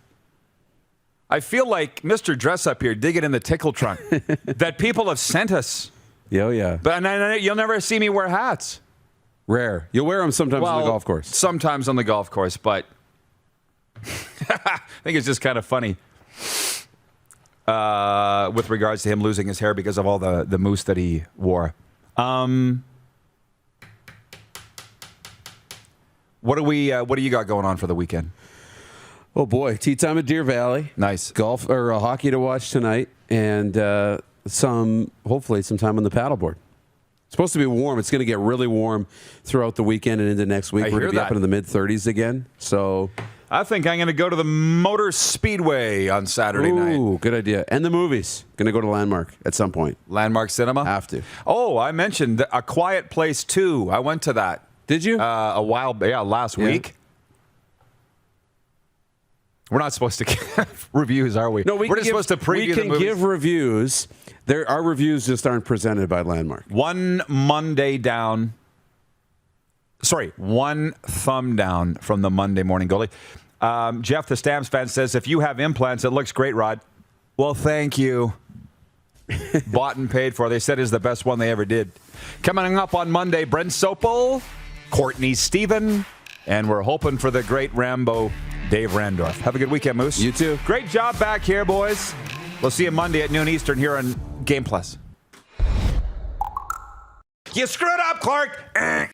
I feel like Mr. Dress Up here digging in the tickle trunk that people have sent us. Yeah, yeah. But you'll never see me wear hats. Rare. You'll wear them sometimes on the golf course. Sometimes on the golf course, but I think it's just kind of funny with regards to him losing his hair because of all the mousse that he wore. What do you got going on for the weekend? Oh boy, tea time at Deer Valley. Nice. Golf or hockey to watch tonight, and hopefully some time on the paddleboard. It's supposed to be warm. It's going to get really warm throughout the weekend and into next week. We're going to be up into the mid-30s again. So I think I'm going to go to the Motor Speedway on Saturday night. Ooh, good idea. And the movies. Going to go to Landmark at some point. Landmark Cinema? Have to. Oh, I mentioned A Quiet Place 2. I went to that. Did you? Last week. We're not supposed to give reviews, are we? No, we're just supposed to preview the movies. We can give reviews. Our reviews just aren't presented by Landmark. One thumb down from the Monday morning goalie. Jeff, the Stamps fan, says, if you have implants, it looks great, Rod. Well, thank you. Bought and paid for. They said is the best one they ever did. Coming up on Monday, Brent Sopel, Courtney Stephen, and we're hoping for the great Rambo, Dave Randorf. Have a good weekend, Moose. You too. Great job back here, boys. We'll see you Monday at noon Eastern here on Game Plus. You screwed up, Clark.